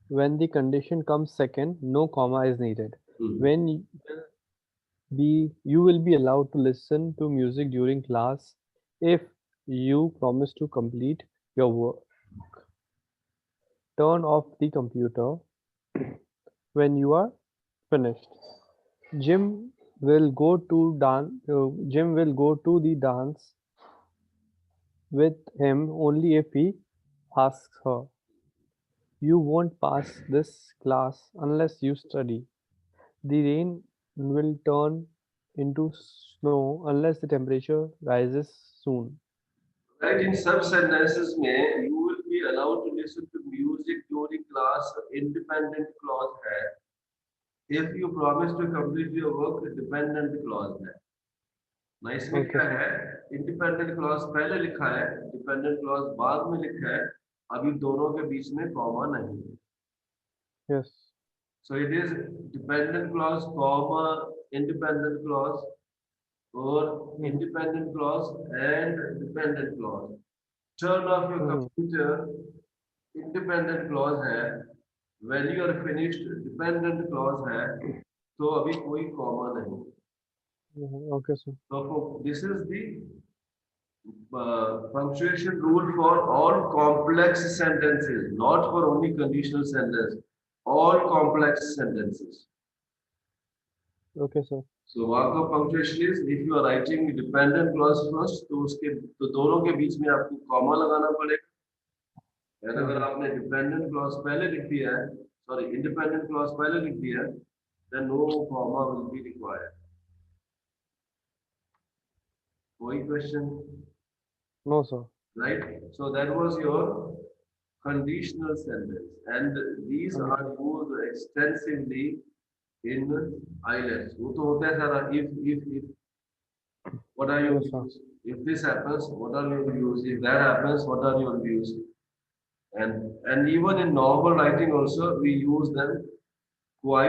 [SPEAKER 2] when the condition comes second, no comma is needed. When you will be allowed to listen to music during class if you promise to complete your work. Turn off the computer when you are finished. Jim Jim will go to the dance with him only if he asks her. You won't pass this class unless you study. The rain will turn into snow unless the temperature rises soon.
[SPEAKER 1] Right, in some sentences में you will be allowed to listen to music during class. Independent clause है. If you promise to complete your work, dependent clause है. ना इसमें
[SPEAKER 2] Okay,
[SPEAKER 1] क्या
[SPEAKER 2] sir.
[SPEAKER 1] है? Independent clause पहले लिखा है, dependent clause बाद में लिखा है. अभी दोनों के बीच में comma नहीं है.
[SPEAKER 2] Yes.
[SPEAKER 1] So it is dependent clause, comma, independent clause, or
[SPEAKER 2] Mhm.
[SPEAKER 1] independent clause and dependent clause. Turn off your
[SPEAKER 2] Mhm.
[SPEAKER 1] computer. Independent clause है. When you are finished dependent clause है. तो अभी कोई कॉमा नहीं.
[SPEAKER 2] Mhm. Okay, sir.
[SPEAKER 1] तो this is the punctuation rule for all complex sentences, not for only conditional sentence, all complex sentences.
[SPEAKER 2] Okay, sir.
[SPEAKER 1] So mark of punctuation is if you are writing dependent clause first, तो उसके तो दोनों के बीच में आपको comma लगाना पड़ेगा. And अगर
[SPEAKER 2] Mhm.
[SPEAKER 1] आपने डिपेंडेंट क्लॉज पहले लिख दिया है, सॉरी इंडिपेंडेंट क्लॉज पहले लिख दिया है, then no comma will be required. कोई question?
[SPEAKER 2] No, sir.
[SPEAKER 1] Right? So that was your conditional sentence, and these are
[SPEAKER 2] Condition.
[SPEAKER 1] used extensively in IELTS. वो तो होता है सारा if what are your
[SPEAKER 2] Yes, sir.
[SPEAKER 1] views? If this happens, what are your views? If that happens, what are your views? And even in normal writing also we use them quite